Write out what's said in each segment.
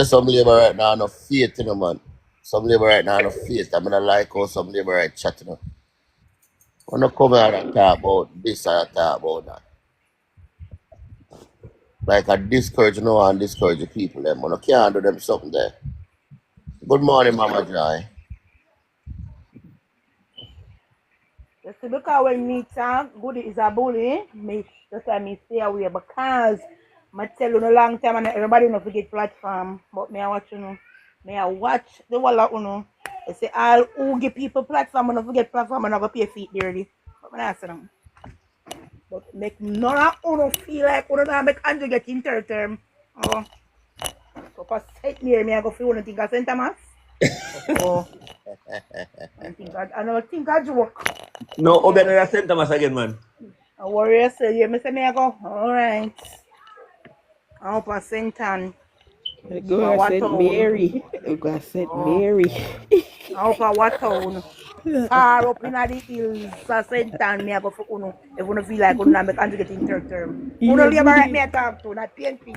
Some labor right now no faith, you know, man. Some labor right now no faith. I mean, I like how some labor right chat, you know. When I come here and talk about this and talk about that. Like I discourage you know and discourage the people them. When I can't do them something there. Good morning, Mama Joy. You see, because when me talk, good is a bully, me just like me stay away because I tell you no long time and everybody not forget platform, but me I watch you know. Me I watch the whole of you know. I say all who give people platform and not forget platform and I go pay feet dearly. But me not say them. But make none of you feel like you don't make Andrew get in third term. Oh, so for set near me I go feel one think I St. Thomas. Oh, I don't think I joke. No, Obi Yeah. na St. Thomas again, man. A warrior say, yeah, me say me I go. All right. I'm up at St. Anne. I Up go at to what St. town? Mary. I go to St. Oh, Mary. I'm up at what town? Far up in the hills of St. Anne, me I go for uno. If you feel like uno make Andrew get in third term. Uno Yeah, labor right me goody. I talk to, not PNP.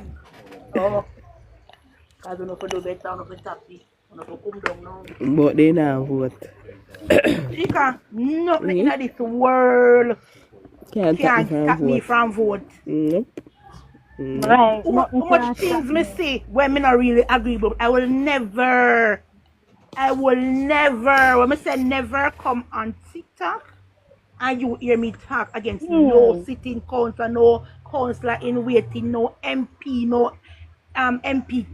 Oh, because uno for do better, uno for tappy. Uno for come down now. But they now vote. Chica, nothing in Mm? this world Can't stop me can from stop me vote. from vote. Nope. Nope. Right, nothing How much can stop things me me. say when me not really agree, but I will never, when I say never come on TikTok and you hear me talk against no Hmm. sitting councillor, no councillor in waiting, no MP, no MP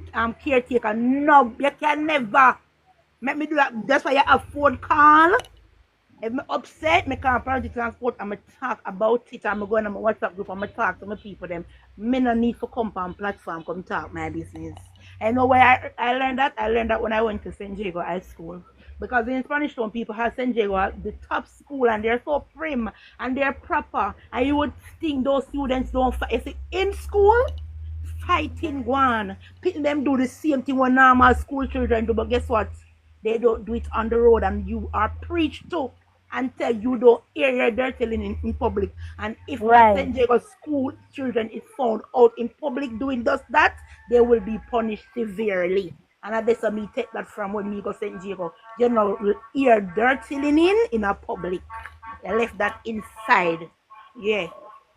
caretaker. No, you can never make me do that. That's why you have phone call. If me upset, me call public transport and me talk about it and me go in my WhatsApp group and me talk to my people them. Me no need to come on platform come talk my business. I know where I learned that. I learned that when I went to San Diego High School. Because in Spanish town people have San Diego the top school and they're so prim and they're proper. And you would think those students don't fight. You see, in school, fighting one. People them do the same thing when normal school children do, but guess what? They don't do it on the road and you are preached to until you don't air your dirty linen in public. And if a Right. St. Jago school children is found out in public doing just that, they will be punished severely. And that's me take that from when me go St. Jago. You know, air dirty linen in a public. They left that inside. Yeah.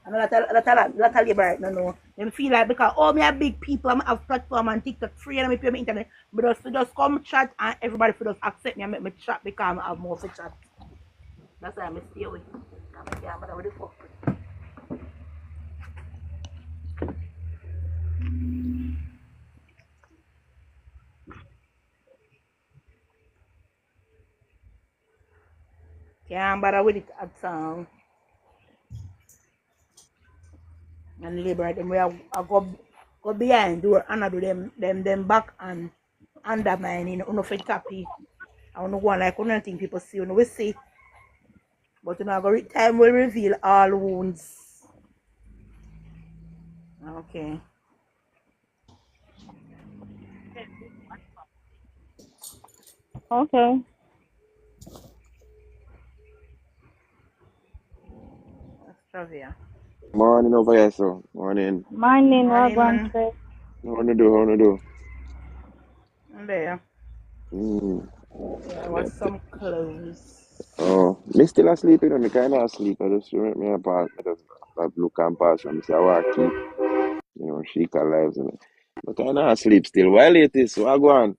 And that liberate, no. Them feel like because all me are big people, I have platform and TikTok free and I pay my internet. But just come chat and everybody for just accept me and make me chat because I have more for chat. That's why I stay away. I'm can't bother with the fuck. Can't bother with it at all. And liberate them. I go behind door and I do them back and undermining uno happy. I don't know one like one thing people see, we see. But you know, time will reveal all wounds. Okay. Okay. That's trivia. Morning over here, so morning. Morning, Morning, Wagwan man. Chris. How wanna do? How wanna do? I'm there. Mm. Yeah, I Yeah, was some clothes. oh, me still asleep, you know. Me kinda asleep. I just remember me apart. I just look and pass and say I want to keep, she lives in it. But kinda asleep still. While it is, so I go on.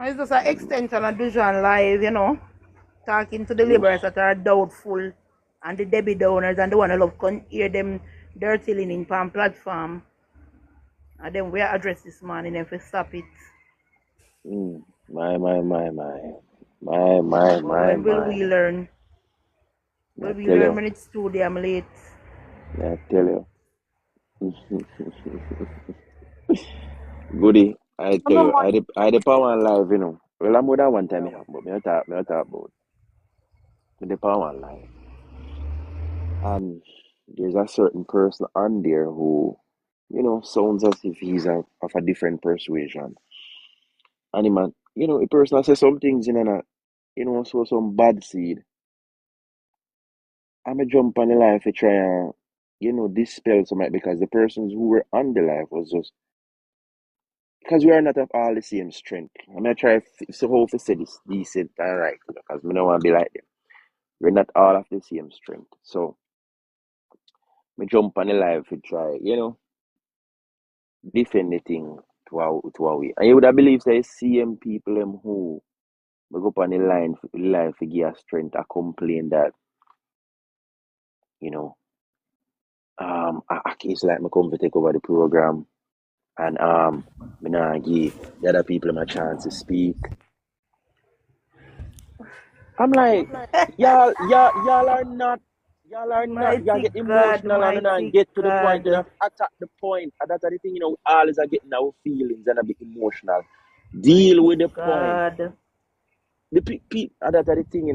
It's just an extension of Dujan Live, talking to the Mm. laborers that are doubtful and the Debbie Downers and the one who love hear them dirty linen on platform. And then we address this morning and we stop it. Mm. My, But when will my. we learn? I Will we tell learn you. when it's too damn late? I tell you. Goody. I tell Good you. morning. I the power and live, you know. Well, I'm more than one time, but me I talk about the power and live. And there's a certain person on there who, sounds as if he's of a different persuasion. And he man, a person says some things in and so some bad seed. I'm a jump on the life to try and, dispel some of it because the persons who were on the life was just because we are not of all the same strength. I'm gonna try so hope to say this decent and right, because we don't want to be like them. We're not all of the same strength. So me jump on the live to try, defend the thing to our way. And you would have believed say same people them who we go up on the line to give us strength to complain that, you know, it's like me come to take over the program and me not give the other people them a chance to speak. I'm like, y'all Mighty get God, emotional and mighty get to the point God. and attack the point. And that's the thing, all is getting our feelings and a bit emotional. Deal Mighty with the point. God. And that's the thing,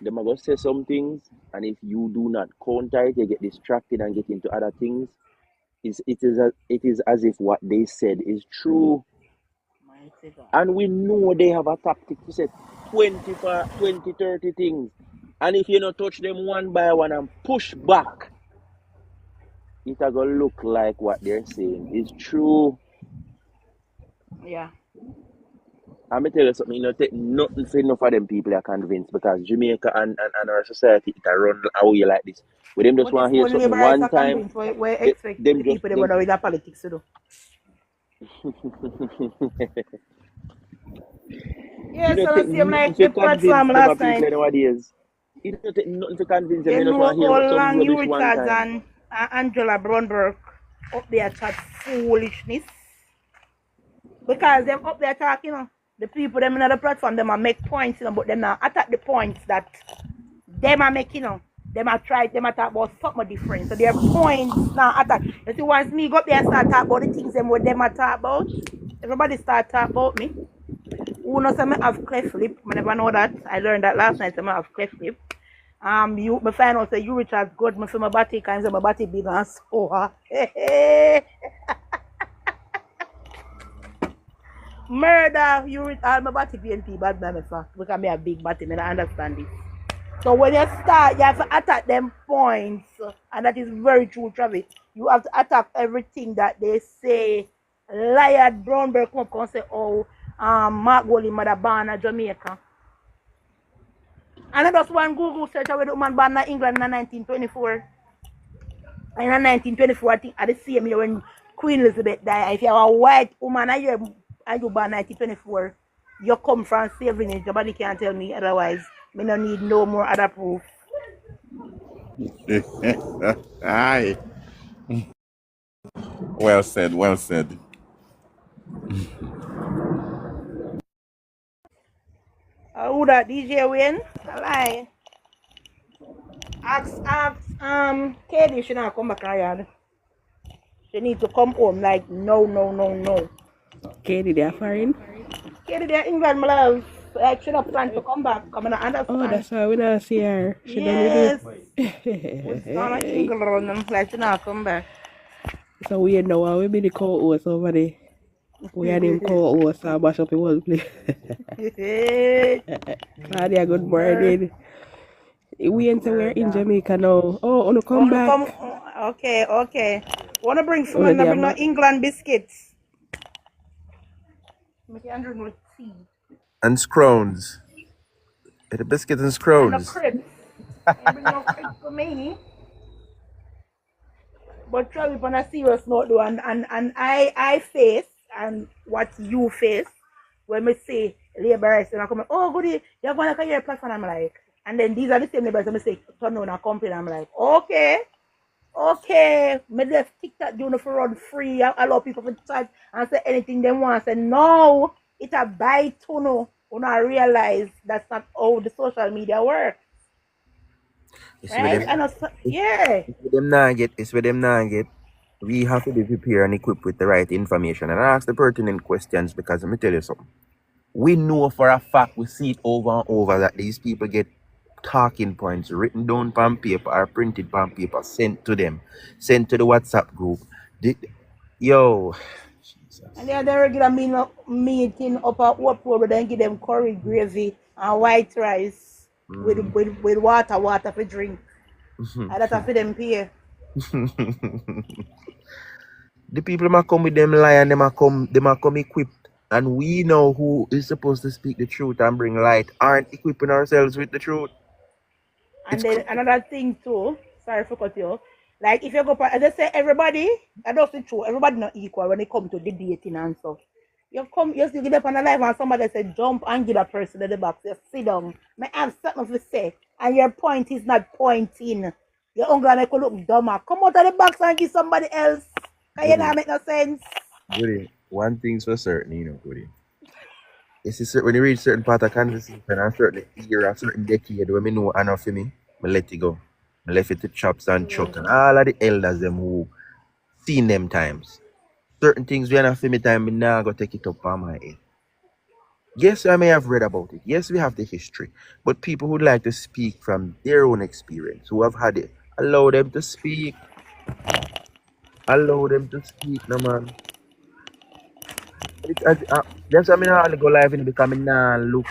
them are going to say some things, and if you do not counter it, you get distracted and get into other things. It is as if what they said is true. Mighty God. And we know they have a tactic to say 20, 30 things. And if you not touch them one by one and push back, it's going to look like what they're saying is true. Yeah. I'm going to tell you something, take nothing for enough of them people are convinced, because Jamaica and our society, it run away like this. With them just But if want to hear one something Labourites one are time, convinced, we they, expect them the just, people they them. want to with the politics to do. It Yeah, don't so take the same nothing like to the convince platform them last of people night. nowadays. It don't take nothing to convince them. You They just know want to hear how some long you rubbish one Richards time. and Angela Brunberg up there chat foolishness? Because them up there talking, the people them in the platform, them are make points, but them not attack the points that them are making, them are try, them are talk about something different. So their points now attack. You see, once me go up there and start talk about the things them what them are talk about, everybody start talk about me. Who knows I have cleft lip? I never know that. I learned that last night. I have cleft lip. You me find out say you Richard good. Me feel my body kind of my body big and so. Murder you all my body PNP bad man because me a big body. Me not understand this. So when you start, you have to attack them points, and that is very true, Travis. You have to attack everything that they say. Liar Brownberg come up and say, oh, Mark Woolley mother born in Jamaica. And I just one Google search where the woman born in England in 1924. And in 1924, I think at the same year when Queen Elizabeth died, if you're a white woman and you born 1924, you come from slavery. Nobody can tell me otherwise. Me no need no more other proof. Aye. Well said, well said. Who that DJ Win? I lie. Ask Katie she not come back here. She need to come home like no no no no. Katie, they are foreign. Katie there England my love. Like she not plan to come back. Come and Oh, understand. that's why we not see her. She done with Yes. Who's gonna it. England like she not come back. So we know we be the co-host over there. We are them co-host and bash up the whole place. Claudia, good morning. We ain't say we're in Murder. Jamaica now. Oh, wanna come Wanna back? come? Okay, okay. Wanna bring Wanna someone? there Bring no back? England biscuits. Make it drink with tea. And scrones. The biscuits and And no scrones. crepes. Ain't bring no crepes for me. But travel on a serious note though, and I face and what you face when me say labourers and I come, oh goody, you're gonna come your platform. I'm like, and then these are the same labourers and me say turn on a complain. I'm like, okay, okay, me just TikTok doing for run free. I allow people to chat and say anything they want. Say no, it's a buy to know. When I realize that's not how the social media works, You see with right? them, And also, yeah. it's with them nugget. We have to be prepared and equipped with the right information and ask the pertinent questions, because let me tell you something. We know for a fact, we see it over and over, that these people get talking points written down on paper or printed on paper, sent to them, sent to the WhatsApp group. Yo, And Jesus. then the regular meeting up at what we then give them curry gravy and white rice Mm. with water for drink. And that's for them pay. The people might come with them lie and they might come equipped. And we know who is supposed to speak the truth and bring light, aren't equipping ourselves with the truth. And It's then another thing too, sorry for cut you. Like if you go, as I say, everybody, that doesn't true. Everybody not equal when it comes to debating and stuff. You still get up on a live and somebody say jump and give a person in the box. You sit down. May have something to say, and your point is not pointing. Your uncle make you look dumber. Come out of the box and give somebody else. Can you goody, not make no sense? goody. One thing's for certain, goody. When you reach certain part of conversation and a certain era, a certain decade, when me know enough for me, I let it go. I left it to chops and chuck and all of the elders them who seen them times. Certain things when I feel me time, me now go take it up on my head. Yes, I may have read about it. Yes, we have the history. But people who like to speak from their own experience, who have had it, allow them to speak. Allow them to speak, no man. That's why I mean, I go live in because I now look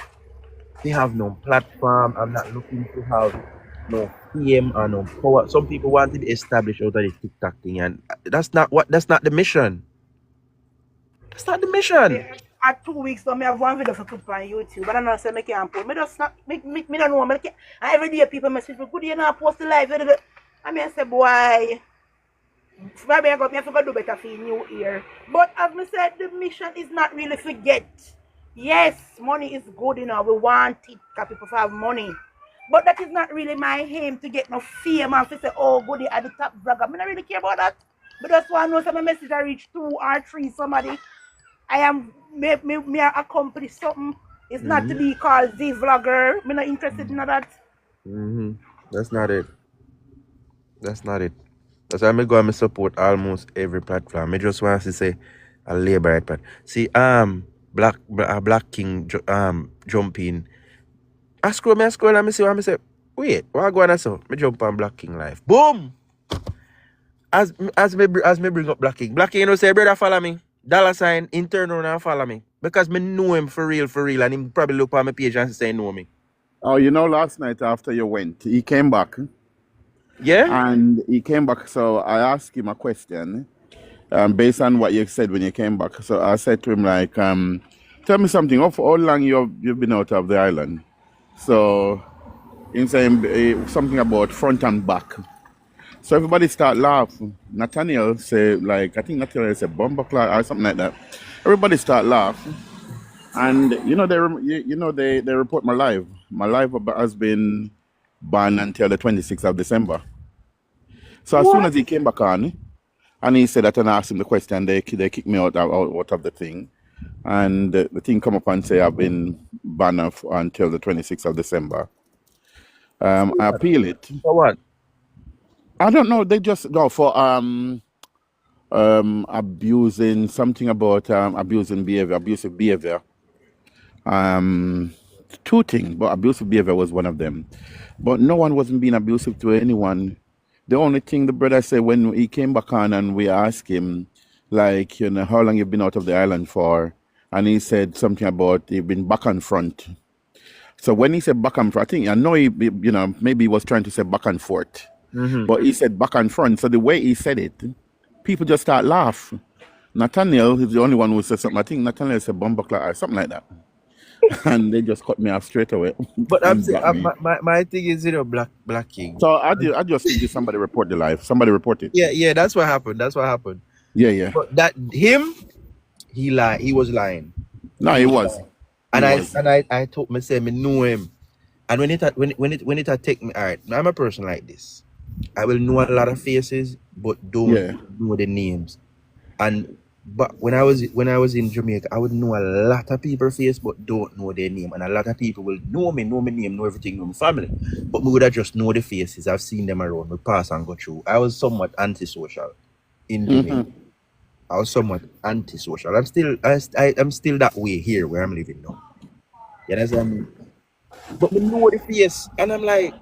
to have no platform. I'm not looking to have no fame or no power. Some people want to be established out of the TikTok thing, and that's not the mission. That's not the mission. At 2 weeks, so I have one video for put on YouTube, but I know say I can't post. Me just not, me don't know. And every day people message me, good you not post the live. I mean, I say, boy, maybe I have to do better for New Year. But as I said, the mission is not really forget. Yes, money is good, we want it because people have money. But that is not really my aim to get no fame and to say, oh, goody at the top blogger. I don't really care about that. But that's why I know some message I reach 2 or 3 somebody. I am me accomplish something. It's not to be called the vlogger. I'm not interested in that. That's not it. That's not it. That's why I go and support almost every platform. I just want to say a Labourite part. See, Black King jump in. I scroll and I see what I say. Wait, what I go on so? Me jump on Black King live. Boom! As me bring up Black King. Black King, say, brother, follow me. $sign, in turn around and follow me. Because me know him for real, and he probably look on my page and say know me. Oh, last night after you went, he came back. Yeah? And he came back, so I asked him a question based on what you said when you came back. So I said to him, like, tell me something, how long you've been out of the island? So he's saying something about front and back. So everybody start laughing. Nathaniel say, like, I think Nathaniel said bomber clock or something like that. Everybody start laughing. And they report my live. My live has been banned until the 26th of December. So as soon as he came back on, and he said that, and I asked him the question, they kicked me out of the thing. And the thing come up and say I've been banned until the 26th of December. I appeal it. For what? I don't know. They just go for abusing something about abusive behavior. 2 things, but abusive behavior was one of them. But no one wasn't being abusive to anyone. The only thing the brother said when he came back on and we asked him, like, how long you've been out of the island for, and he said something about he'd been back and front. So when he said back and front, I know he, maybe he was trying to say back and forth, but he said back and front. So the way he said it, people just start laugh. Nathaniel is the only one who said something. I think Nathaniel said bomber clock or something like that. And they just cut me off straight away. But I'm saying, my thing is, Black King. So I just think somebody report the live. Somebody report it. Yeah, that's what happened. Yeah. But that him, he lied. He was lying. No, he was. I told myself, me know him. And when it take me, all right, I'm a person like this. I will know a lot of faces, but don't know the names. But when I was in Jamaica, I would know a lot of people's face, but don't know their name. And a lot of people will know me, know my name, know everything, know my family. But me would have just know the faces. I've seen them around. We pass and go through. I was somewhat antisocial in Jamaica. I was somewhat antisocial. I'm still that way here where I'm living now. You understand what I mean? But we know the face, and I'm like,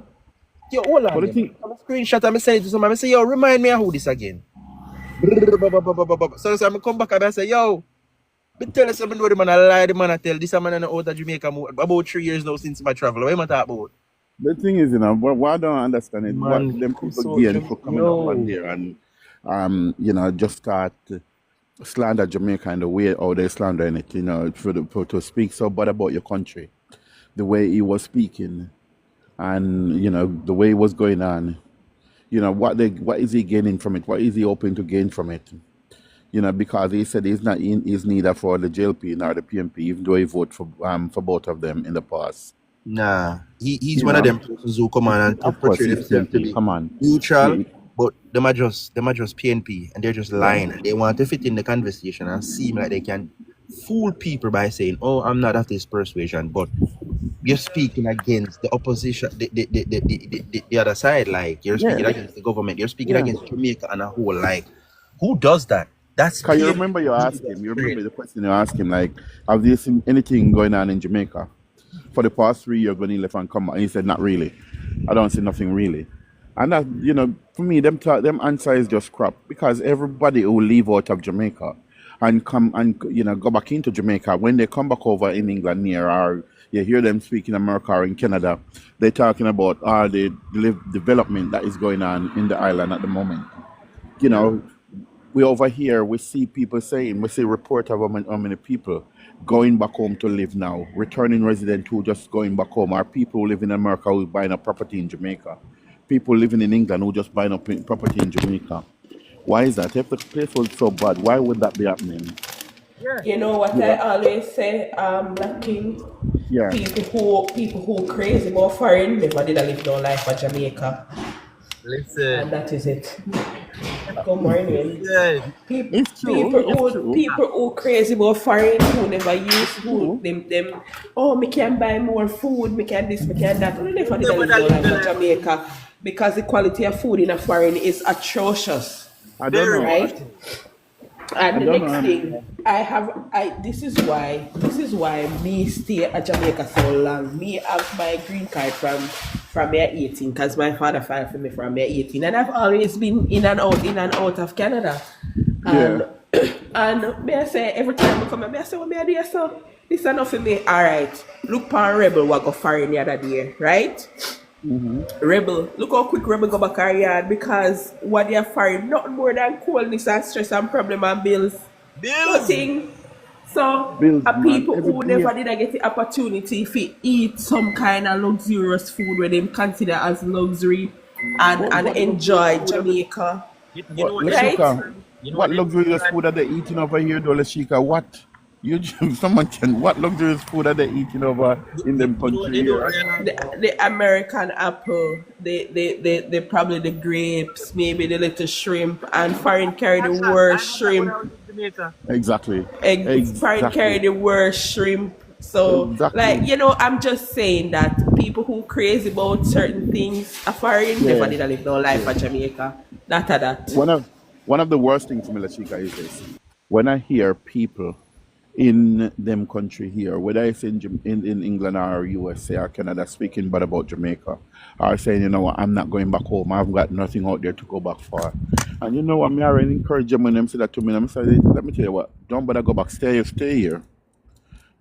yo, hold on. I'm a screenshot. I'm sending it to somebody. I say, yo, remind me of who this again. So I come back and I say, yo, me tell you something, the man I lie, the man I tell this man out of Jamaica about 3 years now since my travel. What am I talking about? The thing is, what I don't understand is what them people gain for coming up on there and just start slander Jamaica and the way how they slandering it, to speak so bad about your country, the way he was speaking, and the way it was going on. What is he gaining from it? What is he hoping to gain from it? Because he said he's neither for the JLP nor the PMP, even though he voted for both of them in the past. Nah, he's You one of know, them persons who come on and of course portray he's themselves to PMP. be Come on, neutral, yeah, but them are just PNP, and they're just lying. And they want to fit in the conversation and seem like they can fool people by saying, "Oh, I'm not of this persuasion," but you're speaking against the opposition, the other side. Like you're speaking yeah, against the government. You're speaking yeah. against Jamaica and a whole. Like, who does that? That's Cause you PNP. remember you asked him. Jesus You remember Christ. the question you asked him, like, have you seen anything going on in Jamaica for the past 3 years when he left and come back? And he said, not really. I don't see nothing really. And that, for me, them answer is just crap because everybody who leave out of Jamaica and come and go back into Jamaica, when they come back over in England near, or you hear them speak in America or in Canada, they're talking about all the development that is going on in the island at the moment. You know, we over here, we see people saying, we see report of how many people going back home to live now, returning resident who just going back home, or people who live in America who buying a property in Jamaica, people living in England who just buying up property in Jamaica. Why is that? If the place was so bad, why would that be happening? You know what You I know? always say, Black King? Yeah. People who crazy about foreign never did a live no life for Jamaica. And Listen, that is it. Good morning. listen. People, It's true. It's true. people who crazy about foreign who never use It's food true. them oh me can buy more food, me can this, me can that. We never did a Never live no that life for live. Jamaica because the quality of food in a foreign is atrocious. I don't Very. know. Right? I And the don't next know. thing this is why me stay at Jamaica so long. Me have my green card from me at 18 because my father filed for me from me at 18 and I've always been in and out of Canada. Yeah. And and me I say every time I come here, I say what me I do so this is enough for me. Alright. Look pan Rebel what go foreign the other day, right? Rebel, look how quick Rebel go back our yard because what they are firing nothing more than coldness and stress and problem and bills. Bills. Nothing. So Bills, man. people Every who day. never did get the opportunity to eat some kind of luxurious food where they consider as luxury and What luxurious enjoy food are they? Jamaica. You know What, what they Right? Lashika? you know What what they luxurious food are they eating over here, though, Lashika? What? Someone can. What luxurious food are they eating over in them you know what country they do, here? Ryan? The American apple, the probably the grapes, maybe the little shrimp, and foreign carry the worst shrimp. Jamaica. Exactly. Foreign carry Exactly. the worst shrimp. So, like, Exactly. I'm just saying that people who crazy about certain things are foreign never Yeah. did a live no life Yeah. for Jamaica. That or that. One of the worst things for me, Lashika, is this. When I hear people in them country here, whether it's in England or USA or Canada, speaking bad about Jamaica, or saying, you know what, I'm not going back home. I've got nothing out there to go back for. And you know what, me already encourage them when them say that to me. I'm saying, let me tell you what, don't bother go back. Stay here.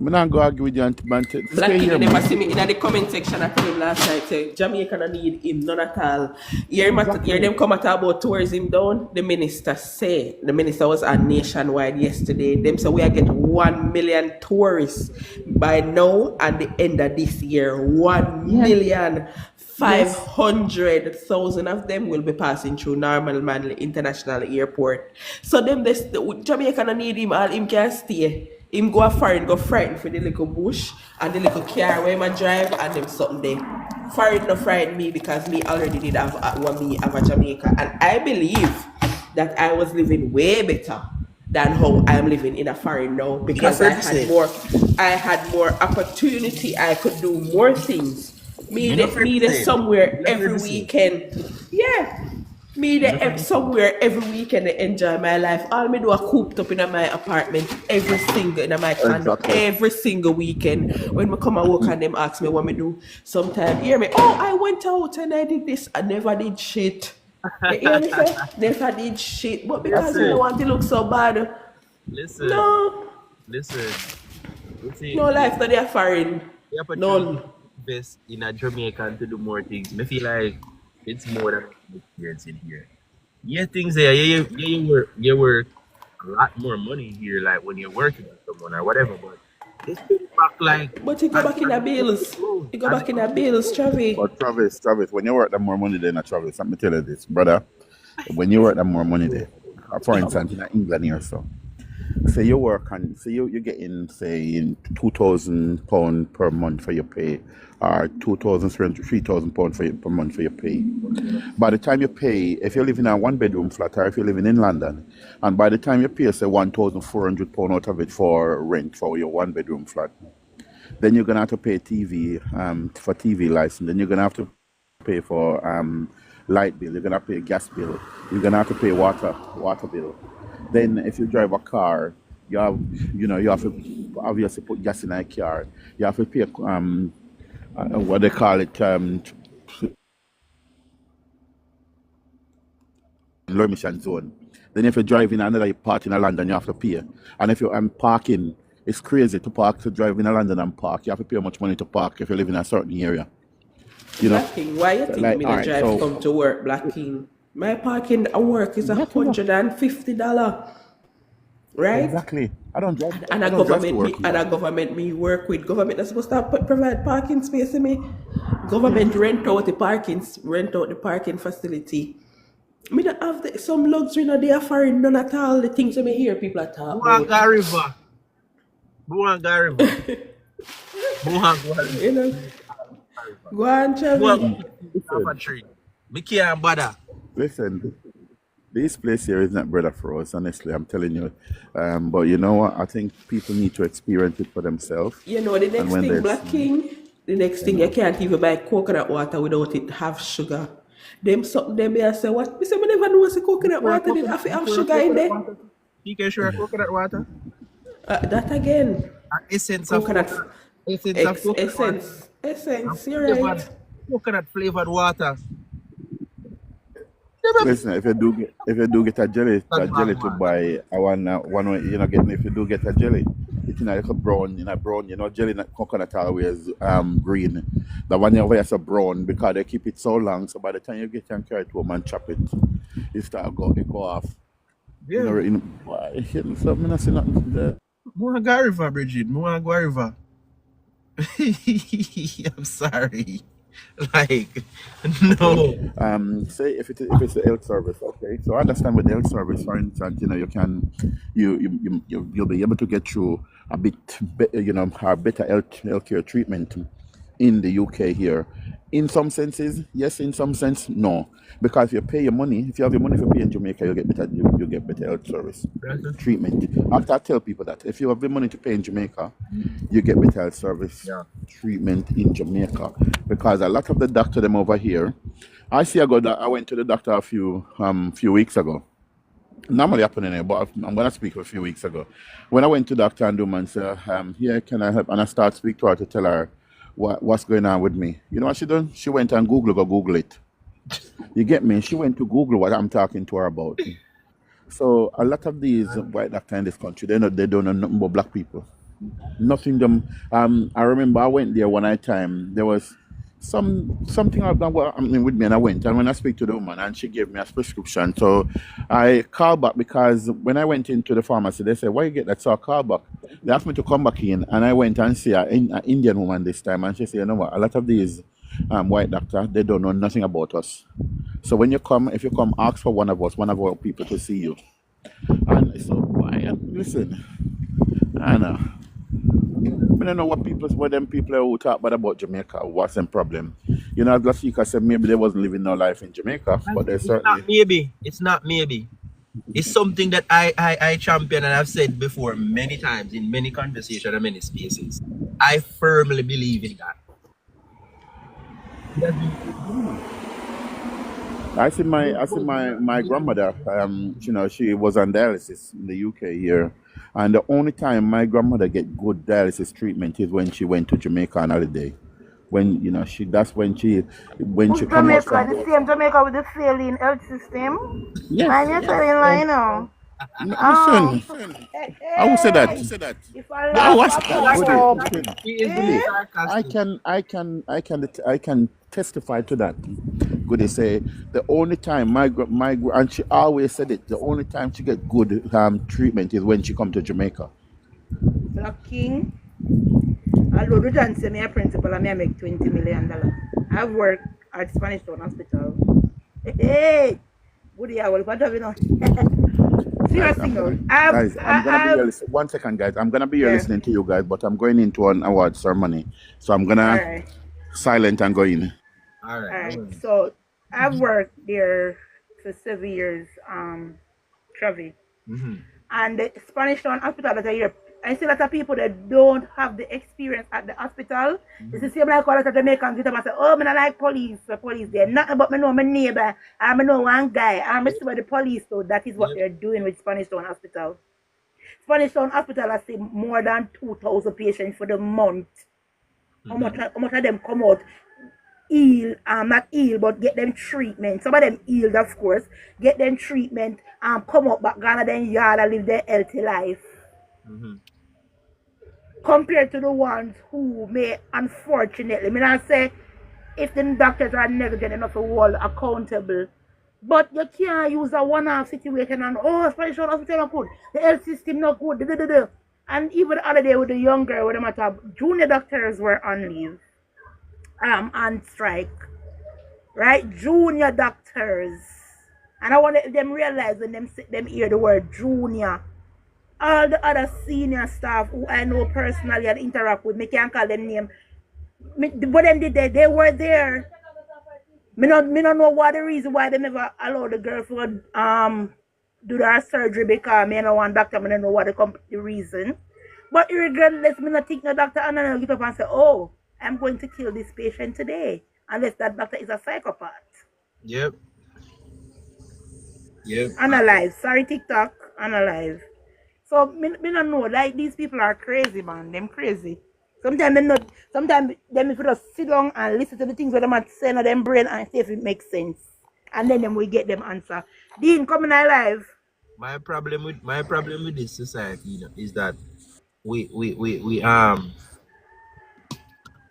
I'm not going to argue with you, man. Black Stay King, here, you never man. see me in the comment section. I told him last night, say, Jamaica don't need him, none at all. Hear Exactly. them come at about tourism down. The minister was on nationwide yesterday. Them say we are get 1 million tourists by now and the end of this year. 1,500,000 of them will be passing through Normal Manley International Airport. So Jamaica don't need him, all him can stay. Him go a foreign, go frighten for the little bush and the little car where him a drive and them something there. Foreign no frighten me because me already did have what me have a Jamaica and I believe that I was living way better than how I'm living in a foreign now You not because fair to say. I had more opportunity. I could do more things. You not fair Me to there say. somewhere You not fair every to say. weekend. Yeah. Me You not fair there to say. somewhere every weekend to enjoy my life. All me do are cooped up in my apartment every single in my condo Exactly. every single weekend. When me come and work and them ask me what me do. Sometimes hear me, oh I went out and I did this. I never did shit. You hear me say? Never did shit. But because me don't Listen, want to look so bad. listen, No, listen. You see, no life that they are foreign. the opportunity None. to invest in a Jamaican to do more things. I feel like it's more than experience in here. Yeah, things there. You work a lot more money here, like when you're working with someone or whatever. But it's still back like But he go as back in as the the country bills. grows, He go as the back in the country bills, grows. Travi. But Travis, when you work that more money than a Travis, let me tell you this, brother. When you work that more money there, for instance, in England here, so say you work and say you're getting say in £2,000 per month for your pay, or 2,000 £3,000 per month for your pay. By the time you pay, if you're living in a one bedroom flat or if you're living in London, and by the time you pay say £1,400 out of it for rent for your one bedroom flat, then you're gonna have to pay TV for TV license. Then you're gonna have to pay for light bill. You're gonna have to pay gas bill. You're gonna have to pay water bill. Then if you drive a car, you have you have to obviously put gas in a car. You have to pay what they call it low emission zone. Then if you drive in another part in London, you have to pay. And if you're parking, it's crazy to park to drive in London and park. You have to pay much money to park if you live in a certain area. You know, Black King, why you so think like me all the right, drive so come to work, Black King? My parking at work is $150, right? exactly. I don't drive. And I a don't drive to government work me and either. a government me work with. Government that's supposed to provide parking space to me. Government rent out the parking facility. Me don't have some luxury no they are foreign none at all. The things that me hear people are talk about. Buanga River, Buanga River, Buanga River, You know, River. go on, Buanga Chavi. off a Listen, tree. Me can't bother. listen. This place here is not better for us, honestly. I'm telling you. But you know what? I think people need to experience it for themselves. You know, the And next when thing, there's, Black King, the next you thing you know, can't even buy coconut water without it have sugar. Them something them here say what? Me say me never know say You coconut sure a water did coconut, have to you have sure a sugar in coconut there. water? You can sure a coconut water? That again, Essence of coconut coconut, essence of coconut water, and essence. You're right. coconut flavored water. listen, if you do get That a jelly bang to man. buy, I want one way, getting if you do get a jelly, it's like a brown, jelly not coconut always green. The one over here is a brown because they keep it so long. So by the time you get and carry it home and chop it, it go off. Yeah. Why? So I see nothing there. Muanga River, Bridget. Muanga River. I'm sorry. Like, Okay. no. Say if it's the health service, okay. So I understand with the health service, for instance, you can you'll be able to get through a bit a better healthcare treatment in the UK here. In some senses, yes. In some sense, no. Because if you pay your money, if you have your money for pay in Jamaica, you get better health service treatment. After I tell people that if you have the money to pay in Jamaica, you get better health service Yeah. treatment in Jamaica because a lot of the doctor them over here. I went to the doctor a few weeks ago. Normally happening here, but I'm gonna speak a few weeks ago. When I went to doctor and do man say, here can I help? And I start speak to her to tell her what's going on with me. You know what she done? She went and Google it. You get me? She went to Google what I'm talking to her about. So a lot of these white doctors in this country, they don't know nothing about black people. Nothing them. I remember I went there one night time. There was something happening with me, and I went. And when I speak to the woman, and she gave me a prescription, so I called back because when I went into the pharmacy, they said, "Why you get that?" So I called back. They asked me to come back in, and I went and see an Indian woman this time, and she said, "You know what? A lot of these white doctor, they don't know nothing about us. So when you come, if you come, ask for one of us, one of our people to see you." And so, listen, I know. I don't know what them people who talk bad about Jamaica, what's them problem. As last week I said maybe they wasn't living no life in Jamaica, but they It's not certainly. maybe. It's not maybe. It's something that I champion and I've said before many times in many conversations and many spaces. I firmly believe in that. It has been proven. I see my grandmother, she was on dialysis in the UK here. And the only time my grandmother get good dialysis treatment is when she went to Jamaica on holiday. When that's when Who's she come out Jamaica? from The there. same Jamaica with the failing health system? Yes, Man, you're yes. telling lie now. Oh, Listen, hey, I will say that. hey. If I Yeah, laugh, what's I Woody, pop up. He is being Eh? I sarcastic. can testify to that. good. They say the only time and she always said it. The only time she get good treatment is when she come to Jamaica. Black King. Although the John say me a principal and me I make $20 million. I've worked at Spanish Town Hospital. Hey, good year, what have you know? Guys, Seriously, no. I've, I'm gonna be I, here. I've, 1 second, guys. I'm gonna be here yeah. listening to you guys, but I'm going into an award ceremony, so I'm All gonna right, silent and go in. All all right, no right. worries. So I've worked there for 7 years, Travi. Mm-hmm. And the Spanish Town Hospital that I hear, I see a lot of people that don't have the experience at the hospital. It's Mm-hmm. the same like all of the Jamaicans get up and say, oh, I like police, the police there. Nothing but me know my neighbor, I know one guy, I see by the police, so that is what Yep. they're doing with Spanish Town Hospital. Spanish Town Hospital has seen more than 2,000 patients for the month. Mm-hmm. How much of them come out ill, not ill, but get them treatment. Some of them ill, of course, get them treatment, come up back, gonna then yard and live their healthy life. Mm-hmm. Compared to the ones who may, unfortunately, I mean, I say, if the doctors are negligent enough to hold accountable, but you can't use a one-off situation and, oh, Spanish hospital not good, the health system not good, da, da, da, da. And even the other day with the young girl, with the matter, junior doctors were on leave, on strike, right? Junior doctors. And I want them realize when them hear the word junior, all the other senior staff who I know personally and interact with, me can't call them name. What them did they were there. Me not know what the reason why they never allow the girl to do that surgery because me no want doctor, me don't know what the reason. But regardless, me not think no doctor and I get up and say, oh, I'm going to kill this patient today. Unless that doctor is a psychopath. Yep. Yep. Analyze. Sorry, TikTok. Analyze. So me not know. Like these people are crazy, man. Them crazy. Sometimes them not. Sometimes them if you just sit down and listen to the things that them are saying in them brain and see if it makes sense, and then we get them answer. Dean, coming alive. My problem with this society, is that we we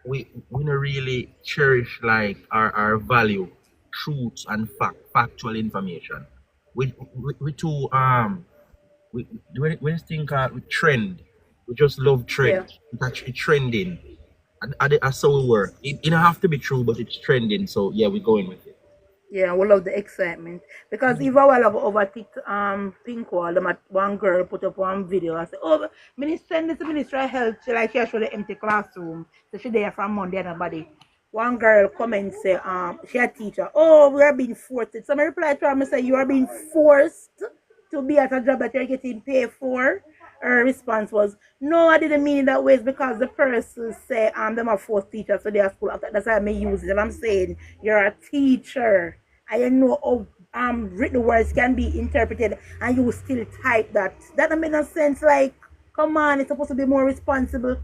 don't really cherish like our value, truths and factual information. We too when think we trend, we just love Yeah. trend. It's actually trending. And that's how we work. It don't have to be true, but it's trending. So yeah, we're going with it. Yeah, we love the excitement. Because even a while ago over Pink Wall, one girl put up one video and said, oh, minister, send this to Ministry of Health. She like she show the empty classroom. So she there from Monday and nobody. One girl come and say, she a teacher, oh, we are being forced. So I reply to her and say, you are being forced to be at a job that you're getting paid for. Her response was, no, I didn't mean it that way. It's because the person say them are forced teachers, so they are school after. That's why I may use it. And I'm saying you're a teacher. I know how written words can be interpreted and you still type that. That don't make no sense. Like, come on, it's supposed to be more responsible.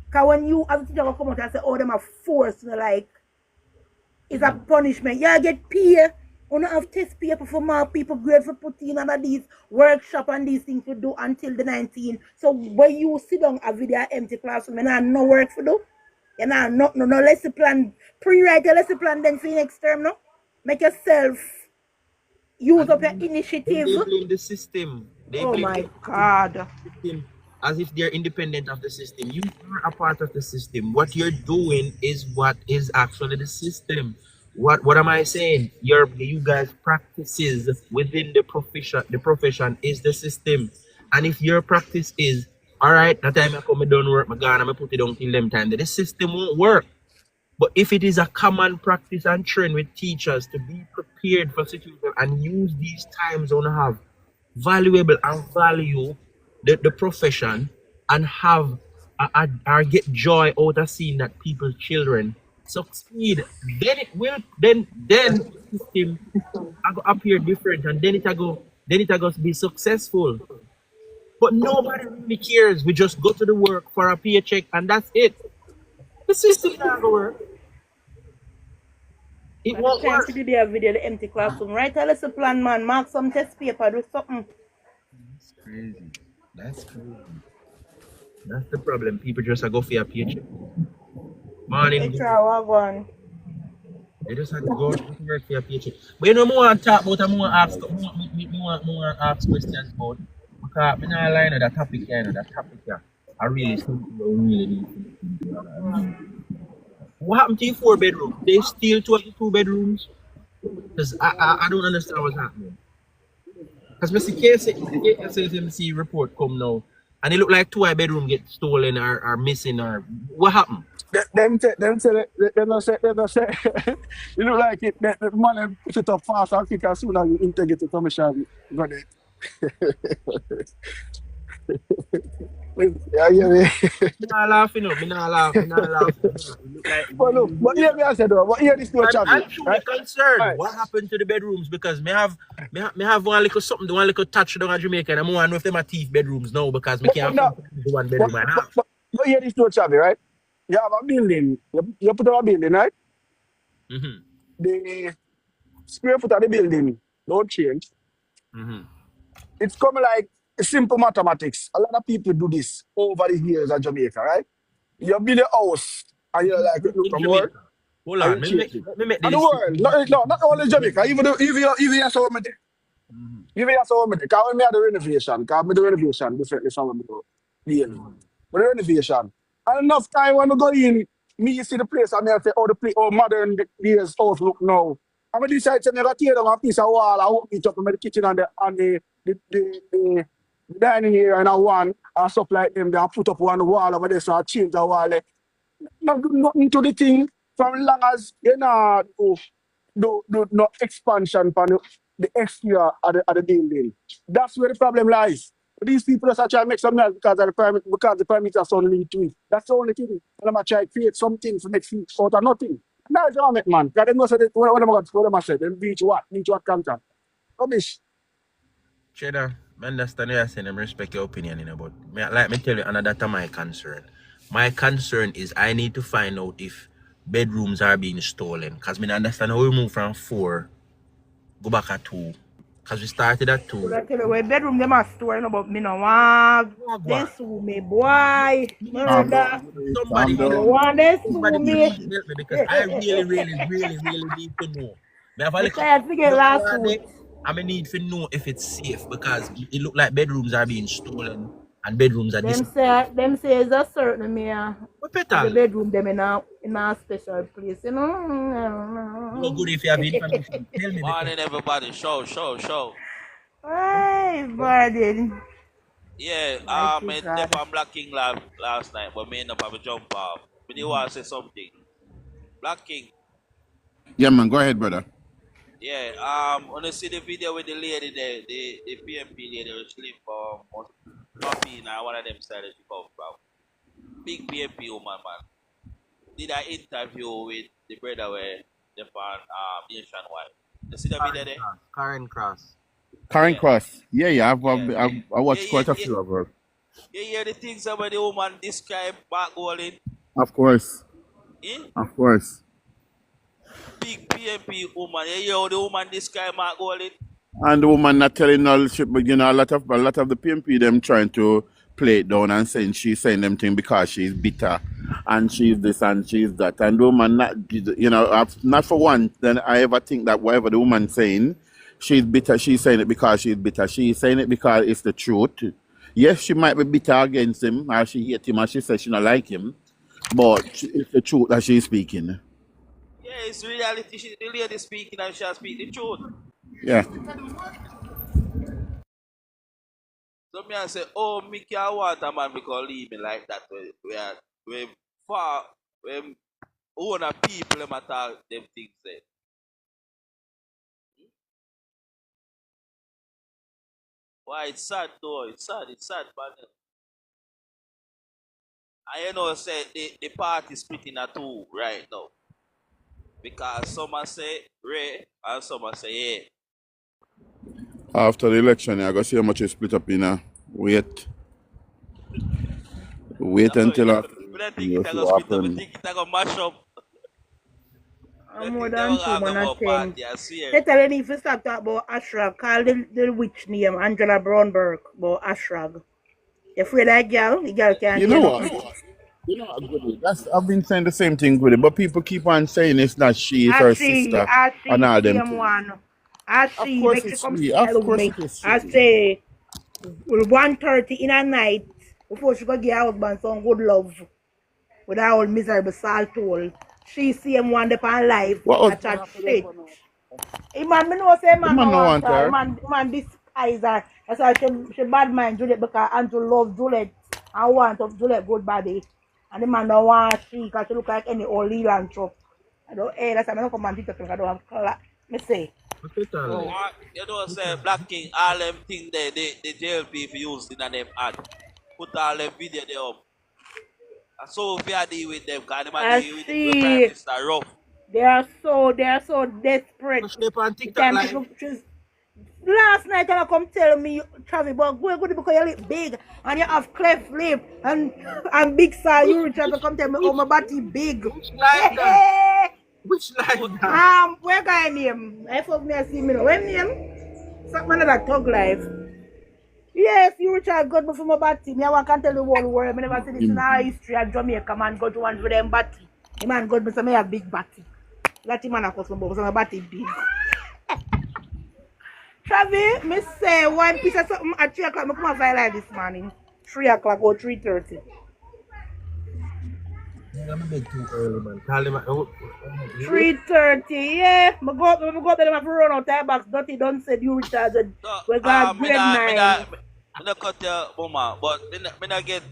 Because when you as a teacher will come out and say, oh, them are forced, like, it's a punishment. Yeah, get paid. You don't have test paper for more people grade for put in under these workshop and these things to do until the 19th. So when you sit down a video empty classroom and have no work to do, you know, no lesson plan, pre-write a lesson plan then for next term, no? Make yourself use up your And then initiative. they blame the system. They Oh blame my the God. system as if they're independent of the system. You are a part of the system. What you're doing is what is actually the system. What am I saying? You guys practices within the profession is the system. And if your practice is all right, that time I come I done work, my God, I put it on till them time. The system won't work. But if it is a common practice and trend with teachers to be prepared for situations and use these times on have valuable and value the profession and have or get joy out of seeing that people's children succeed, then it will then the system I go appear different and then it go be successful. But nobody really cares. We just go to the work for a paycheck and that's it. The system not gonna work. It By the won't time work. to do the video, the empty classroom, write a lesson plan, man. Mark some test paper, do something. That's crazy. That's crazy. That's the problem. People just go for a paycheck. Morning, It's good. a wagon. They just had to go to work for your paycheck. But you know, more talk about and more ask questions about because me not lie, that topic here, that topic here. I really something we really need to look into. What happened to your 4 bedroom? They steal 2 of the 2 bedrooms? Because I don't understand what's happening. Because Mr. KSMC report come now, and it look like 2 bedroom get stolen or missing or what happened? Them say, you look like it, the money put it up fast and quick as soon as you integrate it from the shop. Got it. Yeah, yeah, yeah. Me not laughing up, me not laughing. It look like But look, but hear me I said though, but hear this no I'm Chavi, truly right? concerned. Right. What happened to the bedrooms? Because me have one little something, one little touch down at Jamaica, and I want to know if them are thief bedrooms now because me But can't no, find the one but, bedroom I but, have. but, but hear this no Chavi, right? You have a building, you put up a building, right? Mm-hmm. The square foot of the building don't change. Mm-hmm. It's coming like simple mathematics. A lot of people do this over the years in Jamaica, right? You build a house and you're like, look, In no more, Jamaica. Hold and on, you change it. let me make And the this. world, not only Jamaica, even your so many. Mm-hmm. Even your so many. Because when me had the renovation, because me do renovation differently from when me do daily. But the renovation. And enough time when I go in, me see the place and me say, oh, the place, oh, modern days house look now. And I decide to never tear down a piece of wall. I hook it up in the kitchen and the dining area and I want and stuff like them. They put up one wall over there, so I change the wall. Not do nothing to the thing from long as you know do no expansion for the exterior of the building. That's where the problem lies. These people are trying to make some noise because of the permit, because the permits are so lead to it. That's the only thing. And I'm trying to create something for next week out of nothing. Now it's all make man. Because they must say what am I say? Them reach what? Reach what contact. Rubbish. Cheddar, I understand what you're saying. I respect your opinion, but like me tell you, another time my concern. My concern is I need to find out if bedrooms are being stolen. Because I understand how we move from 4, go back at 2. Because we started at Could 2. I tell you where bedroom them are storing about me no want. They Wagwan. sue me, boy. We need to Calm know. Murder. down, please. Somebody Calm I please, don't down. want they sue somebody me. please help me because I really, really, really, really need to know. Me have a Me little tired to get young one lawsuit. there, and I need to know if it's safe because it look like bedrooms are being stolen and bedrooms are disappearing. Them say it's a certain me What have a petal? bedroom them in a special place, you No know. good if you have information. Tell me because Morning, everybody. Show. Hey, buddy. Yeah, Mighty I step God. on Black King last night, but me end up have a jump off. But you want to say something? Black King. Yeah, man, go ahead, brother. Yeah, when you see the video with the lady there, the PMP lady was sleep coffee now one of them side that she come from. Big PMP woman, man. Did I interview with the brother where the fan nationwide? You see the video there? Karen Cross. Karen Yeah, Cross. Yeah, yeah, yeah. I Yeah, watched yeah, quite a yeah. few of her. You hear the things about the woman describe back going, Of course. eh? Of course. Big PMP woman. You hear how the woman describe Mark Golding? And the woman not telling all shit, but a lot of the PMP them trying to play it down and saying she's saying them thing because she's bitter and she's this and she's that. And the woman not not for one, then I ever think that whatever the woman saying, she's bitter, she's saying it because she's bitter. She's saying it because it's the truth. Yes, she might be bitter against him, or she hate him, or she says she not like him, but it's the truth that she's speaking. Yeah, it's reality. The lady speaking and she'll speak the truth. Yeah. So me I say, oh, me can't want a man because leave me like that. We far, when own a people them attack them things there. Why it's sad though, it's sad, man. And you know, say the party split in a two right now. Because some say Ray and some say yeah. After the election, I go see how much it split up in. Wait. Wait That's what until after the we don't election, think you it's see gonna what split up, we happen. think it's gonna mash up. We I'm don't more think they're than gonna two have no man more at 10. party, I swear. They tell me if you start talk about Ashrag, call the witch name Angela Brownberg about Ashrag. You afraid that girl? The girl can't You do know what? nothing. You know, Goody, that's I've been saying the same thing, Goody, but people keep on saying it's not she, it's her sister, I and see, all them same things. one. I Of see, course make she it's come she. sit Of down with course me. it is I she. say, 1:30 in a night, before she could give her husband some good love, with her old miserable salt hole. She see him one day on life, What I husband chat after them shit. for now? Man, me know say The man man no no want want her. her. Man despise her. That's why she bad mind Juliet because Andrew love Juliet and want of Juliet good body. And the man don't want she because she look like any old Leland truck. I don't that's why I don't come and TikTok because I don't have color. Me say. What you tell So like? You know, say Black King, all them thing there, the jail people used in them ad. Put all them video there up. And so if you deal with them, because them are I deal with the Prime see Minister rough. they are so desperate. Push them on The TikTok time live. people choose last night I come tell me, Travis, but go good because you look big and you have cleft lip and big size. Which You reach out to which come tell me, oh which my body big. which live that? Which Put, live that? Where guy name? I fuck me see me no. When name? Something like thug life. Yes, you reach out good before my body. Me I can tell the whole world. I never see this in Him. our history of Jamaica man go to one for them body. The man good but me have big body. That man of course my body big. Travis, me say one piece of something at 3 o'clock. Me come and file like this morning. 3 o'clock or 3:30. I'm a bit too early, man. Call them. 3:30, yeah. Me go up there, have to run out time box. Dirty done said you recharge it. no, We got grade 9. me not cut your mama, but me not get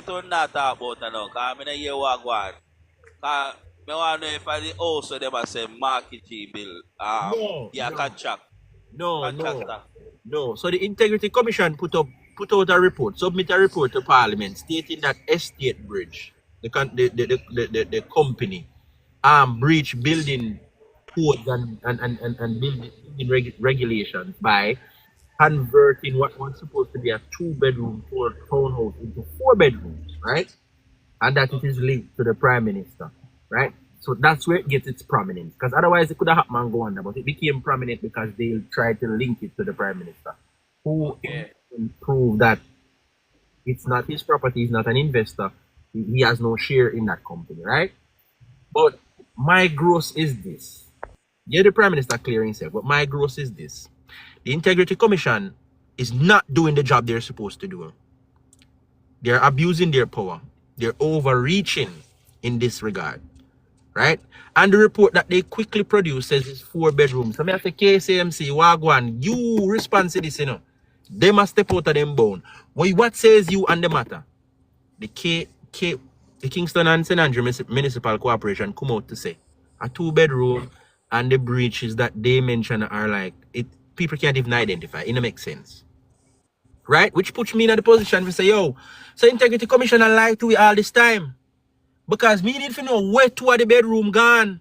to not talk about it now, because me not hear what go on. Because me want to know if I the also them a say market G bill, No, yeah, no, no, contractor. no. So the Integrity Commission put out a report, submit a report to Parliament stating that Estate Bridge, the company, breach building codes and building regulations by converting what was supposed to be a two-bedroom townhouse into four bedrooms, right? And that it is linked to the Prime Minister, right? So that's where it gets its prominence. Because otherwise it could have happened and go under, but it became prominent because they tried to link it to the Prime Minister, who Okay. proved that it's not his property, he's not an investor, he has no share in that company, right? But my gross is this. Yeah, the Prime Minister clearing himself, but my gross is this. The Integrity Commission is not doing the job they're supposed to do. They're abusing their power. They're overreaching in this regard, right? And the report that they quickly produce says it's four bedrooms. So I say KCMC, Wagwan, you respond to this, you know. They must step out of them bone. What says you on the matter? The the Kingston and St. Andrew Municipal Corporation come out to say a two-bedroom and the breaches that they mention are like it people can't even identify. It don't make sense. Right? Which puts me in the position to say, yo, so Integrity Commissioner lied to we all this time. Because me need to know where two of the bedroom gone.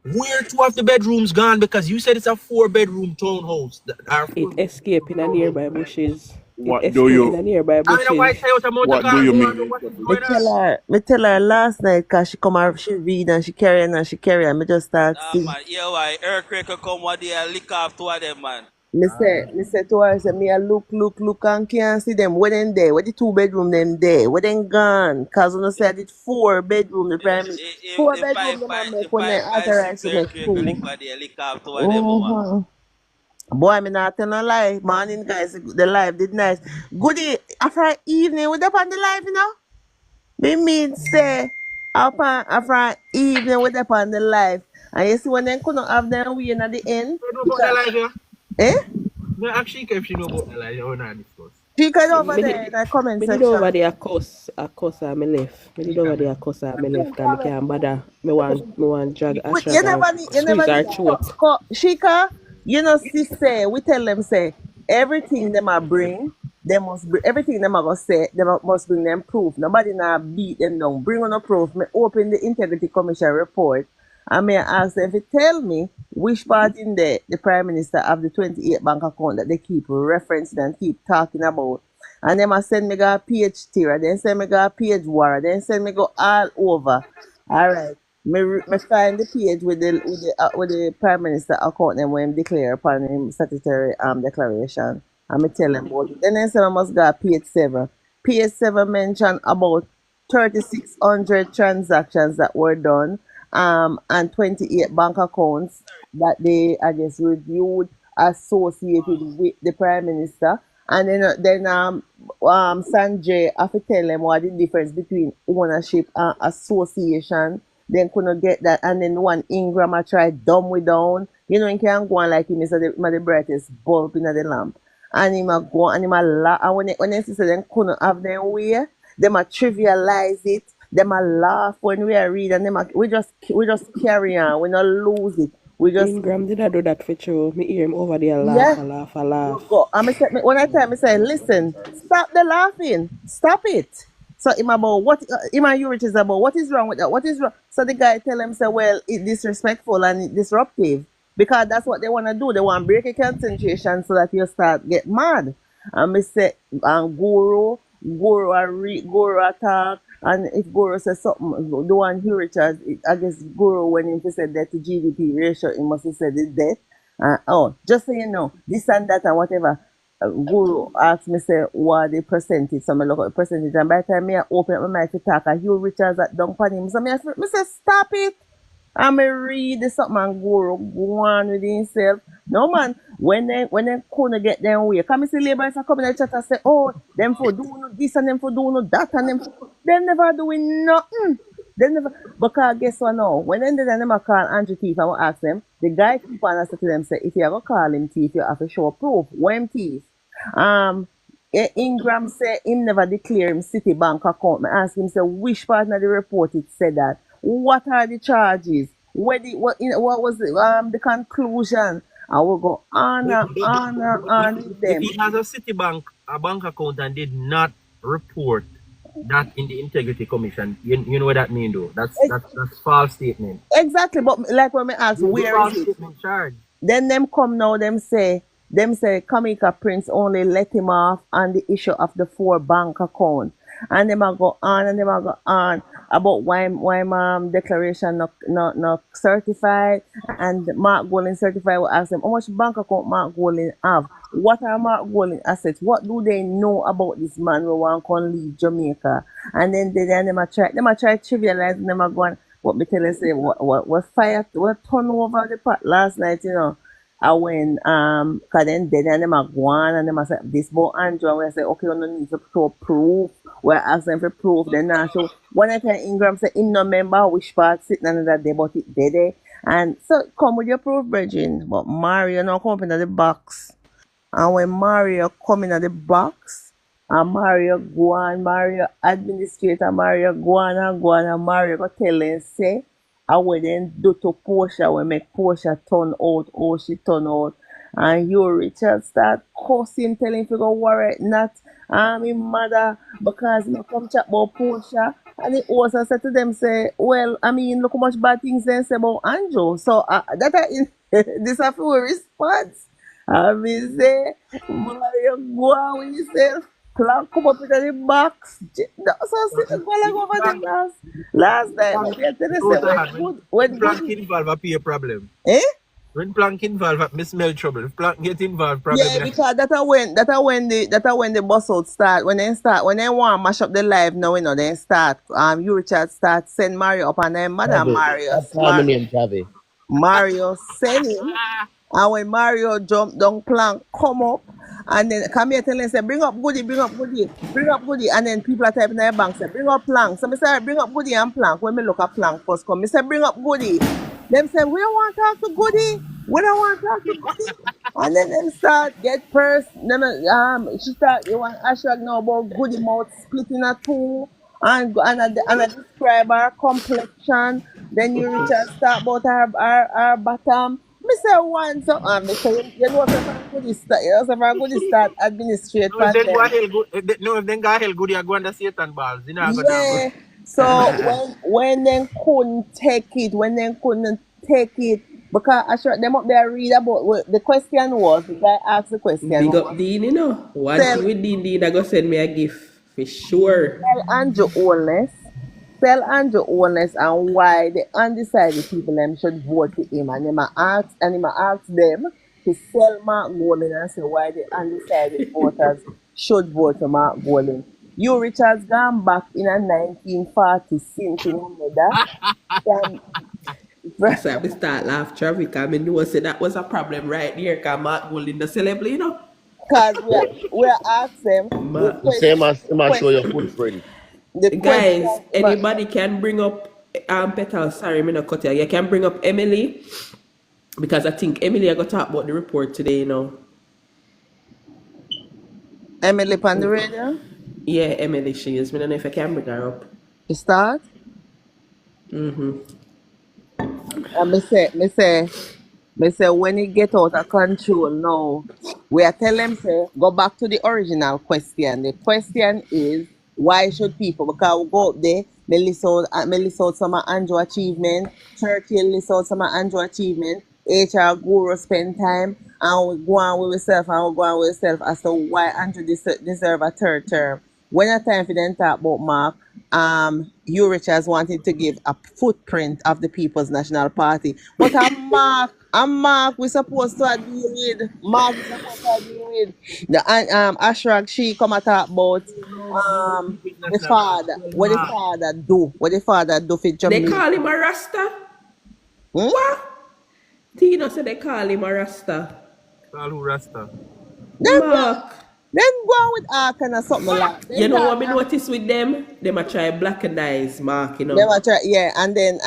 Where two of the bedrooms gone? Because you said it's a four-bedroom townhouse. Our It four-bedroom escaped in a townhouse. nearby bushes. It What do escaped in you a nearby I mean, why bushes. say out a motor what car? do I you don't know mean? what is going on. Me tell her last night cause she come out, she read and she carry and she carry and me just start Nah, see. man, yeah, why? Earthquake will come one day and lick off two of them, man. Me say to her, say me a look and can't see them. Where them there? Where the two bedroom them there? Where them gone? Cause when I say I did four bedroom, the prime four bedroom them I make If when they five, authorize six to make earthquake will two. lick one day, lick off two of them, mama. Mm-hmm. Boy, me not tell no lie. Morning guys, the live did nice. Goodie after evening we up on the live, you know? Me mean say after evening we up on the live. And you see when they couldn't have them win at the end You know about the because life, yeah? eh? Me ask she if she know about the life. You want to discuss. She can Me, over me, there did, in the comment me did over section. there a cuss and me left. Me did over there a cuss and me left because me can't bother. Me want drag a But drag her, you never squeeze her need throat. Shika, you know, sis say, we tell them say, everything them a bring, they must bring, everything them a go say, must bring them proof. Nobody now beat them down. Bring on no proof. Me open the Integrity Commission report and may ask them to tell me which part in the Prime Minister of the 28 bank account that they keep referencing and keep talking about. And them a send me go a page tier, then send me go a page war, then send me go all over. All right. Me find the page with the Prime Minister account and when him declare upon him statutory declaration. And me tell him about it. Then I say I must go to page 7. Page 7 mention about 3,600 transactions that were done, and 28 bank accounts that they, I guess, reviewed associated with the Prime Minister. And then Sanjay, I have to tell them what the difference between ownership and association. Then couldn't get that. And then one Ingram I tried dumb we down. You know, you can't go on like him is the brightest bulb in the lamp. And him a go and him a laugh. And when they say them couldn't have their way, them a trivialize it. Them a laugh when we are read, and we just carry on. We not lose it. We just Ingram did I do that for you? Me hear him over there yeah. laugh, a laugh, a You laugh. go. When I tell me say, listen, stop the laughing, stop it. So him about what him and Urich is about. What is wrong with that? What is wrong? So the guy tell him say, well, it's disrespectful and it disruptive because that's what they want to do. They want to break a concentration so that you start get mad. And me say, and Guru attack. And if Guru says something, the one he Richard, I guess Guru when he said that to GDP ratio, he must have said it death. Oh, just so you know, this and that and whatever. Guru asked me say what the percentage. So I look at the percentage, and by the time I open up my mic to talk, and Hugh Richards at down upon him. So I say stop it. I'm a read the something and go on with himself. No man, when they couldn't get them way, come see labourers are coming in the chat and say, oh, them for do no this and them for do no that and them for, them never doing nothing. They never because guess what now? When they did them call Andrew Thief, I will ask them, the guy keep on asking to them say, if you ever call him thief, you have to show proof. When thief? Um Ingram said him never declare him Citibank account. I ask him say which part of the report it said that. What are the charges? What was the conclusion? I will go on But, and but, on and but on with if them. he has a Citibank a bank account and did not report that in the Integrity Commission, you know what that mean though? That's false statement. Exactly, but like when me ask There's a where is false it? statement charge. Then them come now, them say Kamika Prince only let him off on the issue of the 4 bank account. And them a go on and them a go on about why declaration not certified and Mark Golding certified will ask them how much bank account Mark Golding have. What are Mark Golding assets? What do they know about this man who want to leave Jamaica? And then them a try trivialize and them a go on what me tell you say what fire what turn over the pot last night, you know. I when cause then and them a go on and them a say this about Andrew and we say okay you no need to show proof. We ask them for proof then now show one time Ingram say him no remember which part sitting another day but it dead there. And so come with your proof, Bridging. But Mario now come up in the box. And when Mario come in at the box, and Mario go on, Mario administrator, Mario go on, and Mario go tell them, say, I will then do to Portia, we make Portia turn out, oh, she turn out. And you, Richard, start cussing, telling him to go worry, not his mother, because he come chat about Portia. And the also said to them, say, well, I mean, look how much bad things they say about Andrew. So that this is a full response. I mean, say, Mario, go on with yourself. Clock come up into the box. So sit the ball over the Plank, last time. plank, I tell you, say, so hard. When when plank good, involve, appear problem. eh? When plank involve, me smell trouble. If plank get involved, problem. Yeah, because that are when the bustle start. When they want to mash up the live now, you know, they start you Richard start send Mario up and then Madam Javi. Mario Stop calling my name, Javi. Mario send him. And when Mario jump down plank, come up, and then come here tell him say, bring up goodie, bring up goodie, bring up goodie. And then people are typing in their bank say, bring up plank. So I say, bring up goodie and plank. When me look at plank first come, I say, bring up goodie. Them say, we don't want to talk to goodie. We don't want to talk to goodie. And then them start get purse. Then she start you want hashtag now about goodie mouth splitting a two and I describe her complexion. Then you Richard start about her bottom. Me say one so me say you know if I'm good start you know if I'm good start administrate No, if for then go them. hell good, if then go hell good, you go under Satan balls. You know, I got that good. Yeah. So when they couldn't take it, because I sure them up there read about the question was the guy asked the question Big was up Dean, you know. One tell thing with Dean, I go send me a gift for sure. Andrew Holness, tell Andrew Holness and why the undecided people them should vote for him and him a ask them to sell Mark Golding and say why the undecided voters should vote for Mark Golding. You Richards gone back in a 1940 since in Canada. Can That's why I start laugh traffic. I mean, know say that was a problem right there. Cause Mark Golding the celebrity, you know. because we are asked them the Mark. The same question as him a show your question footprint. the Guys, question anybody can bring up Petal. Sorry, me not cut you. You can bring up Emily because I think Emily I got to talk about the report today. You know. Emily on the radio. Yeah, Emily, she is. Me don't know if I can bring her up. You start. And me say when it get out of control now, we are tell them say go back to the original question. The question is why should people because we go up there, me list out some of Andrew achievement, Churchill list out some of Andrew achievement, HR Guru spend time and we go on with ourselves and we go on with ourselves as to why Andrew deserve a third term. When a time for them talk about Mark, you Richards wanted to give a footprint of the People's National Party. But a Mark we supposed to deal with. Mark we supposed to deal with. The Ashrag she come and talk about the father. What the father do? What the father do for They call Jamaica? him a Rasta. Hmm? What? Tino said they call him a Rasta. Call who Rasta? Then go Mark. then go on with Ark and something like You then know talk what me notice with them? They might try black and eyes, Mark, you Them know. a try, yeah, and then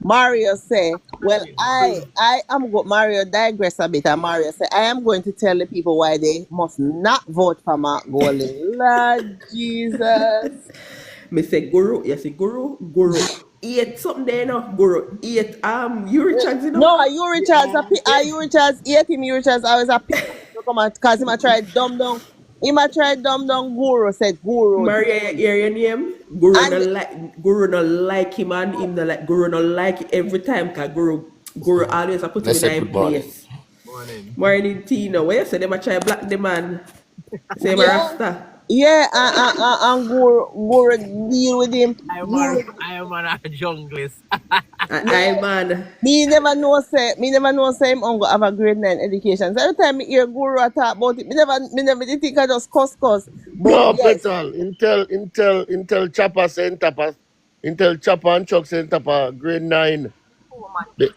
Mario say, well, I am go Mario digress a bit, and Mario say, I am going to tell the people why they must not vote for Mark Golding. Lord Jesus. Me say Guru, you see Guru. Eat something there, you know. Guru, eat you Richards, you know. No, are you Richards 18 you Richards I was a pick to come out because him a try dumb down. Him a try dumb down Guru said Guru Maria, dude. you hear your name? And Guru no like him and him no like Guru no like it every time cause Guru always a put him in Blessed him good morning. place. Morning. Morning Tina, where you say them a try black the man? Say him a yeah, Rasta. yeah, and Guru deal with him. I am on a junglist. I man. Me never know say him uncle have a grade 9 education. So every time me hear Guru talk about it, me never did think I just cuss. But No, yes, Petal. Intel Chopper saying Tapa. Intel Chopper and Chuck saying Tapa grade 9.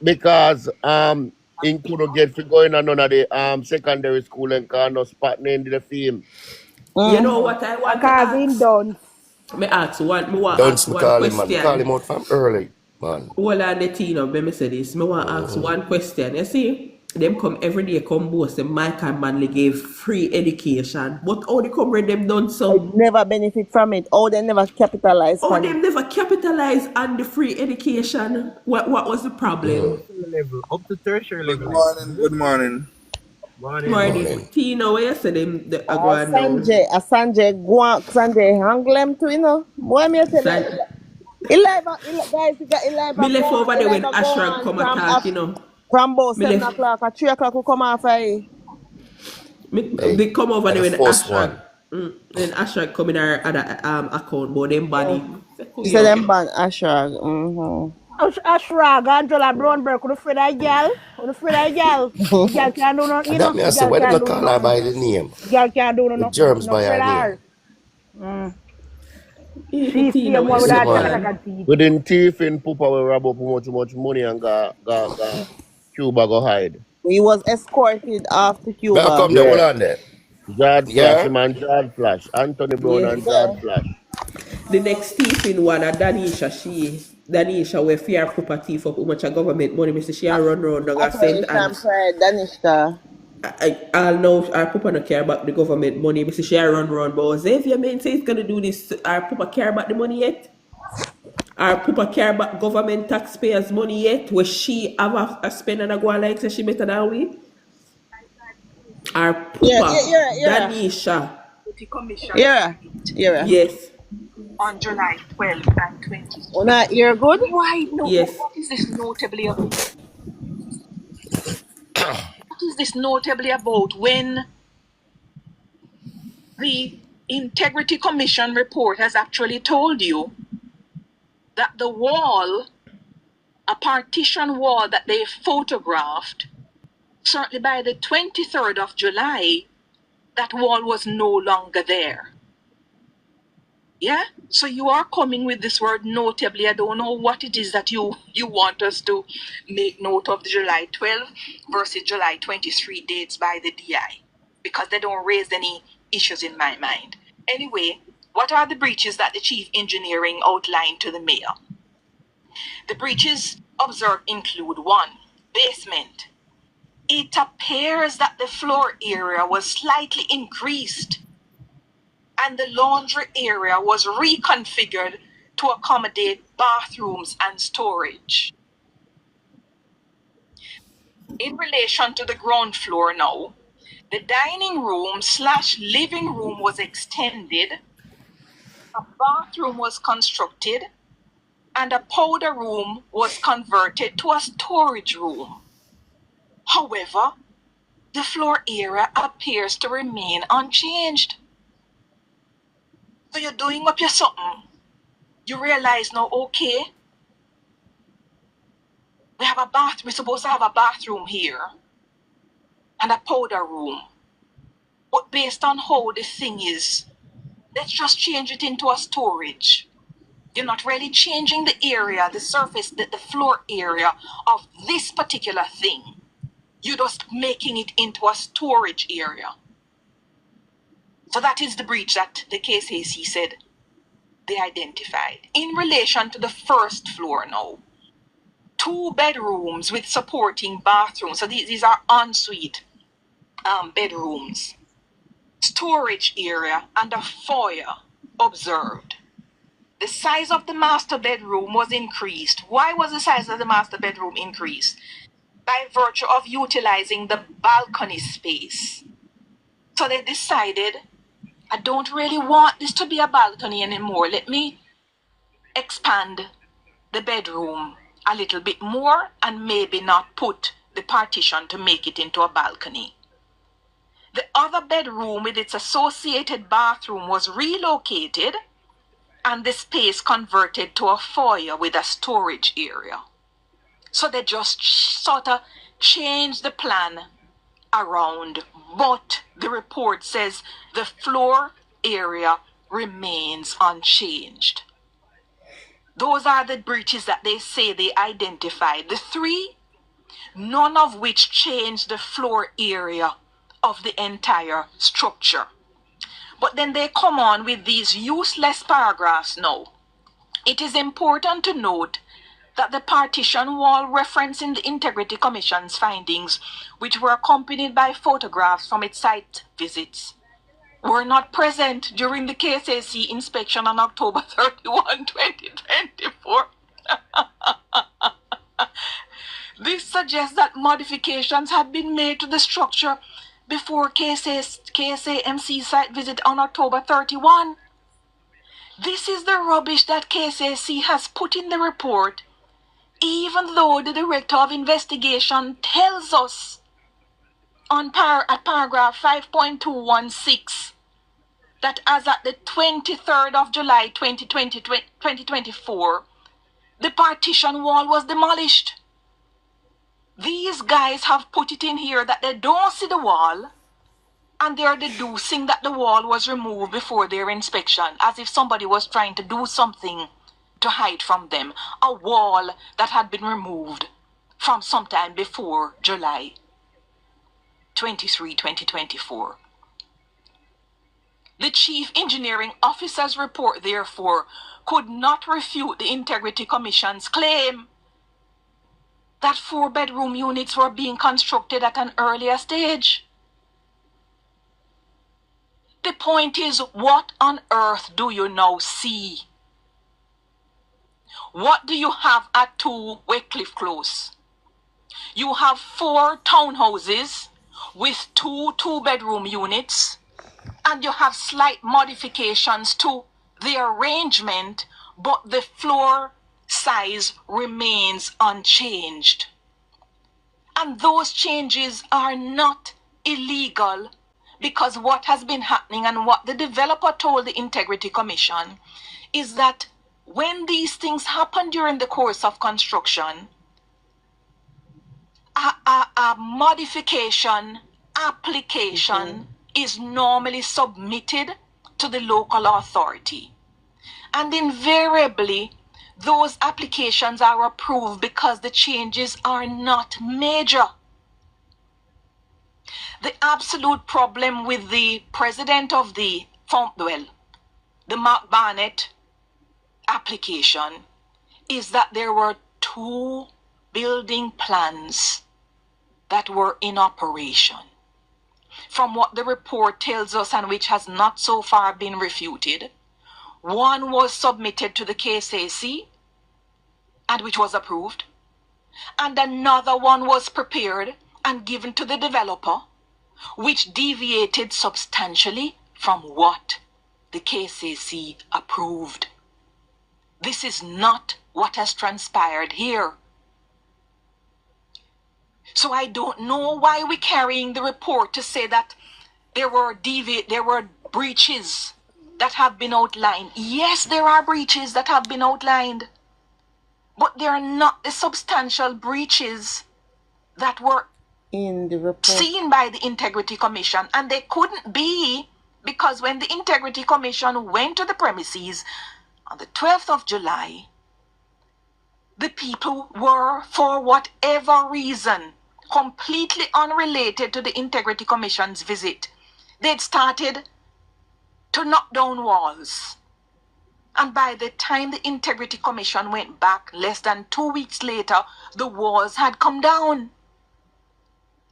Because he couldn't get for going on none of the secondary school and can no spot name the film. You know mm-hmm. what I A want to cousin ask? done. Me want Don't ask me one call him, man. Me call question. him out from early, man. Hold on the Tina, let me say this. Me want to ask one question. You see, them come every day come boast the Mike and Manley gave free education. But how they come where them done I so? never benefit from it. Oh, they never capitalize Oh, on it. them never capitalize on the free education. What was the problem? Level up to tertiary Good level. morning. Good morning. Morning. Morning. Morning. Tina, where you say them the, I go on now? Sanjay, Sanjay Hanglem too, you know. Boy, me tell you, San, guys, you got me left over there when Eliba go Ashrag on come attack, you know. from about Me 7 left o'clock or 3 o'clock we come off of Hey, they come over and there the when first Ashrag one. when Ashrag come in our other account, but them body. Say, You say "Kuyo." them ban Ashrag. Mm-hmm. Ashrag, Angela Brownberg, could afraid of girl. Could afraid of girl. The girl can't do nothing, And you that know. me I The say, girl why them can't not do call her nothing. by the name? The girl can't do With nothing. germs No by afraid her of name. her. Mm. Eat She Tina, same what you one with Yes, say, her man. man? chocolate teeth. Within thief in Pupa we rob up much money and go Cuba go hide. He was escorted off to May I Cuba. come there? Hold Yeah. on there. Jard Flash, Yeah? him and Jard Flash. Anthony Brown Yeah. and Jard Flash. The next thief in one, Danisha, we fear proper thief up how much a government money, Mr. She a run round down a St. Operation Anne's. Pride, Danishka. I know our papa no care about the government money, Mr. She a run round, but Xavier man say he's gonna do this. Our papa care about the money yet? Our papa care about government taxpayers' money yet? Where she have a spend and a go on like say she better than we? Our Yeah, papa, yeah. Danisha, Yeah. Yeah. yes, On July 12th and 20th. Una ear good? Why? No, yes. what is this notably about? What is this notably about when the Integrity Commission report has actually told you that the wall, a partition wall that they photographed, certainly by the 23rd of July, that wall was no longer there. Yeah? So you are coming with this word notably. I don't know what it is that you want us to make note of the July 12 versus July 23 dates by the DI, because they don't raise any issues in my mind. Anyway, what are the breaches that the chief engineering outlined to the mayor? The breaches observed include: 1. Basement. It appears that the floor area was slightly increased and the laundry area was reconfigured to accommodate bathrooms and storage. In relation to the ground floor now, the dining room / living room was extended, a bathroom was constructed, and a powder room was converted to a storage room. However, the floor area appears to remain unchanged. So you're doing up your something. You realize now, okay, we're supposed to have a bathroom here and a powder room. But based on how the thing is, let's just change it into a storage. You're not really changing the area, the surface, the floor area of this particular thing. You're just making it into a storage area. So that is the breach that the KCC said they identified. In relation to the first floor now, 2 bedrooms with supporting bathrooms. So these are ensuite bedrooms, storage area, and a foyer observed. The size of the master bedroom was increased. Why was the size of the master bedroom increased? By virtue of utilizing the balcony space. So they decided, I don't really want this to be a balcony anymore. Let me expand the bedroom a little bit more and maybe not put the partition to make it into a balcony. The other bedroom with its associated bathroom was relocated and the space converted to a foyer with a storage area. So they just sort of changed the plan around, but the report says the floor area remains unchanged. Those are the breaches that they say they identified. The 3, none of which changed the floor area of the entire structure. But then they come on with these useless paragraphs now. It is important to note that the partition wall referencing the Integrity Commission's findings, which were accompanied by photographs from its site visits, were not present during the KSAC inspection on October 31, 2024. This suggests that modifications had been made to the structure before KSAMC site visit on October 31. This is the rubbish that KSAC has put in the report, even though the Director of Investigation tells us at paragraph 5.216 that as at the 23rd of July 2024, the partition wall was demolished. These guys have put it in here that they don't see the wall, and they're deducing that the wall was removed before their inspection, as if somebody was trying to do something to hide from them. A wall that had been removed from sometime before July 23, 2024. The Chief Engineering Officer's report, therefore, could not refute the Integrity Commission's claim that 4-bedroom units were being constructed at an earlier stage. The point is, what on earth do you now see? What do you have at 2 Wycliffe Close? You have 4 townhouses with 2 2-bedroom units, and you have slight modifications to the arrangement, but the floor size remains unchanged. And those changes are not illegal, because what has been happening and what the developer told the Integrity Commission is that when these things happen during the course of construction, a modification application is normally submitted to the local authority. And invariably, those applications are approved because the changes are not major. The absolute problem with the president of the the Mark Barnett application is that there were 2 building plans that were in operation. From what the report tells us, and which has not so far been refuted, one was submitted to the KCC and which was approved, and another one was prepared and given to the developer, which deviated substantially from what the KCC approved. This is not what has transpired here. So I don't know why we're carrying the report to say that there were breaches that have been outlined. Yes, there are breaches that have been outlined, but they are not the substantial breaches that were in the report seen by the Integrity Commission, and they couldn't be, because when the Integrity Commission went to the premises on the 12th of July, the people were, for whatever reason, completely unrelated to the Integrity Commission's visit. They'd started to knock down walls. And by the time the Integrity Commission went back, less than 2 weeks later, the walls had come down.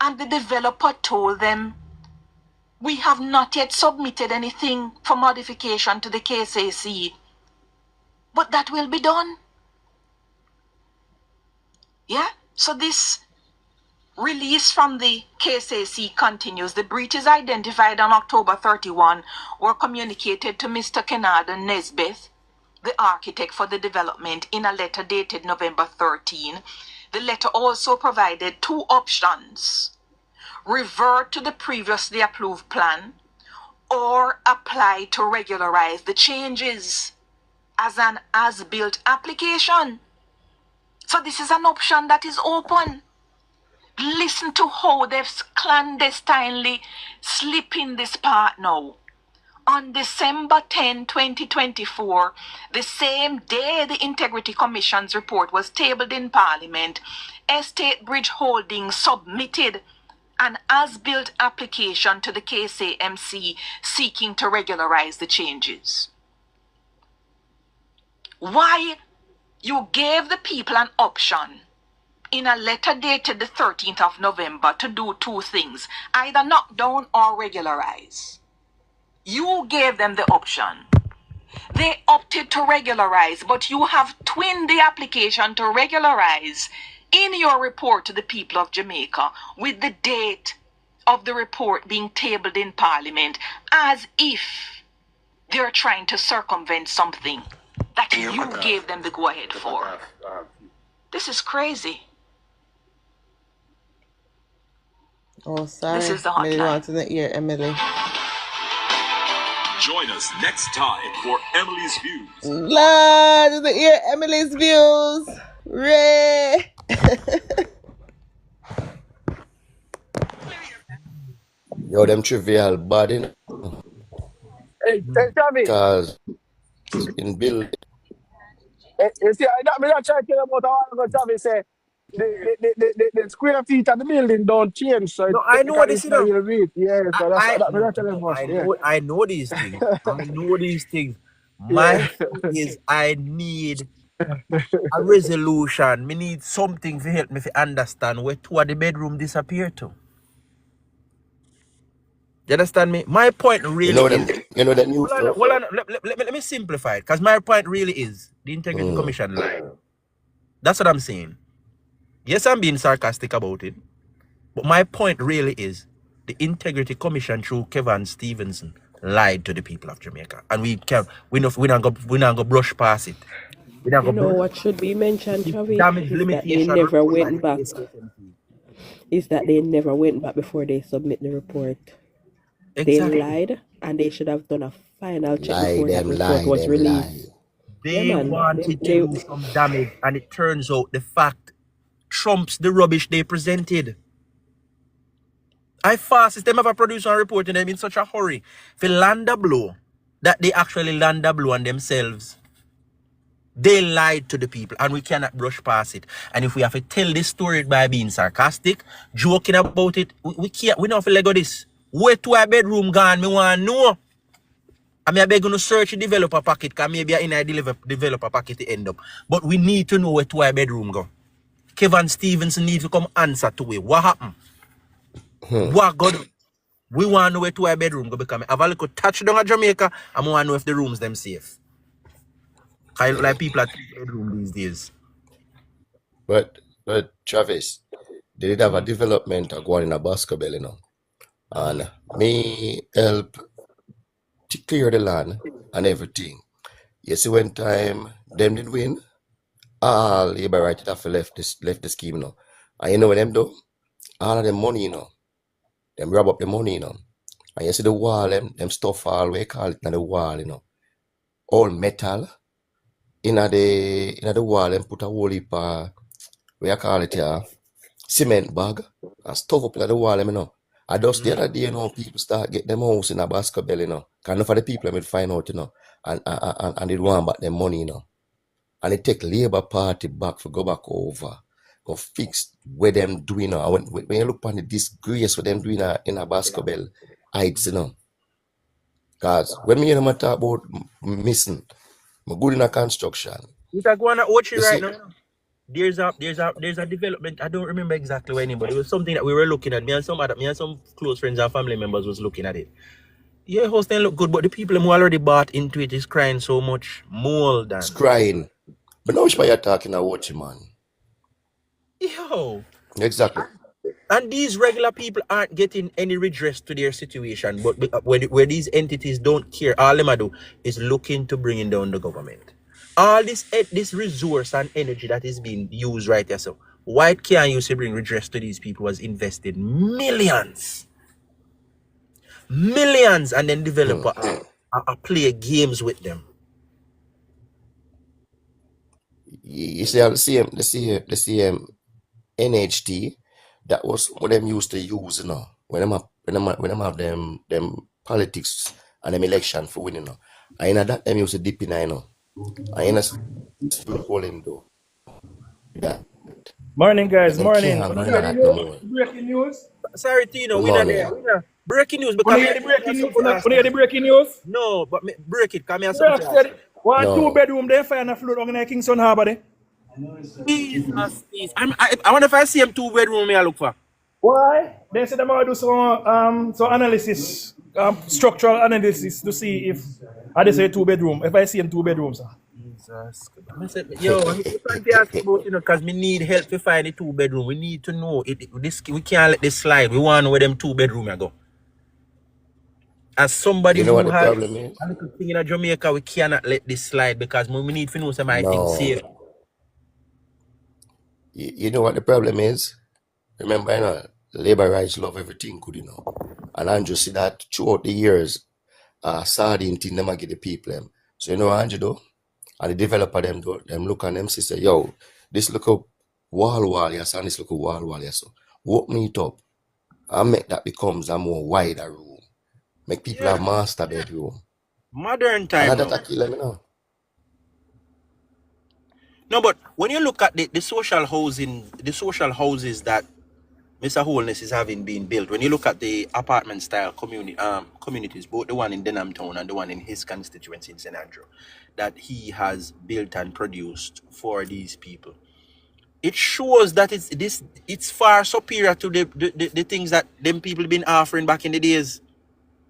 And the developer told them, we have not yet submitted anything for modification to the KCC, but that will be done. Yeah? So this release from the KCC continues. The breaches identified on October 31 were communicated to Mr. Kennard Nesbeth, the architect for the development, in a letter dated November 13. The letter also provided 2 options: revert to the previously approved plan or apply to regularize the changes as an as-built application. So this is an option that is open. Listen to how they've clandestinely slipped in this part now. On December 10, 2024, the same day the Integrity Commission's report was tabled in Parliament, Estate Bridge Holdings submitted an as-built application to the KCMC seeking to regularize the changes. Why? You gave the people an option in a letter dated the 13th of November to do 2 things: either knock down or regularize. You gave them the option. They opted to regularize, but you have twinned the application to regularize in your report to the people of Jamaica with the date of the report being tabled in Parliament, as if they're trying to circumvent something that you gave them the go-ahead for. This is crazy. Oh, sorry. This is the Maybe hotline. want to hear Emily. Join us next time for Emily's Views. Lord, to hear Emily's views. Ray. Yo, them trivial bad, you know, Hey, Tommy. because in build, You see, I try to tell you about a while ago, Tommy say the square feet of the building don't change, so No, I know technically this, it's you not know. your weight. Yeah, so that's what No, I tell you about. Yeah. I know these things. I know these things. Yeah. My thing is, I need a resolution. Me need something to help me to understand where 2 of the bedroom disappear to. You understand me? My point really is. you know the new stuff. Hold on. Let me simplify it. Because my point really is the Integrity Commission lied. That's what I'm saying. Yes, I'm being sarcastic about it. But my point really is the Integrity Commission through Kevin Stevenson lied to the people of Jamaica. And we not go brush past it. You know what should be mentioned, Travis, Damage is that they limitation never report by went the back. KCMC. Is that they never went back before they submit the report. Exactly. They lied, and they should have done a final check Lie before that them, report lie was them, released. lie. They Yeah, man. wanted They to do some damage, and it turns out the fact trumps the rubbish they presented. I fast them ever produce and report in them in such a hurry for land a blow that they actually land a blow on themselves. They lied to the people, and we cannot brush past it. And if we have to tell this story by being sarcastic, joking about it, we can't. We don't have to let go this. Where to a bedroom gone? Me want to know. I mean, I beg you to search the developer packet, because maybe in a developer packet to end up. But we need to know where to our bedroom go. Kevin Stevenson need to come answer to it. What happened? What God? We want to know where to our bedroom go, because I have a little touchdown at Jamaica, and we want to know if the rooms them safe. Kind of like people at the bedroom these days. But Travis, they did have a development going in a basketball, you know. And me help to clear the land and everything. You see, when time them did win, all Labourites have left the scheme, you know. And you know what them do? All of them money, you know. Them rob up the money, you know. And you see the wall, them stuff all we call it in the wall, you know. All metal. In the wall, them put a whole heap we call it here, cement bag and stuff up in the wall, you know. And just the other day, you know, people start get them house in a basketball, you know. Because enough of the people will find out, you know, and they want back their money, you know. And they take Labour Party back for go back over, go fix what them doing now. When you look on the disgrace what them doing in a basketball heights, you know. Because when me hear them talk about missing, I'm good in a construction. You can go on watch it You right see, now. There's a development. I don't remember exactly when, but it was something that we were looking at. Me and some close friends and family members was looking at it. Yeah, house then look good, but the people who already bought into it is crying so much more than. it's crying. But now you're talking about watch, man. Yo. Exactly. And these regular people aren't getting any redress to their situation. But where these entities don't care, all them do is looking to bringing down the government. All this resource and energy that is being used right there. So why can't you say bring redress to these people who has invested millions, and then develop a play games with them? You see, the same NHT, that was what them used to use, you know, when them have them politics and them election for winning, you know. And in that them used to dip in, you know. And in a call him though. Yeah. Morning, But guys. them Morning. can't Wanna do hear the that no news? more. Breaking news. Sorry, Tino, Good we're not morning. there. Breaking news Wanna because hear the breaking news? Wanna hear the breaking news? No, but break it, come here something Ralph to ask. said one No. 2-bedroom they find a flood on in Kingston Harbour there. Jesus, please. I wonder if I see him 2-bedroom me I look for. Why? They said they might do some analysis, structural analysis to see if I just say 2-bedroom. If I see him 2 bedrooms. Jesus. I said, yo, I'm trying to ask about, you know, because we need help to find a 2-bedroom. We need to know this. We can't let this slide. We want to know where them 2-bedroom go. As somebody You know what who the has problem is? a little thing in Jamaica, we cannot let this slide because we need to know some I think No. safe. You know what the problem is? Remember, you know, labor rights love everything good, you know. And Andrew see that throughout the years, sardine thing them a get the people them. So you know what Andrew do? And the developer them do, them look on them say, yo, this look up wall, yes, and this look up wall, yes. So open it up and make that becomes a more wider room. Make people have master bedroom. Modern And time that now. a kill them, you know. No, but when you look at the social housing, the social houses that Mr. Holness is having been built, when you look at the apartment style communities, both the one in Denham Town and the one in his constituency in St. Andrew, that he has built and produced for these people, it shows that it's far superior to the things that them people been offering back in the days.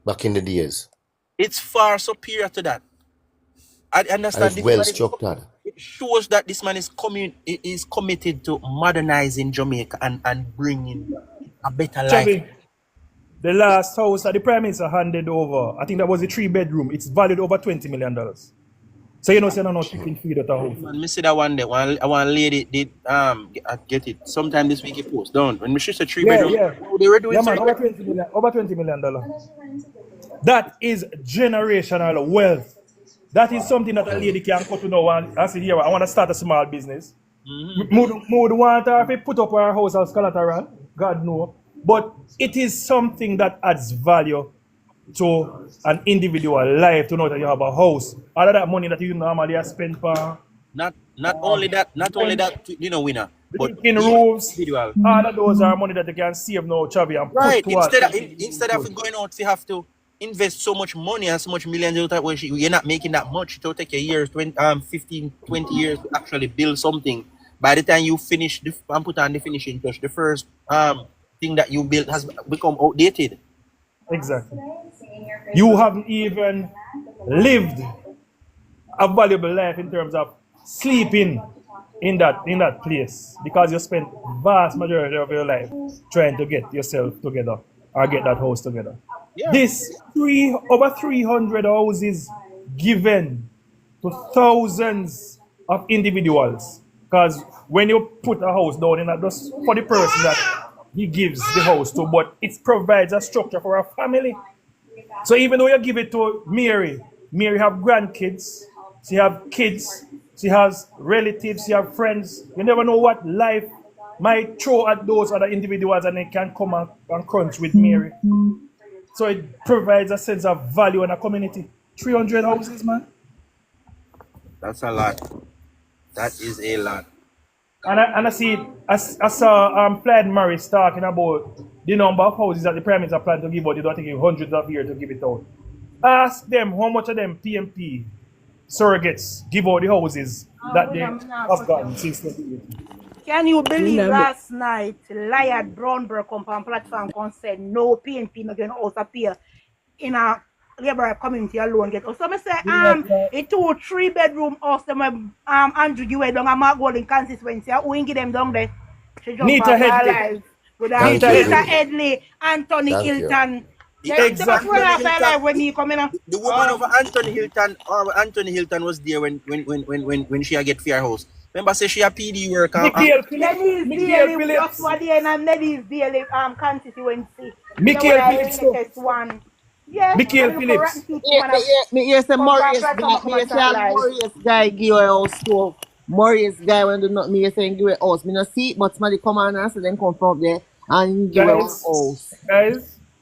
Back in the days. It's far superior to that. I And understand it's this well man structured. it shows that this man is committed to modernizing Jamaica and bringing a better life. Chavi, the last house that the Prime Minister handed over, I think that was a 3-bedroom. It's valued over $20 million. So you know, say no chicken feed at a house. Man, me see that one day. One lady did get it sometime this week. It post down when she said 3-bedroom. Yeah. They were doing Yeah, man, over $20 million. That is generational wealth. That is something that a lady can cut to now and say, here, I want to start a small business. Mood want her to put up her house as collateral, God know. But it is something that adds value to an individual life to know that you have a house. All of that money that you normally spend for Not only that, winner, but Leaking even roofs, individual. all of those are money that they can save now, Chavi, and put Right. towards something Instead of good. going out, you have to invest so much money and so much millions out that way. You're not making that much. It'll take you years, 20, 15, 20 years to actually build something. By the time you finish and put on the finishing touch, the first thing that you built has become outdated. Exactly. You haven't even lived a valuable life in terms of sleeping in that place because you spent vast majority of your life trying to get yourself together or get that house together. Yeah. This over 300 houses given to thousands of individuals. Because when you put a house down, not just for the person that he gives the house to, but it provides a structure for a family. So even though you give it to Mary, Mary have grandkids, she have kids, she has relatives, she have friends. You never know what life might throw at those other individuals and they can come and crunch with Mary. So it provides a sense of value in a community. 300 houses, man. That's a lot. That is a lot. And I see, I saw Plaid Morris talking about the number of houses that the Prime Minister plan to give out. They don't take hundreds of years to give it out. Ask them how much of them PMP surrogates give out the houses that they have gotten since 2018. Can you believe Winner, last night, Liad Brownberg come on platform and said no PNP not going to also appear in a Labour community alone get. So I say a 2-3 bedroom house them Andrew you down a Mark Golden constituency who give them down there. She jump Nita off her Headley. life with Thank Nita you, Nita Headley. Winnie. Headley, Anthony Thank you. Hilton. They must run Anthony off her Hilton, life when he come in. the woman of Anthony Hilton was there when she get fair house. Remember, say she a PD worker. Michael Phillips. Denise Michael Daly just Phillips. one day and Denise Daly constituency. You know what Michael I Phillips mean? The too. test one. Yeah, Michael and look for Phillips. rotten teeth Me, man me, have hear- me hear say come for a Maurice platform guy, and me come hear and say chat a live. Maurice guy give you a house too. Maurice guy when do not me hear saying give you a house. Me no see it, but somebody come on and say them come from there and give you a Guys, house.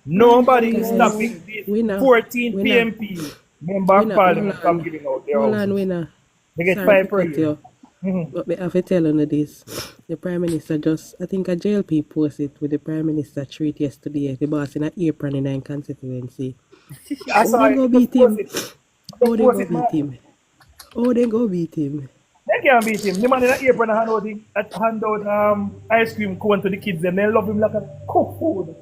nobody is guys, stopping the winner, 14 winner, PMP member of parliament from hold giving out their on, houses. winner. They get Sorry for 5 per cut year. you, but me have to tell you this. The Prime Minister just, I think a JLP posted with the Prime Minister treat yesterday, the boss in a apron in a constituency. I Oh, saw they it. go They just beat post him. it. Oh, Just they post go it, beat man. him. Oh, they go beat him. They can't beat him. The man in the apron hand out ice cream cone to the kids and they love him like a cook food.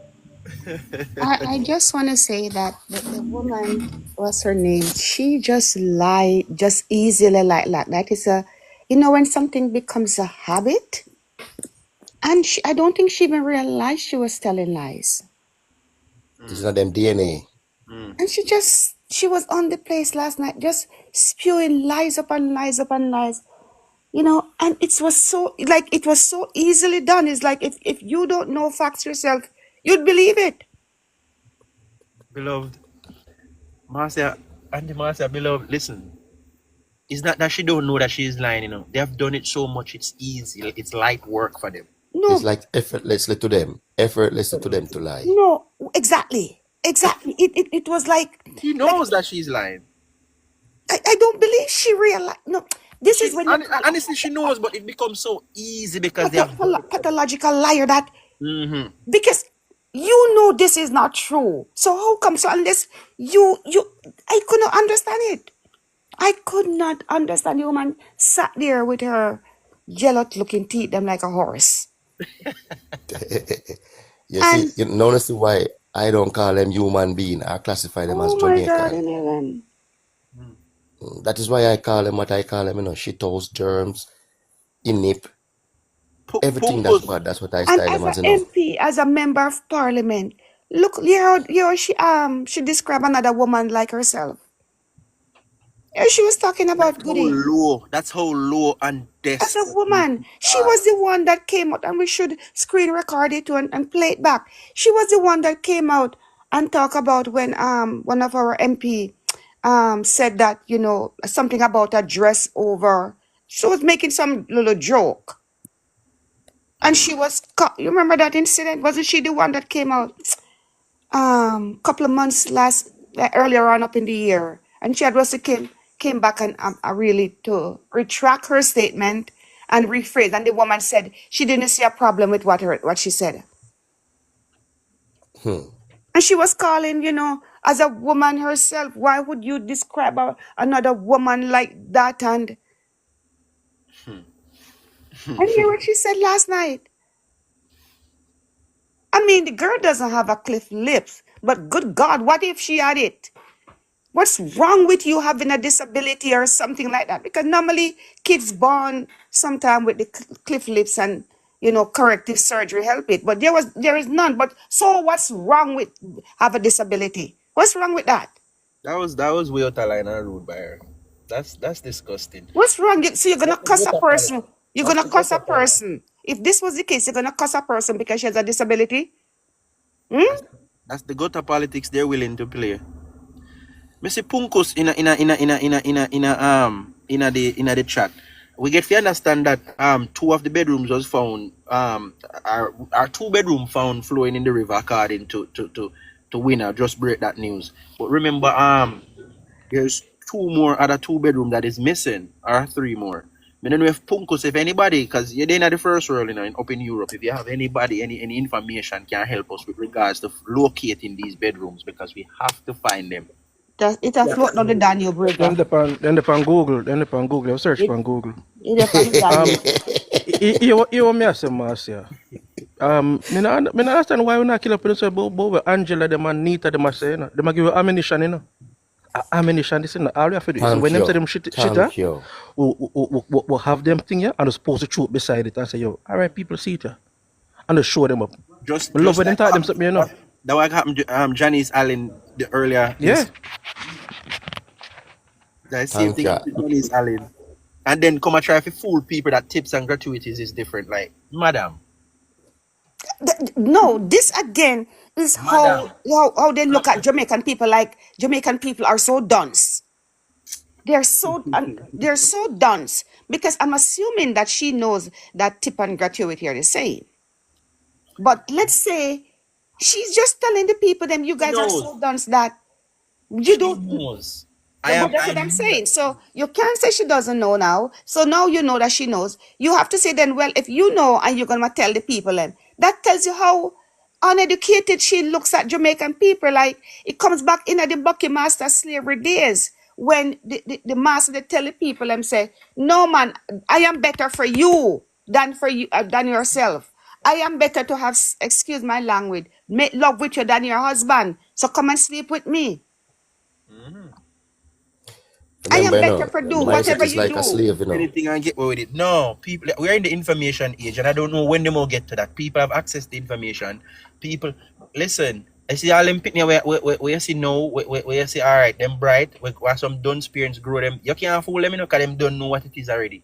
I just want to say that the woman, what's her name? She just lied, just easily like that. Is a, when something becomes a habit, and I don't think she even realized she was telling lies, It's not them DNA. and she was on the place last night, just spewing lies upon lies upon lies. And it was so easily done. It's like if you don't know facts yourself, you'd believe it. Beloved, Marcia, Auntie Marcia, beloved, listen. It's not that she don't know that she's lying, They have done it so much, it's easy. It's light work for them. It's No, like effortlessly to them. Effortlessly to them to lie. no, exactly. Exactly. It was She like knows that she's lying. I don't believe she realized. No, this is when you call Honestly, she knows, but it becomes so easy because they have done it. pathological liar that Mm-hmm. because this is not true. So how come? So unless I could not understand it. I could not understand. The woman sat there with her yellow looking teeth, them like a horse. You see, And you notice why I don't call them human being. I classify them as oh my God Jamaican. in heaven. That is why I call them what I call them, shithouse, germs, inip, everything that's Pumpus. bad. That's what I And style as them an as. MP, as a member of parliament, look, she described another woman like herself. She was talking about Goody. That's how low and As a desperate these woman, people she are. was the one that came out, and we should screen record it and play it back. She was the one that came out and talk about when one of our MP said that something about a dress over. She was making some little joke, and she was. You remember that incident? Wasn't she the one that came out couple of months earlier on up in the year, and she had was the kid. came back and really to retract her statement and rephrase. And the woman said she didn't see a problem with what she said. And she was calling, as a woman herself, why would you describe another woman like that? And hear what she said last night. I mean, the girl doesn't have a cliff lips, but good God, what if she had it? What's wrong with you having a disability or something like that? Because normally kids born sometime with the cliff lips and corrective surgery help it. But there is none. But so what's wrong with have a disability? What's wrong with that? That was way out of line and rude by her. That's disgusting. What's wrong? So you're gonna That's the cuss a gutter policy. person. You're That's gonna the cuss a gutter policy. person. If this was the case, you're gonna cuss a person because she has a disability. That's the gutter politics they're willing to play. Mr. Punkus in the chat. We get to understand that two of the bedrooms was found are two bedroom found flowing in the river according to Winner. Just break that news. But remember there's other two bedroom that is missing, or three more. I don't know if Punkus, if anybody, because you're in the first world, up in Europe, if you have anybody, any information can help us with regards to locating these bedrooms, because we have to find them. It a float on the Danube River. Then dep on Google. You search on Google. It on the Danube. You want me to say, Marcia? Me not understand why we not kill up in the about Angela, them and Nita, them are saying, them give you ammunition, ammunition, this is all we have to do. So when them say them shit, we'll have them thing here and just post the truth beside it and say, yo, all right, people see it here. And just show them up. Just love when like they talk them something, That what happened to Janice Allen earlier. Yeah. The same thing with Janice Allen. And then come and try to fool people that tips and gratuities is different. Like, madam. No, this again is how they look at Jamaican people. Like Jamaican people are so dunce. They're so dunce because I'm assuming that she knows that tip and gratuity are the same. But let's say she's just telling the people them you guys are so dunce that you don't. Knows. That's what I'm saying. So you can't say she doesn't know now. So now you know that she knows. You have to say then, well, if you know and you're gonna tell the people, then that tells you how uneducated she looks at Jamaican people. Like it comes back in at the Bucky Master slavery days when the master they tell the people and say, no man, I am better for you than for you than yourself. I am better to have, excuse my language, make love with you than your husband. So come and sleep with me. I am better for do whatever you like do. a slave, Anything and get away with it. No, people, we're in the information age, and I don't know when they will get to that. People have access to information. People, listen. I see all them pitney where you see now, where you see, all right, them bright, where some dunce parents grow them. You can't fool them, because them don't know what it is already.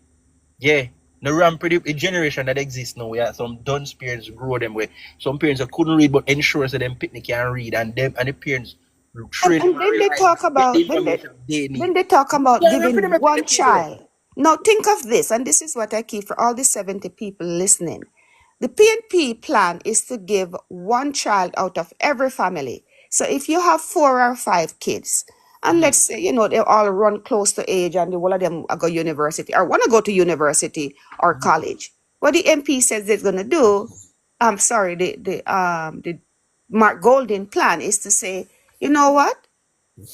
Yeah. The a generation that exists now, where some dunce parents grow them, where some parents that couldn't read but ensure that them pitney can read, and the parents train And then they talk about giving one child. Now think of this, and this is what I keep for all the 70 people listening. The PNP plan is to give one child out of every family. So if you have 4 or 5 kids, and let's say, they all run close to age and all of them go university or want to go to university or college, what the MP says they're going to do, the Mark Golding plan is to say, you know what?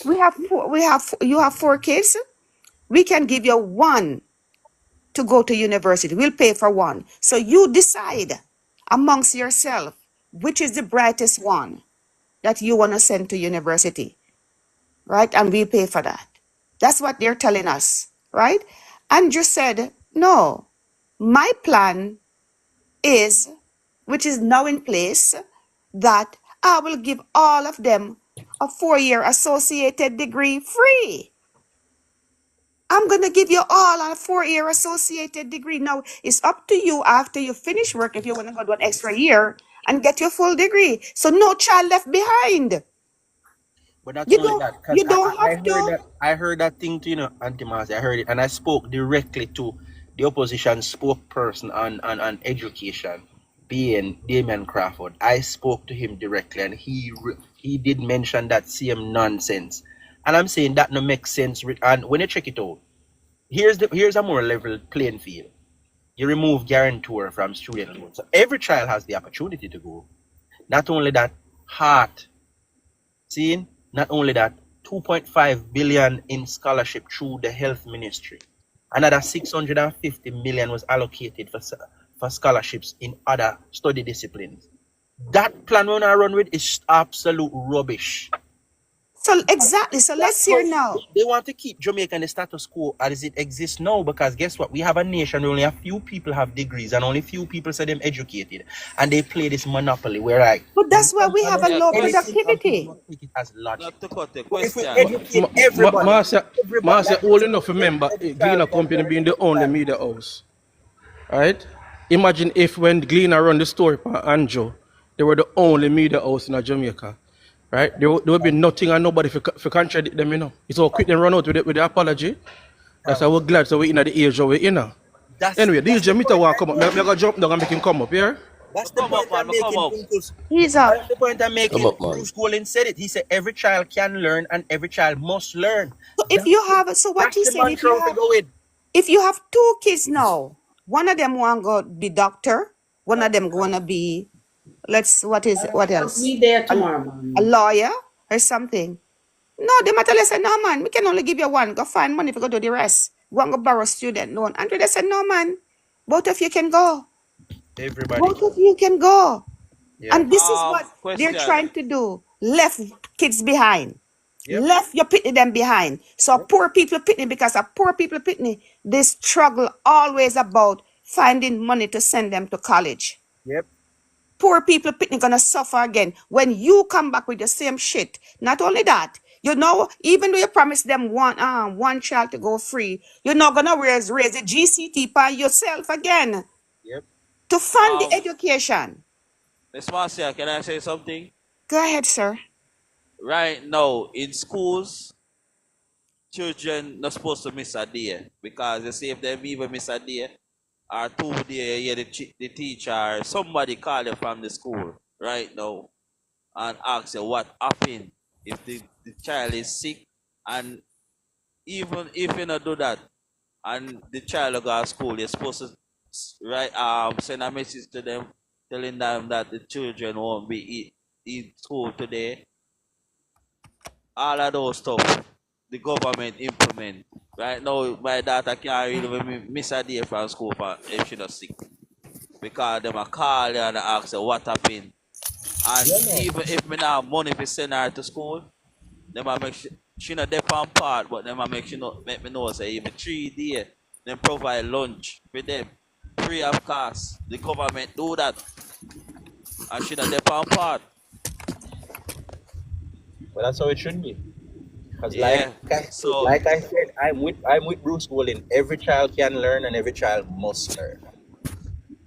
You have 4 kids. We can give you 1 to go to university. We'll pay for 1. So you decide amongst yourself which is the brightest one that you want to send to university, right? And we pay for that. That's what they're telling us, right? Andrew said, no, my plan is, which is now in place, that I will give all of them a 4-year associated degree free. I'm going to give you all a 4-year associated degree. Now, it's up to you after you finish work if you want to go do an extra year and get your full degree. So no child left behind. But that's only that. You don't have to. I heard that thing to, Auntie Marcy. I heard it, and I spoke directly to the opposition spokesperson on education, being Damian Crawford. I spoke to him directly, and he did mention that same nonsense. And I'm saying that no makes sense. And when you check it out, here's a more level playing field. You remove guarantor from student loans. So every child has the opportunity to go. Not only that, heart. Seeing? Not only that, 2.5 billion in scholarship through the health ministry. Another 650 million was allocated for scholarships in other study disciplines. That plan when I run with is absolute rubbish. So exactly. So let's hear now. They want to keep Jamaica in the status quo as it exists now, because guess what? We have a nation where only a few people have degrees and only few people say them educated, and they play this monopoly where But that's why we have a low anything and people productivity. must take it as logic. Not to cut the But if we question. educate everybody, Marcia, like old enough remember Gleaner Company being the only media house. Right? Imagine if when Gleaner run the story for Anjo, they were the only media house in Jamaica. Right? There would be nothing and nobody for contradict them, you know. It's all quick and run out with the apology. That's why we're glad so we're in the age of we're in now. Anyway, that's DJ Mita want to come up. I'm going to jump down and make him come up here. That's the Come up, point man. I'm Come making, up. Pinkles. He's up. That's the point I'm making. Come up, man. Bruce Golding said it. He said every child can learn and every child must learn. So if you have, so what That's he's the saying, mantra to go with. if you have two kids now, one of them want to go be doctor, one of them going to be, what else? Me there tomorrow, A man. lawyer or something. No, they might tell us, no, man, we can only give you one. Go find money if you go do the rest. Go and go borrow student loan. And they said, no, man, both of you can go. Everybody. Both of you can go. Yeah. And this is what they're Question. trying to do. Left kids behind. Yep. Left you pitney them behind. So poor people pitney, because of poor people pitney, they struggle always about finding money to send them to college. Yep. Poor people pitney gonna suffer again when you come back with the same shit. Not only that, you know, even though you promise them one child to go free, you're not gonna raise the GCT by yourself again. Yep. To fund the education. Miss Marcia, can I say something? Go ahead, sir. Right now, in schools, children not supposed to miss a day, because they say if they even miss a day or 2 days, yeah, the teacher, somebody call you from the school right now and ask you what happened if the child is sick, and even if you not do that and the child will go to school, you're supposed to send a message to them telling them that the children won't be in school today. All of those stuff the government implement. Right now, my daughter can't really miss a day from school if she's not sick, because them a call you and ask her what happened. And even if me not have money to send her to school, them a make she not there on part, but them a make me know say even 3 days, them provide lunch for them free of cost. The government do that, and she not there on part. Well, that's how it should be. Because Yeah. like I said, I'm with Bruce Golding. Every child can learn and every child must learn.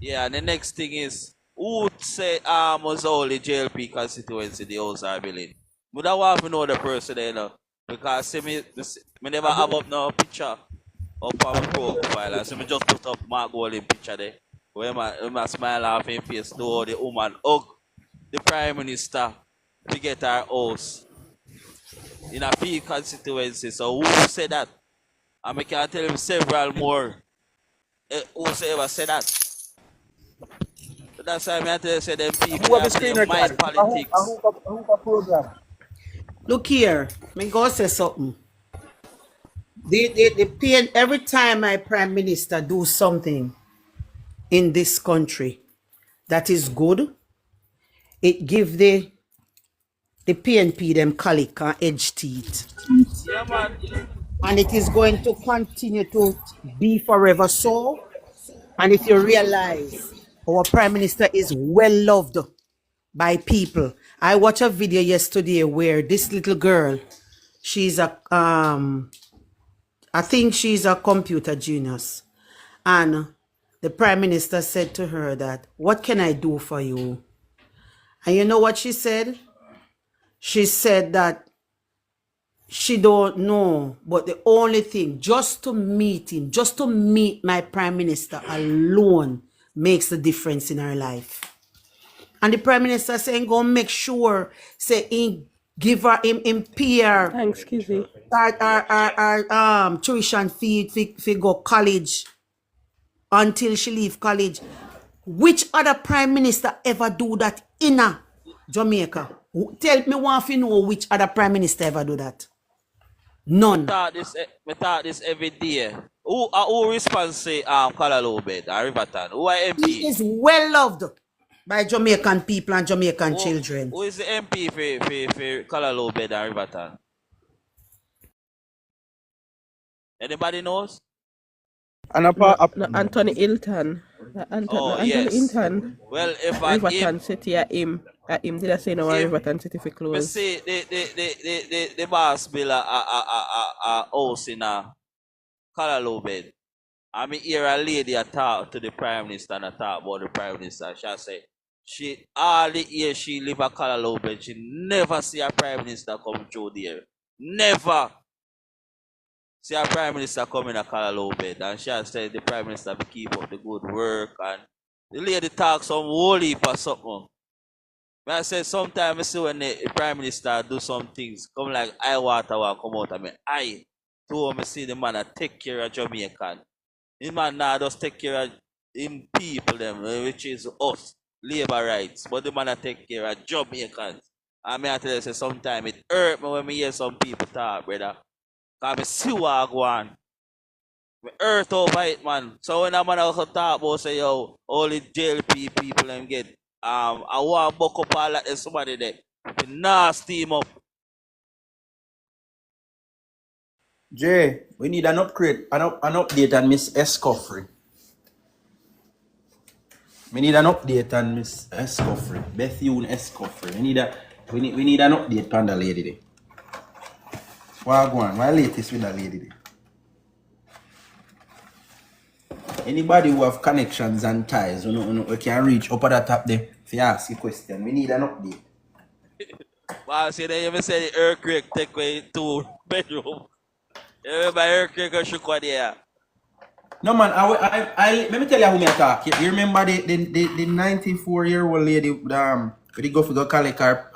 Yeah, and the next thing is, who say was only JLP constituency the house are building? But I want to know the person there, you know, because see me never have up no picture up on my profile, and so me just put up Mark Golding picture there, where my smile off in face, do the woman hug the Prime Minister to get her house in a P constituency. So who said that? And I can tell him several more. Whosoever said that? So that's why I tell you, say them people have their mind politics. Program. Look here, me go say something. The pain every time my prime minister do something in this country that is good, it give the PNP them colic and edge teeth. Yeah, man. And it is going to continue to be forever so. And if you realize our prime minister is well loved by people. I watched a video yesterday where this little girl, she's a I think she's a computer genius. And the prime minister said to her that, what can I do for you? And you know what she said? She said that she don't know, but the only thing, just to meet him, just to meet my prime minister alone makes the difference in her life. And the prime minister saying, go make sure, say, he give her him pay her Thanks, Kizzy. tuition fee fi go college until she leave college. Which other prime minister ever do that in a Jamaica? Tell me one if you know which other prime minister ever do that. None. Me thought this every day. Who responds say Kalalobed and Riverton? Who are He MP? is well loved by Jamaican people and Jamaican children. Who is the MP for Kalalobed and Riverton? Anybody knows? Anthony Hilton. Anthony Yes. Hilton. Well, if I Riverton City at him did I say no Riverton City for me close? see the boss bill a house in a Kalalobed. I mean, hear a lady a talk to the Prime Minister and a talk about the Prime Minister. She say, she all the years she live a Kalalobed, she never see a Prime Minister come through there. Never see a Prime Minister come in a Kalalobed. And she said the Prime Minister will keep up the good work. And the lady talk some whole heap or something. But I said sometimes I see when the Prime Minister do some things, come like eye water will come out of me. I to me see the man that take care of Jamaican. The man now just take care of him people them, which is us, Labourites. But the man that take care of Jamaicans. I mean I tell you say sometimes it hurt me when me hear some people talk, brother. Cause me see what I go on. Me hurt over it, man. So when a man also talk about say yo, all the JLP people them get I want to buck up all that somebody there. Nasty him up. Jay, we need an upgrade, an update on Miss Escoffrey. We need an update on Miss Escoffrey, Bethune Escoffrey. We need an update on the lady there. Wagwan, my latest with that lady there. Anybody who have connections and ties, we can reach up at the top there if you ask a question. We need an update. Wow, see then you say the earthquake take away 2 bedroom. You remember earthquake or shook what there? No man, let me tell you who me attack. You remember the 94-year-old lady we go for go collect her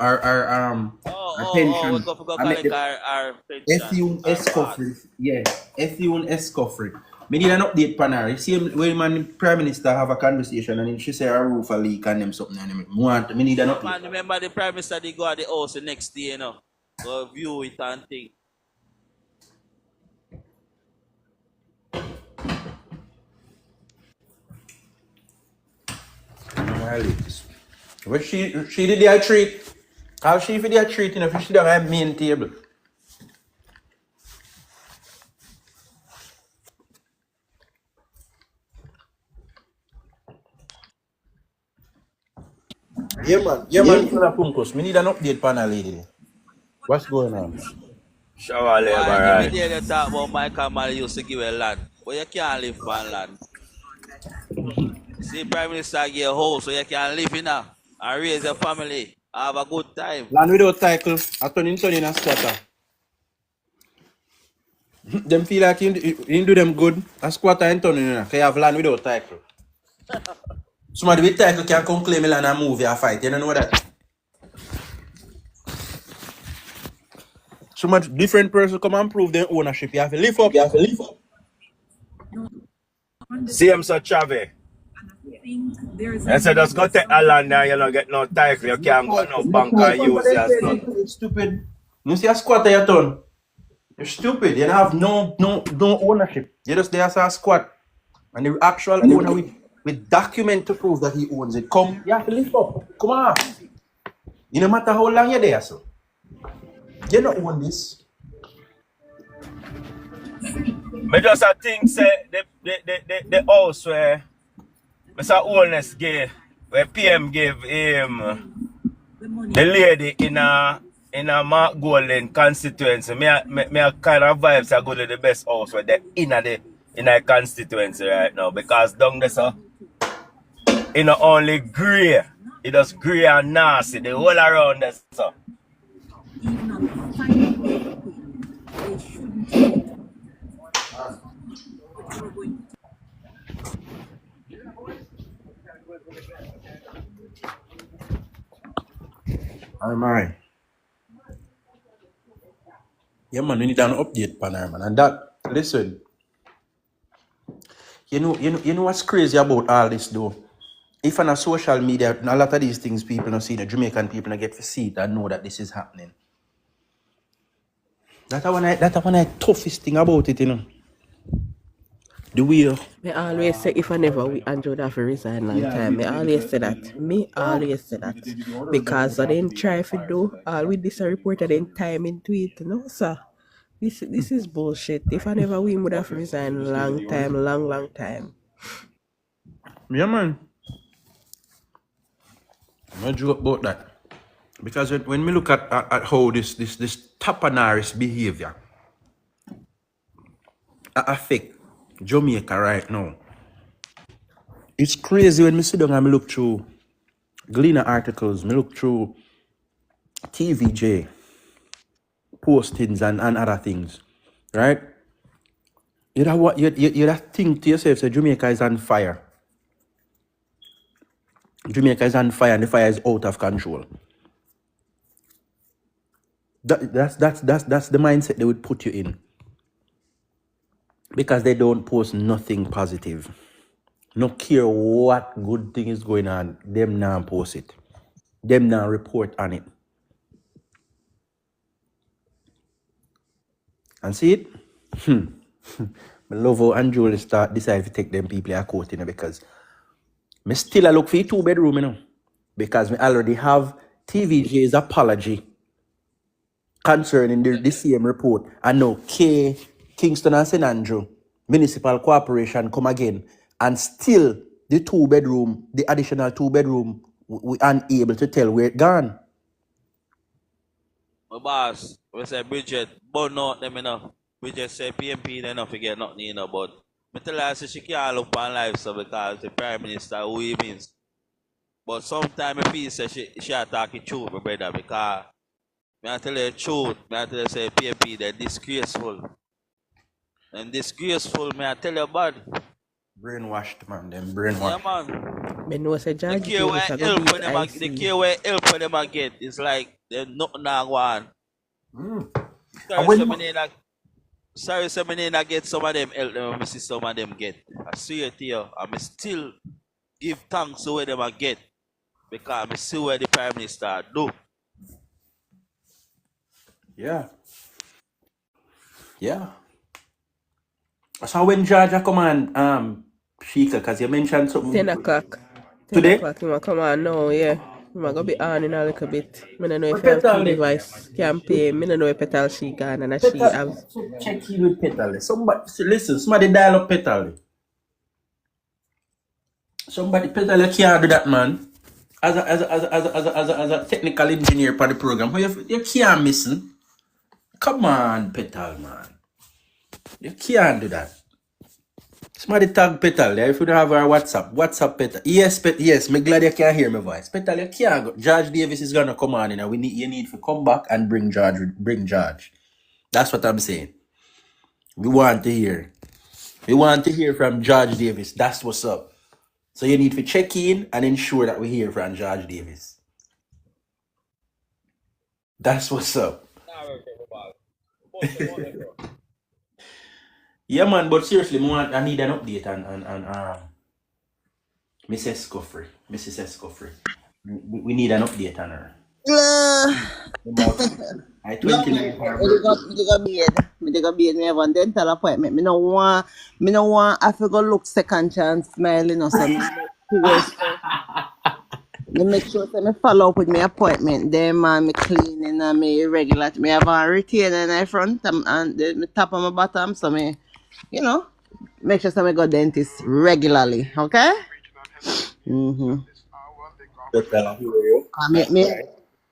pension. We go for go collect our pension. Ethune Escoffrey. Yeah, Ethune Escoffrey. Me need an update on her. You see when man Prime Minister have a conversation and she say her roof a leak and them something and me need an update. Man, remember the Prime Minister they go at the house the next day, you know. Go view it and thing. But she did the treat. How she for the treat, if she don't have main table. Yeah man, Punkos. Me need an update panel lady. What's going on? Shower labor, Every right? day they talk about Michael Malley used to give a land. But you can't live on land. See Prime Minister give a house so you can live in her and raise your family. Have a good time. Land without title, I turn in a squatter. Them feel like you do them good, a squatter and turn in, because you have land without title. Somebody with title can come claim land and move your fight, you don't know that? So much different person come and prove their ownership, you have to live up. Same so Chavi. I said just go take a land and you don't get no title. You can't go no bank and use it as nothing. You're stupid. You see a squatter you turn. You're stupid. You don't have no ownership. You're just there as a squat. And the actual owner with document to prove that he owns it. Come, you have to live up. Come on. You no matter how long you're there, so. You don't own this. I just think say the house where Mr. Holness gave, where PM gave him the lady in a Mark Golden constituency. Me kind of vibes are good to the best house where they in a constituency right now, because down there so it not only grey, it just grey and nasty, the whole around there so. I'm alright. Yeah, man, we need an update, Panar, man. And that, listen, you know what's crazy about all this, though? If on a social media, a lot of these things people don't see, the Jamaican people don't get to see it and know that this is happening. That's one of the toughest thing about it, you know. The way. Me always say if I never we Andrew have to resign long time. Me always say that. Me always say that. Because I didn't try to do all with this report I didn't time into it. No sir. This is bullshit. If I never win would have resigned long time, long time. Yeah, man. I'm not joke about that. Because when we look at how this tapanaris behavior affect Jamaica right now, it's crazy when me sit down and me look through Gleaner articles, me look through TVJ postings and other things, right? You know what? You think to yourself, say Jamaica is on fire. Jamaica is on fire and the fire is out of control. That's the mindset they would put you in. Because they don't post nothing positive. No care what good thing is going on, them now post it. Them now report on it. And see it? I love how Andrew decide to take them people a court, you know, because me still a look for a 2-bedroom, you know. Because me already have TVJ's apology concerning the same report. And now Kingston and St. Andrew Municipal Corporation come again. And still the additional 2-bedroom, we unable to tell where it gone. My boss, we say Bridget, but not them enough. Bridget say PMP, they don't forget nothing, you know, but I tell her, say she can't look on life, so because the Prime Minister, who he means. But sometimes I feel say she talking truth, my brother, because I tell her the truth, I tell her say PMP, they're disgraceful. And disgraceful, I tell you bad. Brainwashed, man, them brainwashed. Yeah, man. Me know say George The care where help for them I get is like they're not now one. Sorry, some I get some of them help them, I see some of them get. I see it here. I still give thanks to where them I get. Because I see where the Prime Minister do. Yeah. Yeah. So when Georgia come on, Sheikah, because you mentioned something 10 o'clock. 10 today. o'clock, he will come on now, yeah. I'm going to be on in a little bit. I don't know if you have two device campaign. I don't know if Petal she gone and she have. Check in with Petal. Somebody dial up Petal. Petal, you can't do that, man. As a technical engineer for the program, you can't miss it. Come on, Petal, man. You can't do that. Somebody tag Petal there if you don't have our WhatsApp Petal. Yes, me glad you can hear my voice. Petal, you can't go. George Davis is gonna come on, you know. You need to come back and bring George. That's what I'm saying. We want to hear from George Davis. That's what's up. So you need to check in and ensure that we hear from George Davis. That's what's up. Yeah, man, but seriously, I need an update on Mrs. Escoffrey. We need an update on her. I 29 her birthday. Me go beard. Me have one dental appointment. Me no want I have to go look second chance smiling or something. Me make sure say me follow up with my appointment. Then man, me cleaning and me regular. Me have a retainer in my front and the top of my bottom. So me, make sure say me go dentist regularly. Okay?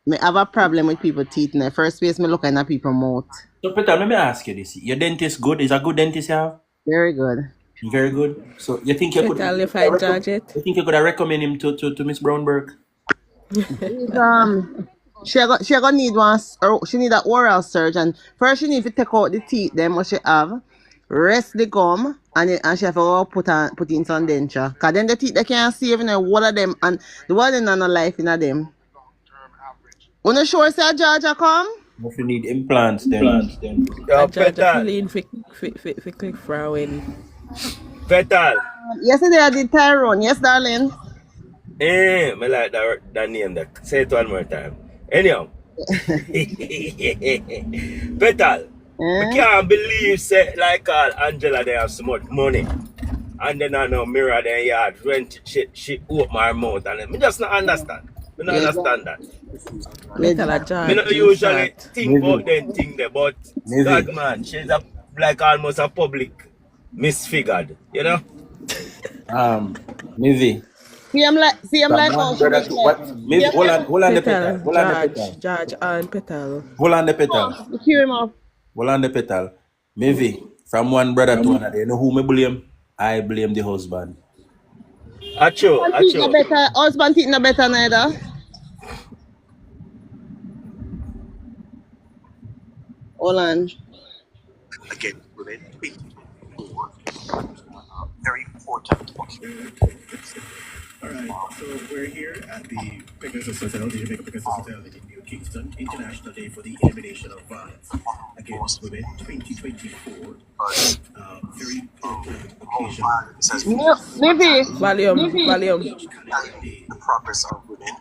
Me have a problem with people teeth in the first place. Me looking at people mouth. So Peter, let me ask you this. Your dentist good? Is a good dentist you have? Very good. Very good. So you think you could recommend him to Miss Brownberg? She gonna need one. She need an oral surgeon. First, she need to take out the teeth. Then what she have, rest the gum, and she have to put in some denture. Cause then the teeth they can't save in one of them, and the one in no life in them. When the sure say Georgia come? If you need implants, then Yo, A judge a Petal. feeling for click when. Petal. Yesterday I did Tyrone. Yes, darling. Me like that name. That. Say it one more time. Anyhow. Petal. I Eh? can't believe say like Angela they have so much money. And then I know mirror then yard rent she open her mouth and me just not understand. Me not Yeah, understand that. yeah, Me tell a Me not judge in usually short. think about maybe, them thing there, but God maybe. man, she's a like almost a public misfigured, you know? Maybe. See, I'm like how Someone she brother did to like. what? See, Maybe I'm like, hold on the petal. Petal, Hold on the judge, petal. judge and petal. Hold on the petal. hear him off. Hold on the petal. Maybe from one brother to another. You know who me blame? I blame the husband. Acho, Husband teeth no acho. better. Husband teeth no better neither. Hold on. Against women 2024. Very important Alright, so we're here at the Pegasus Hotel, the Jamaica Pegasus Hotel in New Kingston, International Day for the Elimination of Violence Against Women 2024. Very important occasion. has This been is Nivy. Volume. each calendar day. the progress of women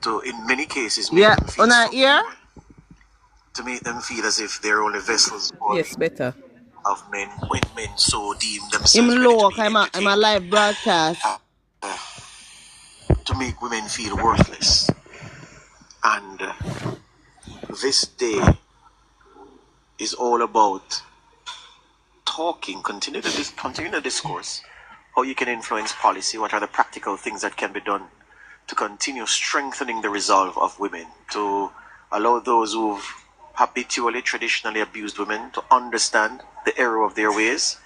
to, in many cases, make Yeah, them feel on our ear. subhuman, to make them feel as if they're only vessels Yes, better. of men when men so deem Him themselves ready to low. be I'm a entertained, live broadcast. to make women feel worthless. And this day is all about talking, continue the discourse, how you can influence policy, what are the practical things that can be done to continue strengthening the resolve of women, to allow those who've habitually, traditionally abused women to understand the error of their ways,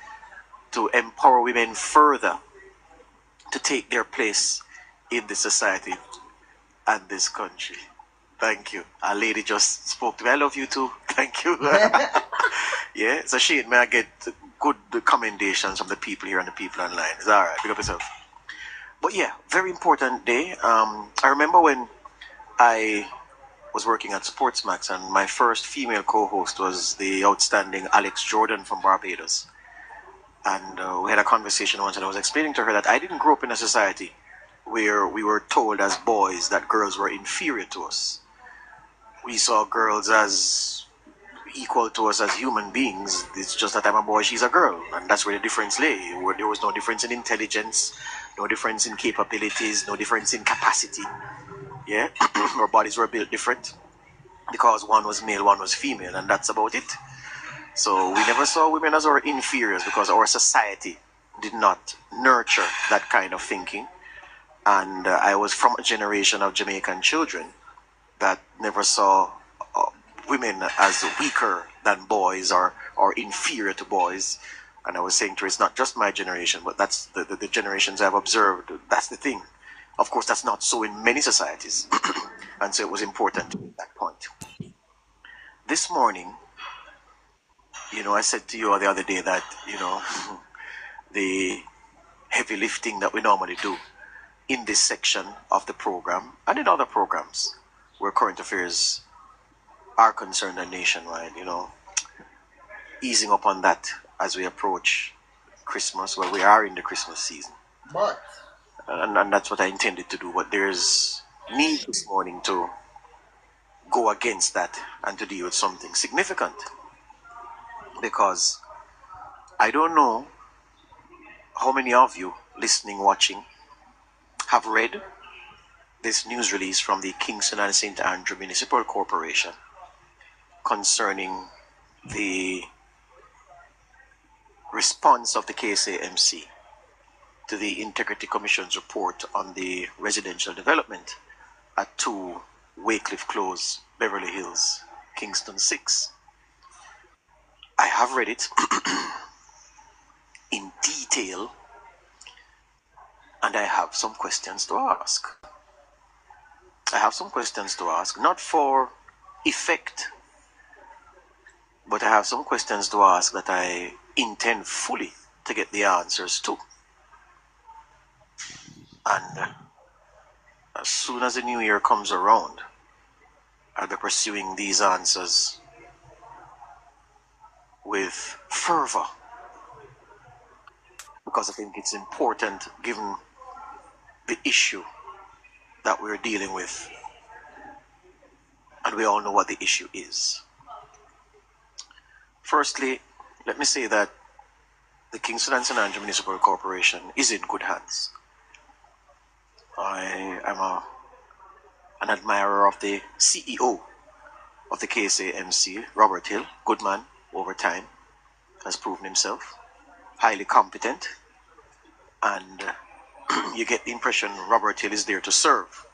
to empower women further to take their place in the society and this country. Thank you. A lady just spoke to me. I love you too. Thank you. Yeah, it's a shame. May I get good commendations from the people here and the people online. It's all right. Pick up yourself. But yeah, very important day. I remember when I was working at Sportsmax and my first female co-host was the outstanding Alex Jordan from Barbados. And we had a conversation once and I was explaining to her that I didn't grow up in a society where we were told as boys that girls were inferior to us. We saw girls as equal to us as human beings. It's just that I'm a boy, she's a girl, and that's where the difference lay. Where there was no difference in intelligence, no difference in capabilities, no difference in capacity. Yeah, our bodies were built different because one was male, one was female, and that's about it. So we never saw women as our inferiors because our society did not nurture that kind of thinking. And I was from a generation of Jamaican children that never saw women as weaker than boys or inferior to boys. And I was saying to her, it's not just my generation, but that's the generations I've observed. That's the thing. Of course, that's not so in many societies. And so it was important to make that point. This morning, I said to you the other day that, the heavy lifting that we normally do in this section of the program and in other programs where current affairs are concerned and nationwide, easing up on that as we approach Christmas. Well, we are in the Christmas season. And that's what I intended to do. But there's need this morning to go against that and to deal with something significant. Because I don't know how many of you listening, watching, have read this news release from the Kingston and St. Andrew Municipal Corporation concerning the response of the KSAMC to the Integrity Commission's report on the residential development at 2 Waycliffe Close, Beverly Hills, Kingston 6. I have read it in detail and I have some questions to ask. Not for effect, but I have some questions to ask that I intend fully to get the answers to. And as soon as the new year comes around, I'll be pursuing these answers with fervor because I think it's important given the issue that we're dealing with, and we all know what the issue is. Firstly, let me say that the Kingston and St. Andrew Municipal Corporation is in good hands. I am an admirer of the CEO of the KSAMC, Robert Hill. Good man over time, has proven himself highly competent, and you get the impression Robert Hill is there to serve,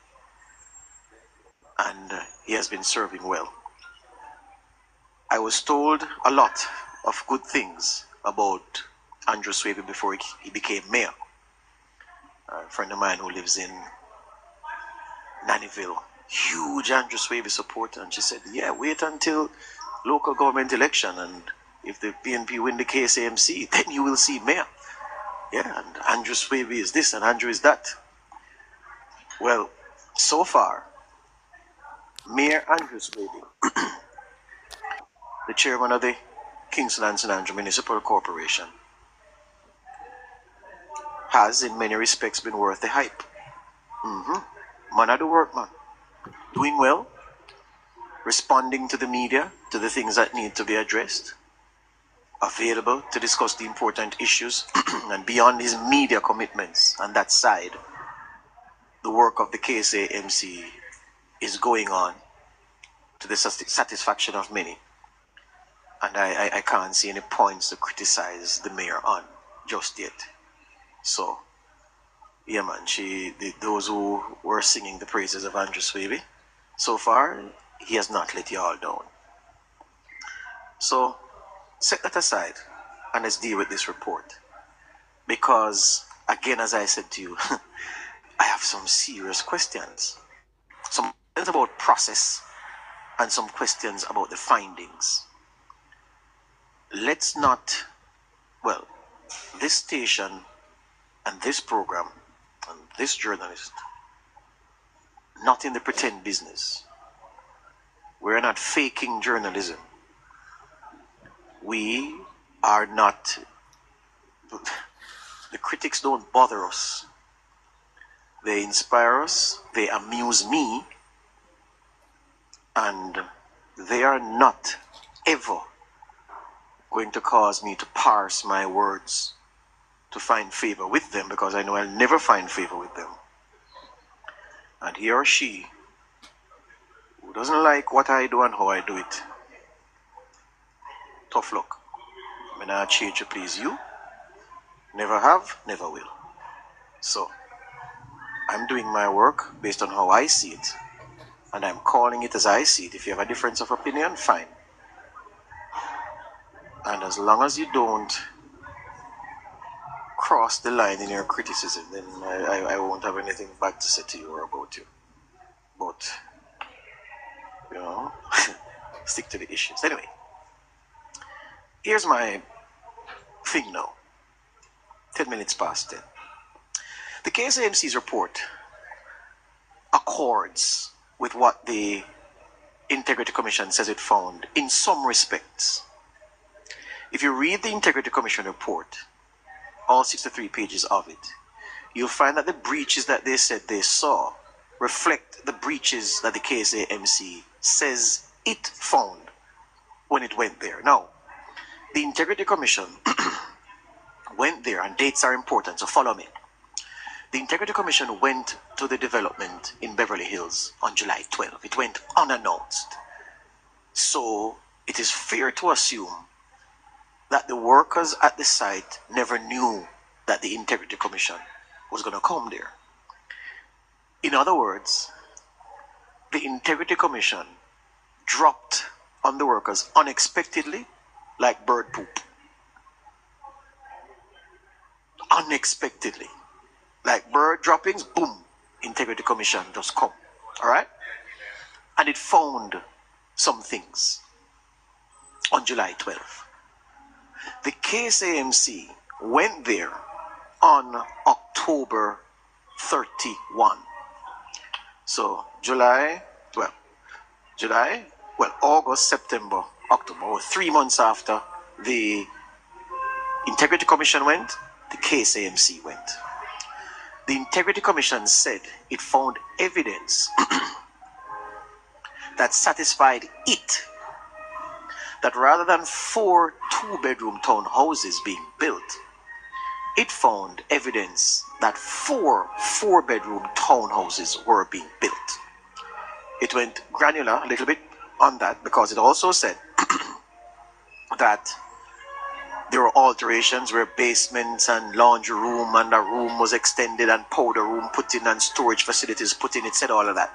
and he has been serving well. I was told a lot of good things about Andrew Swaby before he became mayor. A friend of mine who lives in Nannyville, huge Andrew Swaby supporter, and she said, yeah, wait until local government election, and if the PNP win the KSAMC, then you will see mayor. Yeah, and Andrew Swaby is this and Andrew is that. Well, so far, Mayor Andrew Swaby, the chairman of the Kingston and St. Andrew Municipal Corporation, has in many respects been worth the hype. Man of the work, man. Doing well, responding to the media, to the things that need to be addressed, available to discuss the important issues, and beyond his media commitments on that side, the work of the KSAMC is going on to the satisfaction of many. And I can't see any points to criticize the mayor on just yet. So, yeah man, those who were singing the praises of Andrew Swaby, so far, he has not let you all down. So, set that aside and let's deal with this report. Because, again, as I said to you, I have some serious questions. Some questions about process and some questions about the findings. Let's not, well, this station and this program and this journalist, not in the pretend business. We're not faking journalism. We are not, the critics don't bother us. They inspire us, they amuse me, and they are not ever going to cause me to parse my words to find favor with them, because I know I'll never find favor with them. And he or she who doesn't like what I do and how I do it, tough luck. I'm not change to please you. Never have, never will. So, I'm doing my work based on how I see it, and I'm calling it as I see it. If you have a difference of opinion, fine. And as long as you don't cross the line in your criticism, then I won't have anything bad to say to you or about you. But, you know, stick to the issues. Anyway, here's my thing now. 10 minutes past 10. The KSAMC's report accords with what the Integrity Commission says it found in some respects. If you read the Integrity Commission report, all 63 pages of it, you'll find that the breaches that they said they saw reflect the breaches that the KSAMC says it found when it went there. Now, the Integrity Commission went there, and dates are important, so follow me. The Integrity Commission went to the development in Beverly Hills on July 12. It went unannounced. So it is fair to assume that the workers at the site never knew that the Integrity Commission was going to come there. In other words, the Integrity Commission dropped on the workers unexpectedly, like bird poop. Unexpectedly. Like bird droppings, boom, Integrity Commission just come. Alright? And it found some things on July 12. The KSAMC went there on October 31. So July 12. July, well, August, September, October, 3 months after the Integrity Commission went, the KSAMC went. The Integrity Commission said it found evidence that satisfied it that rather than 4 two-bedroom townhouses being built, it found evidence that 4 four-bedroom townhouses were being built. It went granular a little bit on that because it also said that there were alterations where basements and laundry room and a room was extended and powder room put in and storage facilities put in. It said all of that.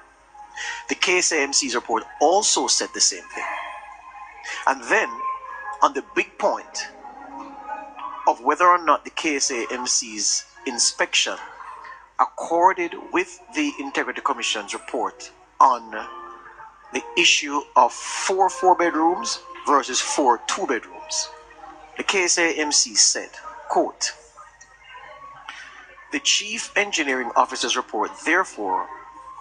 The KSAMC's report also said the same thing. And then, on the big point of whether or not the KSAMC's inspection accorded with the Integrity Commission's report on the issue of 4 four-bedrooms versus 4 two-bedrooms, the KSAMC said, quote, the Chief Engineering Officer's report therefore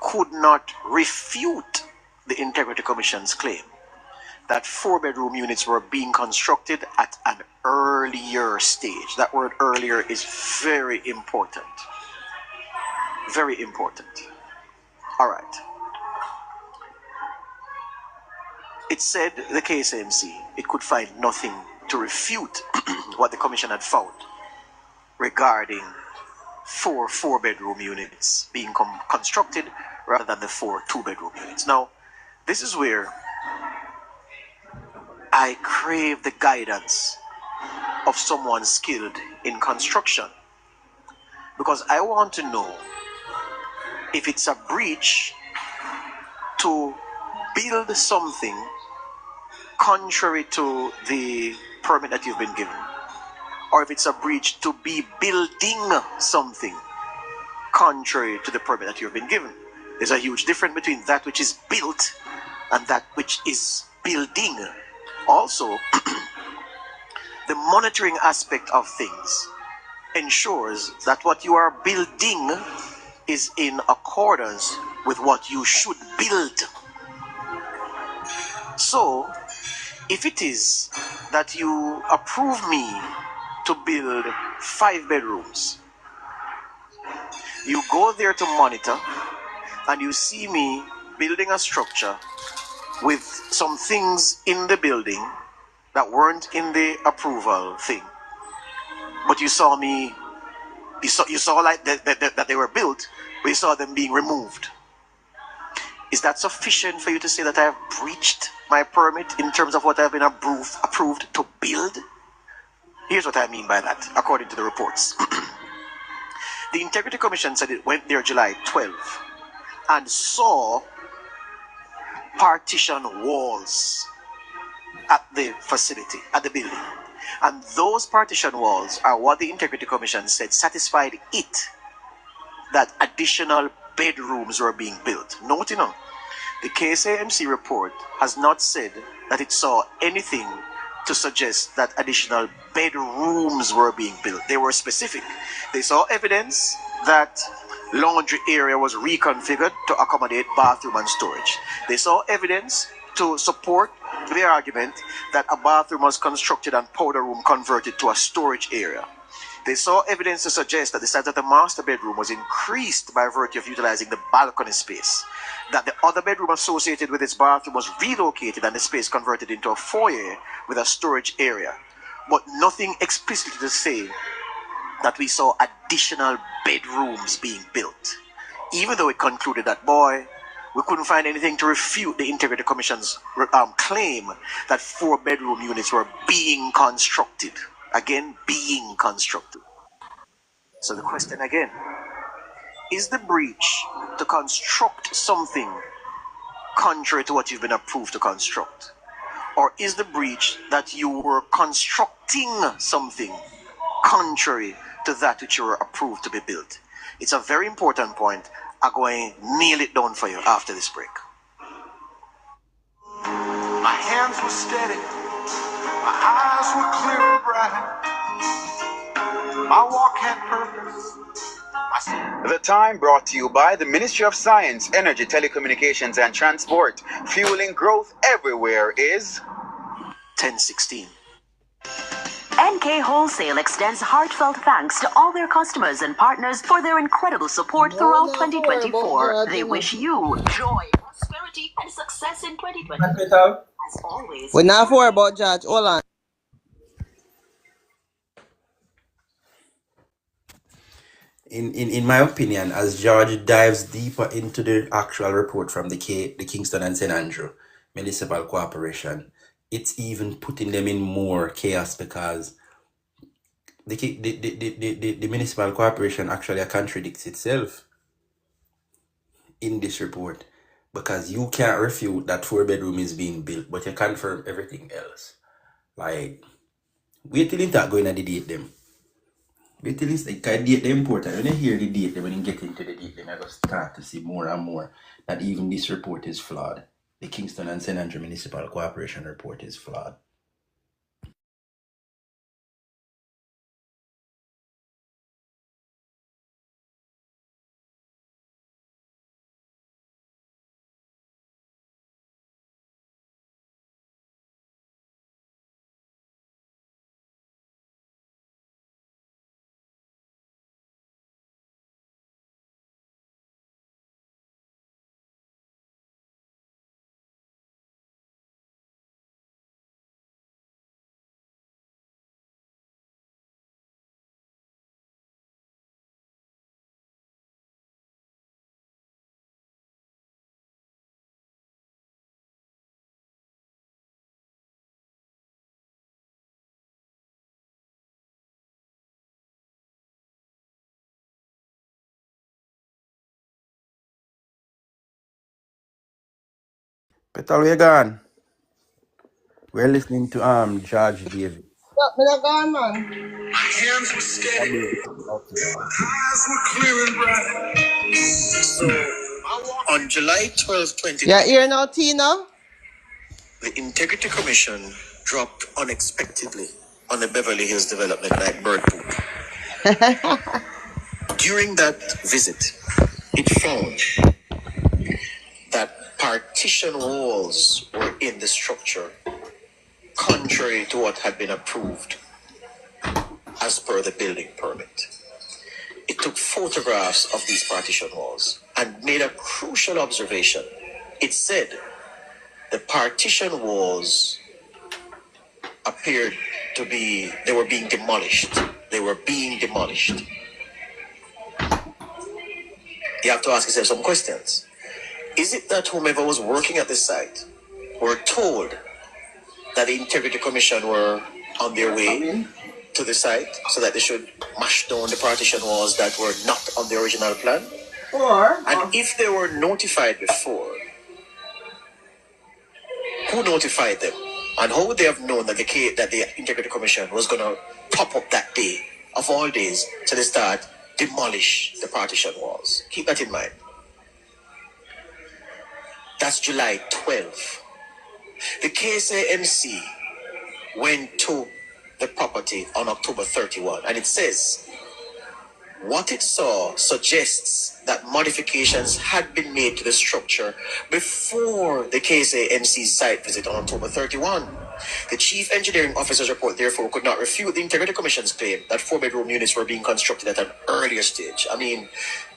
could not refute the Integrity Commission's claim that 4-bedroom units were being constructed at an earlier stage. That word earlier is very important. Very important. All right. It said, the KSAMC, it could find nothing to refute what the commission had found regarding 4 four-bedroom units being constructed rather than the 4 two-bedroom units. Now, this is where I crave the guidance of someone skilled in construction, because I want to know if it's a breach to build something contrary to the permit that you've been given, or if it's a breach to be building something contrary to the permit that you've been given. There's a huge difference between that which is built and that which is building. Also, the monitoring aspect of things ensures that what you are building is in accordance with what you should build. So, if it is that you approve me to build 5 bedrooms, you go there to monitor and you see me building a structure with some things in the building that weren't in the approval thing, but you saw me, you saw like that they were built, but you saw them being removed. Is that sufficient for you to say that I have breached my permit in terms of what I've been approved to build? Here's what I mean by that, according to the reports. The Integrity Commission said it went there July 12 and saw partition walls at the facility, at the building. And those partition walls are what the Integrity Commission said satisfied it that additional bedrooms were being built. Note, the KSAMC report has not said that it saw anything to suggest that additional bedrooms were being built. They were specific. They saw evidence that laundry area was reconfigured to accommodate bathroom and storage. They saw evidence to support the argument that a bathroom was constructed and powder room converted to a storage area. They saw evidence to suggest that the size of the master bedroom was increased by virtue of utilizing the balcony space, that the other bedroom associated with its bathroom was relocated and the space converted into a foyer with a storage area, but nothing explicitly to say that we saw additional bedrooms being built, even though it concluded that, boy, we couldn't find anything to refute the Integrity Commission's claim that 4 bedroom units were being constructed. Again, being constructed. So the question again, is the breach to construct something contrary to what you've been approved to construct? Or is the breach that you were constructing something contrary to that which you were approved to be built? It's a very important point. I'm going to nail it down for you after this break. My hands were steady, my eyes were clear and bright. My walk had purpose, my The Time brought to you by the Ministry of Science, Energy, Telecommunications and Transport. Fueling growth everywhere is 10:16. NK Wholesale extends heartfelt thanks to all their customers and partners for their incredible support throughout 2024. They wish you joy, prosperity, and success in 2024. As always, We're not worried about George. Hold on. In my opinion, as George dives deeper into the actual report from the Kingston and St. Andrew Municipal Corporation, it's even putting them in more chaos because the municipal corporation actually contradicts itself in this report, because you can't refute that 4-bedroom is being built, but you confirm everything else. Like, wait till it's not going to the date them. Wait till it's like date the important. When you hear the date, then when you get into the date, then I just start to see more and more that even this report is flawed. The Kingston and St. Andrew Municipal Corporation report is flawed. Petal, where you gone? We're listening to George Davis. Stop me not gone, man. Hands were steady, eyes were clear and bright. So, on July 12, Yeah, 2020, here now, Tina. the Integrity Commission dropped unexpectedly on the Beverly Hills development like bird poop. During that visit, it found that partition walls were in the structure, contrary to what had been approved as per the building permit. It took photographs of these partition walls and made a crucial observation. It said the partition walls appeared to be, they were being demolished. They were being demolished. You have to ask yourself some questions. Is it that whomever was working at the site were told that the Integrity Commission were on their way to the site so that they should mash down the partition walls that were not on the original plan? And if they were notified before, who notified them? And how would they have known that the Integrity Commission was going to pop up that day, of all days, to they start demolish the partition walls? Keep that in mind. That's July 12. The KSAMC went to the property on October 31, and it says what it saw suggests that modifications had been made to the structure before the KSAMC's site visit on October 31. The Chief Engineering Officer's report, therefore, could not refute the Integrity Commission's claim that 4-bedroom units were being constructed at an earlier stage. I mean,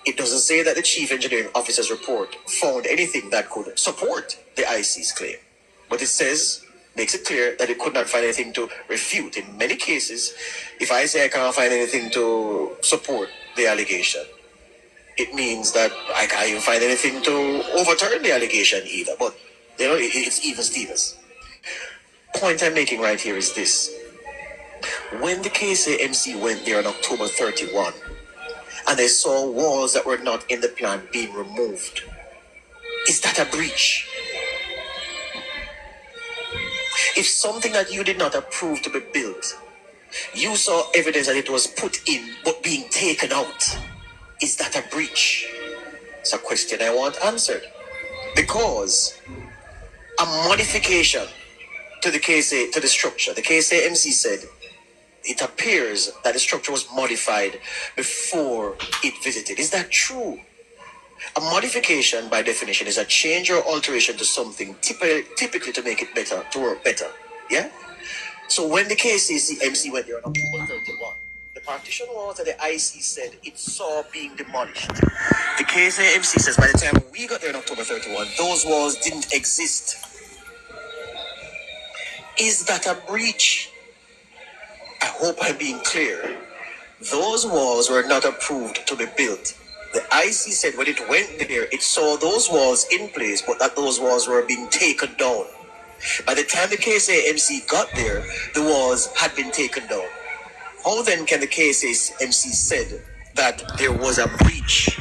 it doesn't say that the Chief Engineering Officer's report found anything that could support the IC's claim. But it makes it clear that it could not find anything to refute. In many cases, if I say I can't find anything to support the allegation, it means that I can't even find anything to overturn the allegation either. But, it's even Stevens. Point I'm making right here is this. When the KSAMC went there on October 31, and they saw walls that were not in the plan being removed, is that a breach? If something that you did not approve to be built, you saw evidence that it was put in but being taken out, is that a breach? It's a question I want answered. Because a modification to the structure, the KSAMC said it appears that the structure was modified before it visited. Is that true? A modification, by definition, is a change or alteration to something, typically to make it better, to work better. Yeah? So when the KCMC went there on October 31, the partition walls that the IC said it saw being demolished. The KCMC says by the time we got there on October 31, those walls didn't exist. Is that a breach? I hope I'm being clear. Those walls were not approved to be built. The IC said when it went there, it saw those walls in place, but that those walls were being taken down. By the time the KSAMC got there, the walls had been taken down. How then can the KSAMC said that there was a breach?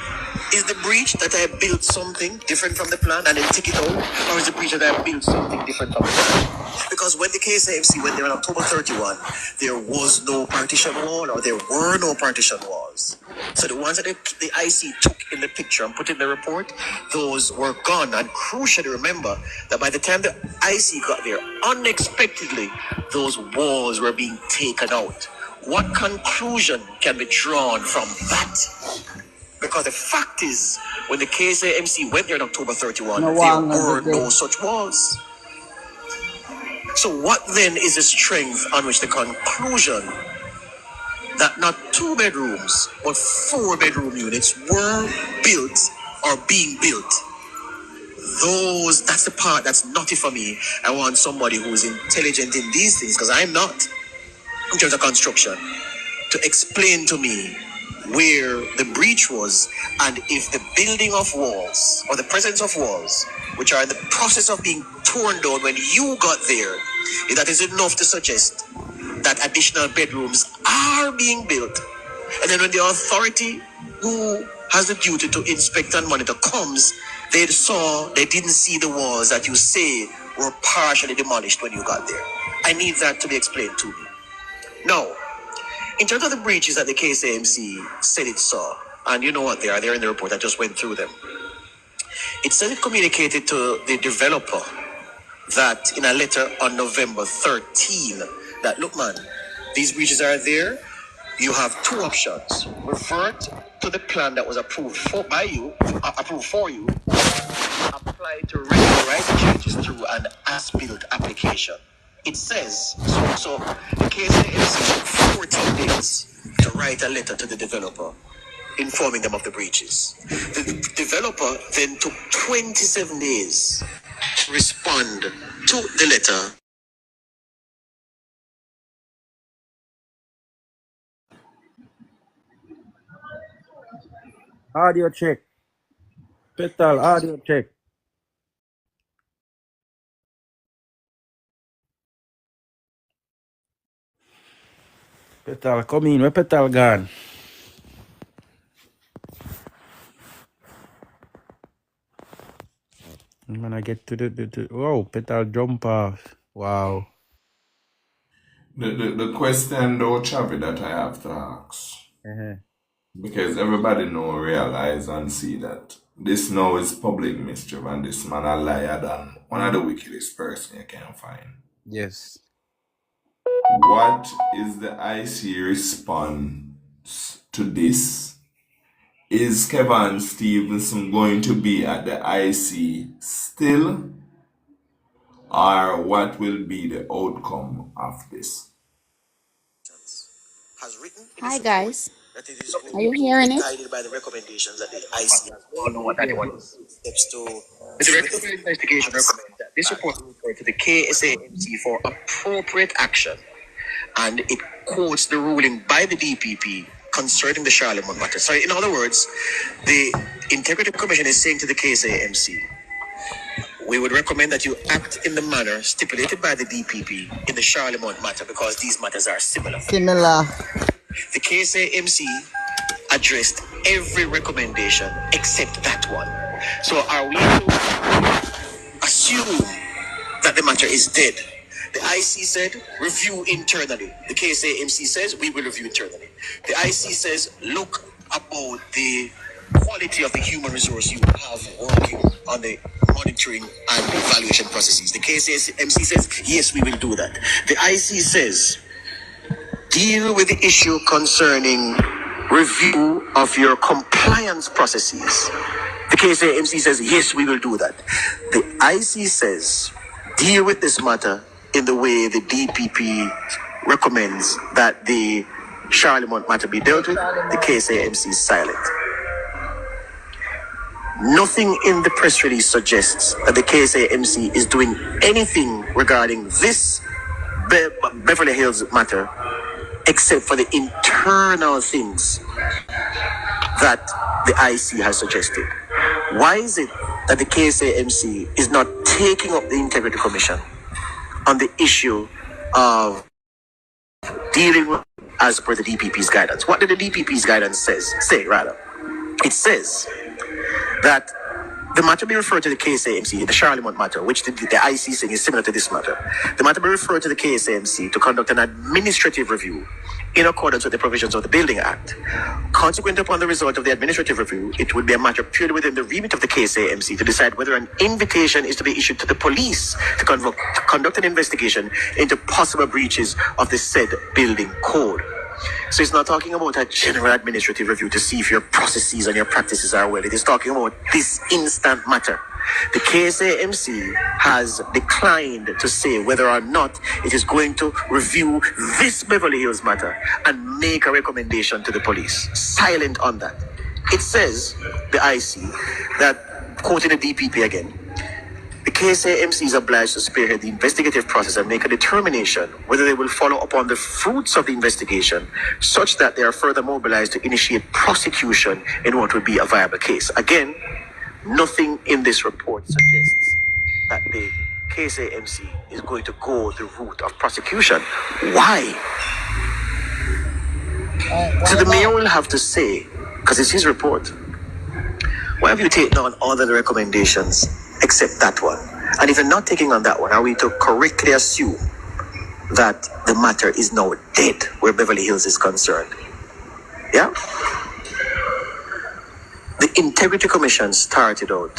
Is the breach that I built something different from the plan and then take it out? Or is the breach that I built something different from the plan? Because when the KSAMC went there on October 31, there was no partition wall or there were no partition walls. So the ones that the IC took in the picture and put in the report, those were gone. And crucially remember that by the time the IC got there, unexpectedly, those walls were being taken out. What conclusion can be drawn from that? Because the fact is, when the KSAMC went there on October 31, there were no such walls. So what then is the strength on which the conclusion that not 2 bedrooms, but 4 bedroom units were built or being built? That's the part that's naughty for me. I want somebody who's intelligent in these things, because I'm not, in terms of construction, to explain to me where the breach was and if the building of walls or the presence of walls, which are in the process of being torn down when you got there, if that is enough to suggest that additional bedrooms are being built. And then when the authority who has the duty to inspect and monitor comes, they didn't see the walls that you say were partially demolished when you got there. I need that to be explained to me. Now, in terms of the breaches that the KSAMC said it saw, and you know what they are, they're in the report, I just went through them. It said it communicated to the developer that in a letter on November 13, that look man, these breaches are there, you have 2 options. Revert to the plan that was approved for you, apply to regularize the changes through an as-built application. It says, so the KSAMC took 14 days to write a letter to the developer informing them of the breaches. The developer then took 27 days to respond to the letter. Audio check. Petal, audio check. Petal, come in. Where Petal gone? I'm gonna get to the oh, Petal jump off. Wow. The question though, Chavi, that I have to ask. Uh-huh. Because everybody realize and see that this now is public mischief and this man a liar than one of the wickedest person you can find. Yes. What is the IC response to this? Is Kevin Stevenson going to be at the IC still? Or what will be the outcome of this? Has written in Hi his report guys. that it is Are going you to hearing be it? guided by the recommendations that the IC has made. Steps to the Director of Investigation recommends that this report will refer to the KSAMC for appropriate action, and it quotes the ruling by the DPP concerning the Charlemont matter. So, in other words, the Integrity Commission is saying to the KSAMC, we would recommend that you act in the manner stipulated by the DPP in the Charlemont matter because these matters are similar. The KSAMC addressed every recommendation except that one. So are we to assume that the matter is dead? The IC said, review internally. The KSAMC says, we will review internally. The IC says, look about the quality of the human resource you have working on the monitoring and evaluation processes. The KSAMC says, yes, we will do that. The IC says, deal with the issue concerning review of your compliance processes. The KSAMC says, yes, we will do that. The IC says, deal with this matter in the way the DPP recommends that the Charlemont matter be dealt with. The KSAMC is silent. Nothing in the press release suggests that the KSAMC is doing anything regarding this Beverly Hills matter except for the internal things that the IC has suggested. Why is it that the KSAMC is not taking up the Integrity Commission on the issue of dealing with as per the DPP's guidance? What did the DPP's guidance say? It says that the matter be referred to the KSAMC, the Charlemont matter, which the IC saying is similar to this matter. The matter be referred to the KSAMC to conduct an administrative review in accordance with the provisions of the Building Act. Consequent upon the result of the administrative review, it would be a matter purely within the remit of the KSAMC to decide whether an invitation is to be issued to the police to conduct an investigation into possible breaches of the said building code. So it's not talking about a general administrative review to see if your processes and your practices are well. It is talking about this instant matter. The KSAMC has declined to say whether or not it is going to review this Beverly Hills matter and make a recommendation to the police. Silent on that. It says, the IC, that, quoting the DPP again, the KSAMC is obliged to spearhead the investigative process and make a determination whether they will follow upon the fruits of the investigation such that they are further mobilized to initiate prosecution in what would be a viable case. Again, nothing in this report suggests that the KSAMC is going to go the route of prosecution. Why? So the mayor will have to say, because it's his report, why have you taken on all of the recommendations except that one? And if you're not taking on that one, are we to correctly assume that the matter is now dead where Beverly Hills is concerned? Yeah? The Integrity Commission started out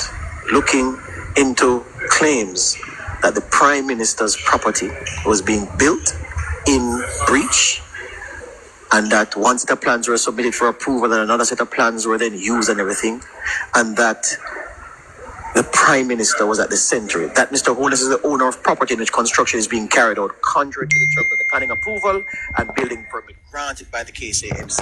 looking into claims that the Prime Minister's property was being built in breach, and that one set of plans were submitted for approval and another set of plans were then used and everything, and that the Prime Minister was at the center. That Mr. Holness is the owner of property in which construction is being carried out contrary to the terms of the planning approval and building permit granted by the KSAMC,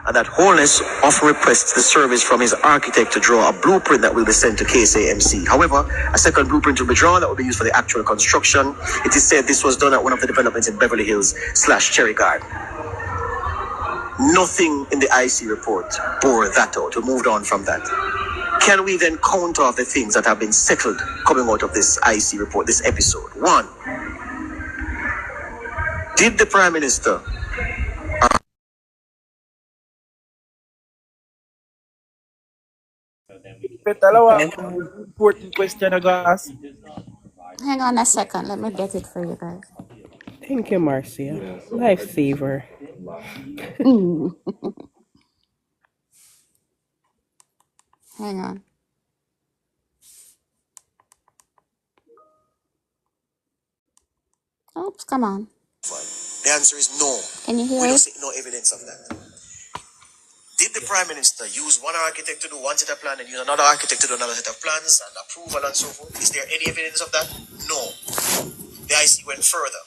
and that Holness often requests the service from his architect to draw a blueprint that will be sent to KSAMC. However, a second blueprint will be drawn that will be used for the actual construction. It is said this was done at one of the developments in Beverly Hills / Cherry Garden. Nothing in the IC report bore that out. We moved on from that. Can we then count off the things that have been settled coming out of this IC report, this episode? One, did the Prime Minister Important question I got ask. Hang on a second. Let me get it for you guys. Thank you, Marcia. Lifesaver. Mm. Hang on. Oops, come on. The answer is no. Can you hear We don't it? see no evidence of that. Did the Prime Minister use one architect to do one set of plan and use another architect to do another set of plans and approval and so forth? Is there any evidence of that? No. The IC went further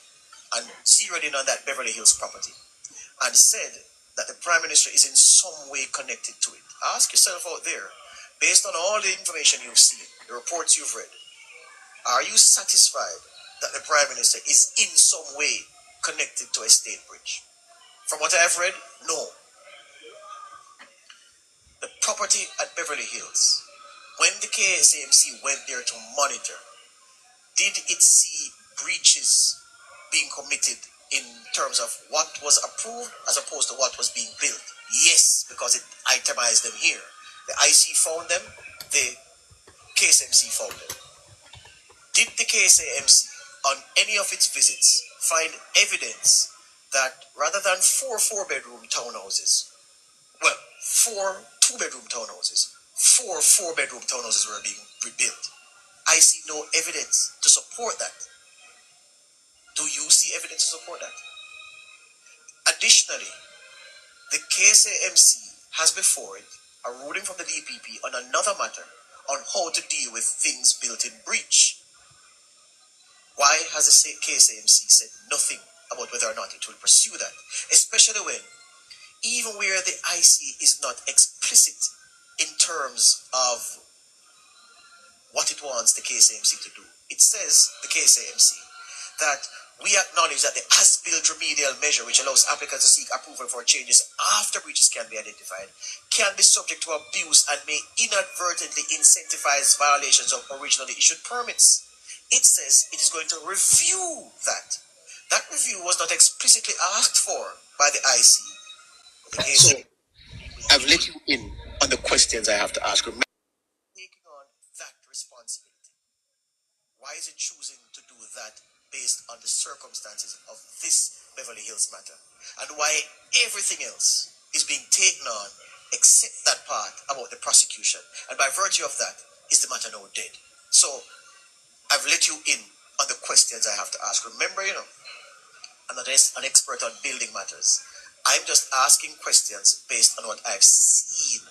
and zeroed in on that Beverly Hills property and said that the Prime Minister is in some way connected to it. Ask yourself out there, based on all the information you've seen, the reports you've read, are you satisfied that the Prime Minister is in some way connected to a state bridge? From what I've read, no. The property at Beverly Hills, when the KSAMC went there to monitor, did it see breaches being committed in terms of what was approved as opposed to what was being built? Yes, because it itemized them here. The IC found them, the KSMC found them. Did the KSAMC on any of its visits find evidence that rather than 4 4-bedroom townhouses, well, 4 2-bedroom townhouses, 4 4-bedroom townhouses were being rebuilt? I see no evidence to support that. Do you see evidence to support that? Additionally, the KSAMC has before it a ruling from the DPP on another matter on how to deal with things built in breach. Why has the KSAMC said nothing about whether or not it will pursue that? Especially when, even where the IC is not explicit in terms of what it wants the KSAMC to do, it says, the KSAMC, that we acknowledge that the as-built remedial measure, which allows applicants to seek approval for changes after breaches can be identified, can be subject to abuse and may inadvertently incentivize violations of originally issued permits. It says it is going to review that. That review was not explicitly asked for by the IC. So, I've let you in on the questions I have to ask. Remember, taking on that responsibility. Why is it choosing to do that based on the circumstances of this Beverly Hills matter? And why everything else is being taken on except that part about the prosecution? And by virtue of that, is the matter now dead? So, I've let you in on the questions I have to ask. Remember, I'm not an expert on building matters. I'm just asking questions based on what I've seen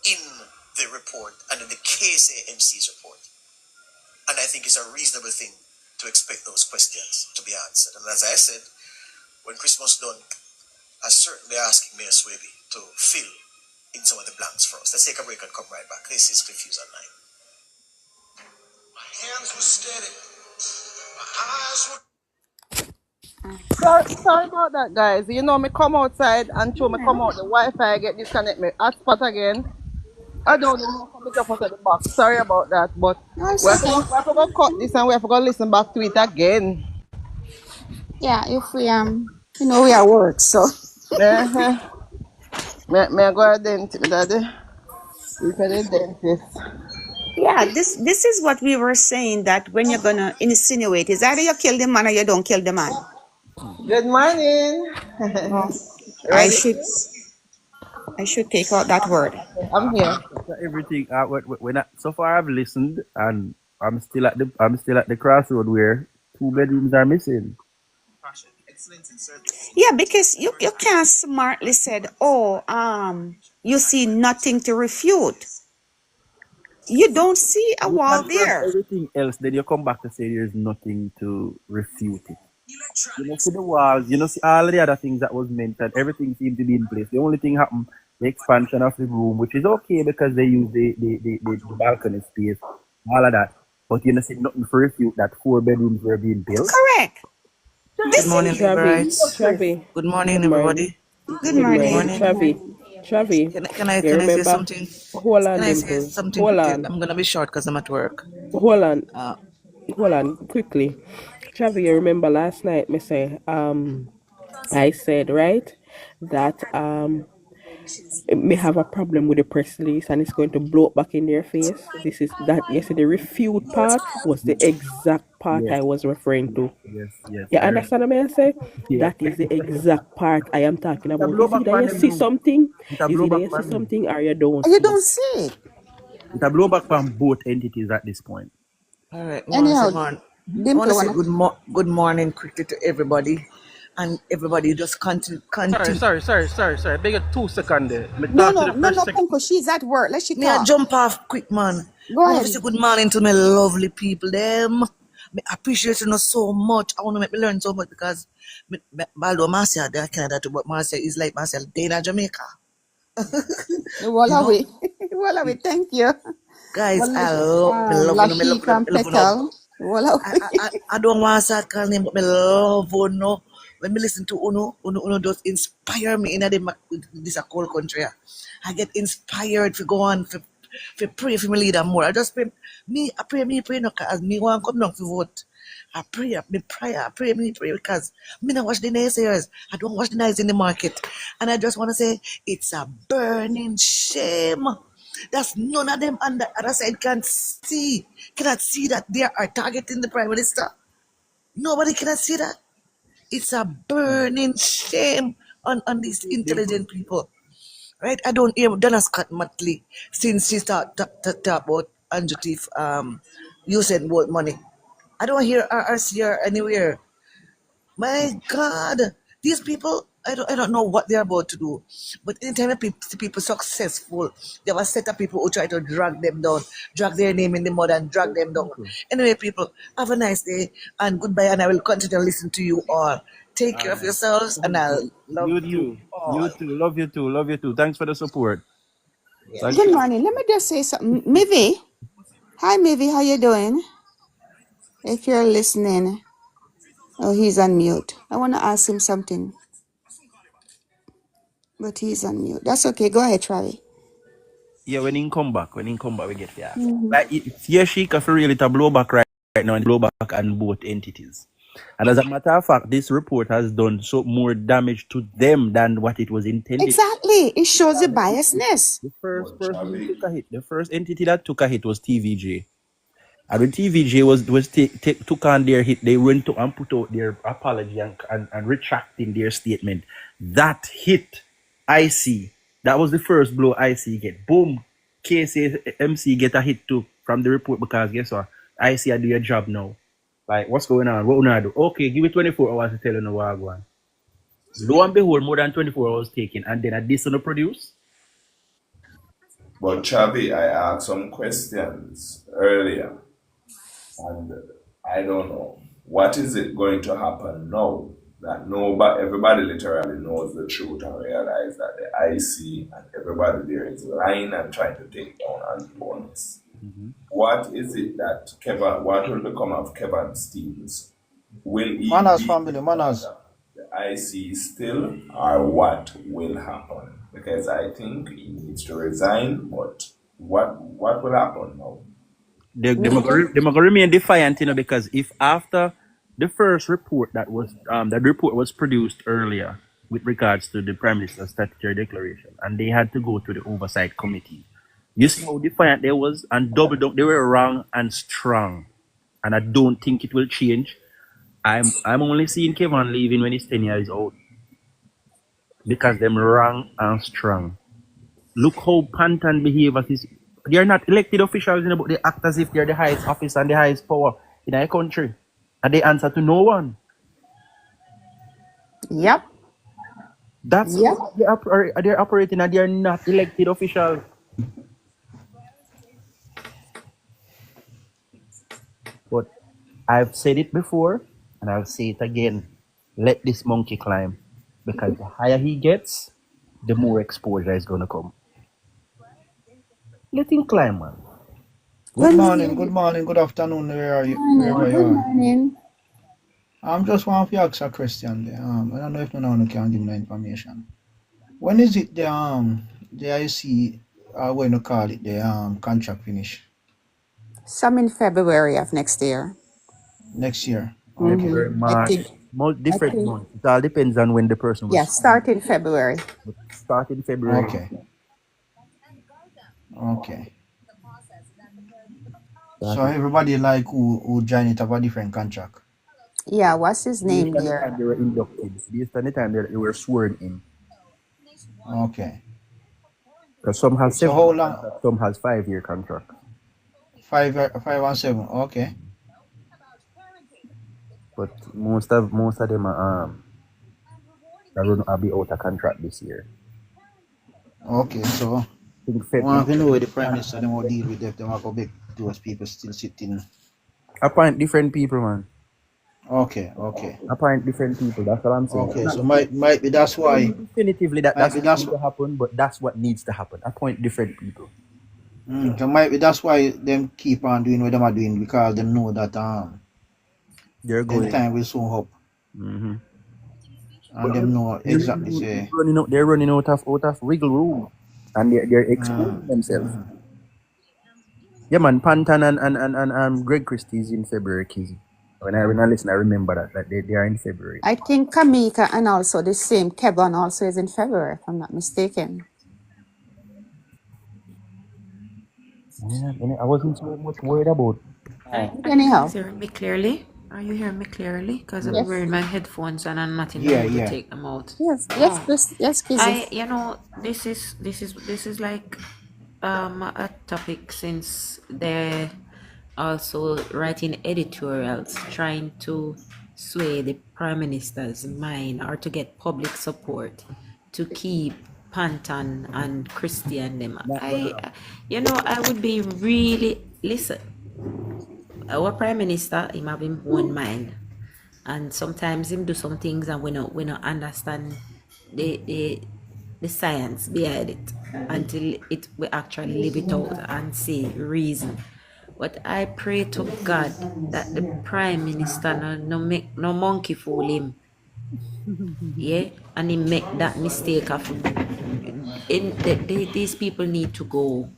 in the report and in the KSAMC's report. And I think it's a reasonable thing to expect those questions to be answered. And as I said, when Christmas done, I certainly asking Mayor Swaby to fill in some of the blanks for us. Let's take a break and come right back. This is Confused Online. My hands were steady. My eyes were... Sorry about that, guys. You know, me come outside and show me come out the Wi-Fi get disconnect me hotspot again. I don't know how to put at the box. Sorry about that, but No, it's we have okay. to go cut this and we have to go listen back to it again. Yeah, if we we are work, so Uh-huh. Me go to the dentist, daddy. We can the dentist. yeah, this is what we were saying, that when you're gonna insinuate, is either you kill the man or you don't kill the man. Good morning. Oh, I Ready? should I should take out that word. I'm here. After everything, so far I've listened, and I'm still at the crossroad where 2 bedrooms are missing. Yeah, because you can't smartly said, oh, you see nothing to refute. You don't see a You wall confirm there. everything else, then you come back to say there's nothing to refute it. You know, see the walls, see all the other things that was mentioned, everything seemed to be in place. The only thing happened, the expansion of the room, which is okay because they use the balcony space, all of that. But you see nothing to refute that 4 bedrooms were being built. Correct. Good This morning, is Labourites. Travi, Good morning, good morning. everybody. good Good Good morning. morning. morning. Travi, you Can I say remember? something? Hold Can on, I say Dimple. something Hold quickly? on. I'm gonna be short because I'm at work. Hold on. Uh, Hold on. Quickly. Travi, you remember last night me say, I said, right, that may have a problem with the press release and it's going to blow up back in their face. This is that yesterday refute part was the exact part Yes, I was referring to. yes. You understand what I say? Yeah. That is the exact part I am talking It a about. blow Is back either on you them see too. something, It a is blow either back you see on them. something or you don't You see. don't see it. It a blow back on both entities at this point. all right, Anyhow, I want to Dimple say wanna good morning quickly to everybody, and everybody just continue. Sorry. Beg you 2 seconds there. Me no talk to no the no press no sec. Punko, she's at work. Let she Me I talk. jump off quick, man. Go I want to ahead. say good morning to my lovely people. Them, me appreciate you know so much. I want to make me learn so much because although Marcia there Canada too, but Marcia is like Marcia day in Jamaica. You know, Wallaby. Wallaby, thank you. guys, Well, I love, me love you know, Lashi from me love you know. Petal. Wallaby. I don't want to start calling him, but me love you know. When me listen to Uno just inspire me in this a cold country. I get inspired to go on to pray for my leader more. I just pray me pray no cause me want come down to vote. I pray because me not watch the naysayers. I don't watch the nice in the market. And I just want to say it's a burning shame. That's none of them on the other side cannot see that they are targeting the Prime Minister. Nobody cannot see that. It's a burning shame on these intelligent people. Right? I don't hear Donna Scott Matley since she talk about Andrew Tiff using both money. I don't hear her see her anywhere. My God, These people, I don't know what they're about to do. But anytime I see people successful, they have a set of people who try to drag them down, drag their name in the mud and drag them down. Anyway, people, have a nice day and goodbye, and I will continue to listen to you all. Take care of yourselves, and I'll love You you too. You all. too. Love you too. Love you too. Thanks for the support. Yeah. Thank Good you. morning. Let me just say something. Mivy. Hi, Mivy. How you doing? If you're listening. Oh, he's on mute. I want to ask him something, but he's on mute. That's okay. Go ahead, Travi. Yeah, when he come back, we get the ask. Mm-hmm. Like, yeah, she can feel really to blow back right now and blow back on both entities. And as a matter of fact, this report has done so more damage to them than what it was intended. Exactly. It shows the biasness. The first But person who Chavi, took a hit, the first entity that took a hit was TVJ. And when TVJ took on their hit, they went to and put out their apology and retracting their statement. That hit IC. That was the first blow IC get. Boom. KC MC get a hit too from the report because guess what? IC I do your job now. Like what's going on? What wanna do? Okay, give it 24 hours to tell you what I want. Lo and behold, more than 24 hours taken, and then a this on produce. but Chavi, I asked some questions earlier, and I don't know what is it going to happen now that nobody, everybody literally knows the truth and realize that the IC and everybody there is lying and trying to take down Anti-Bonus. What is it that Kevin? What will become of Kevin Stevens? Will he Manners, be family, manners. the IC still, or what will happen? Because I think he needs to resign. But what will happen now? They're gonna remain defiant, because if after the first report that report was produced earlier with regards to the Prime Minister's statutory declaration, and they had to go to the oversight committee. You see how defiant they was and doubled up. They were wrong and strong, and I don't think it will change. I'm only seeing Kevin leaving when his tenure is out because them wrong and strong. Look how Pantan behave as is. They are not elected officials, but they act as if they're the highest office and the highest power in our country. And they answer to no one. Yep. That's Yep. how they're operating, and they're not elected officials. But I've said it before, and I'll say it again. Let this monkey climb. Because the higher he gets, the more exposure is going to come. Let him climb, man. Good morning, good afternoon, wherever you Good are. morning. I'm just want to ask a question there. I don't know if no one can give me information. When is it the IC are going to call it the contract finish? Some in February of next year. Next year. Okay. February, I March, think. different months. It all depends on when the person Yeah, was start in February. starting February. Okay. Okay. So everybody like who join it have a different contract. Yeah, what's his name Based on the time there? they were inducted, based on the time they were sworn in. Okay. Because some have So 7 how year long? contract, some has 5 year contract. 5 and 7. Okay. But most of them are I'll be out of contract this year. Okay, so I think I want to know where the Prime February. Minister them will deal with them. They want to go back those people still sitting. Appoint different people, man. Okay. Appoint different people. That's what I'm saying. Okay, so might be that's why. Definitively that's Might be what needs to happen, but that's what needs to happen. Appoint different people. So might be that's why them keep on doing what them are doing because them know that They're them going. time will soon up. Mm-hmm. And them know exactly say. They're running out of wiggle room, and they're exposing themselves. Yeah, man. Pantan and Greg Christie is in February, Kizzy. When I listen, I remember that they are in February. I think Kamika and also the same Kevin also is in February, if I'm not mistaken. Yeah, I wasn't so much worried about. Anyhow. Hearing me clearly? Are you hearing me clearly? Because I'm Yes. wearing my headphones and I'm not in the Yeah, mood yeah. to take them out. Yes, Kizzy. This is like a topic since they're also writing editorials trying to sway the Prime Minister's mind or to get public support to keep Panton and Christian them. Not gonna happen. I would be really, listen, our Prime Minister, him have him one mind. And sometimes him do some things and we not understand the science behind it until we actually live it out and see reason. But I pray to God that the Prime Minister no make no monkey fool him. Yeah, and he make that mistake of these people need to go.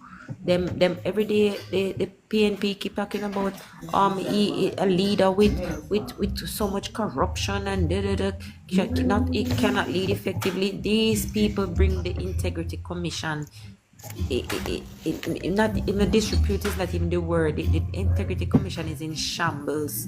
Them every day the PNP keep talking about a leader with so much corruption and it cannot lead effectively. These people bring the integrity commission. Not in the disrepute is not even the word. The integrity commission is in shambles.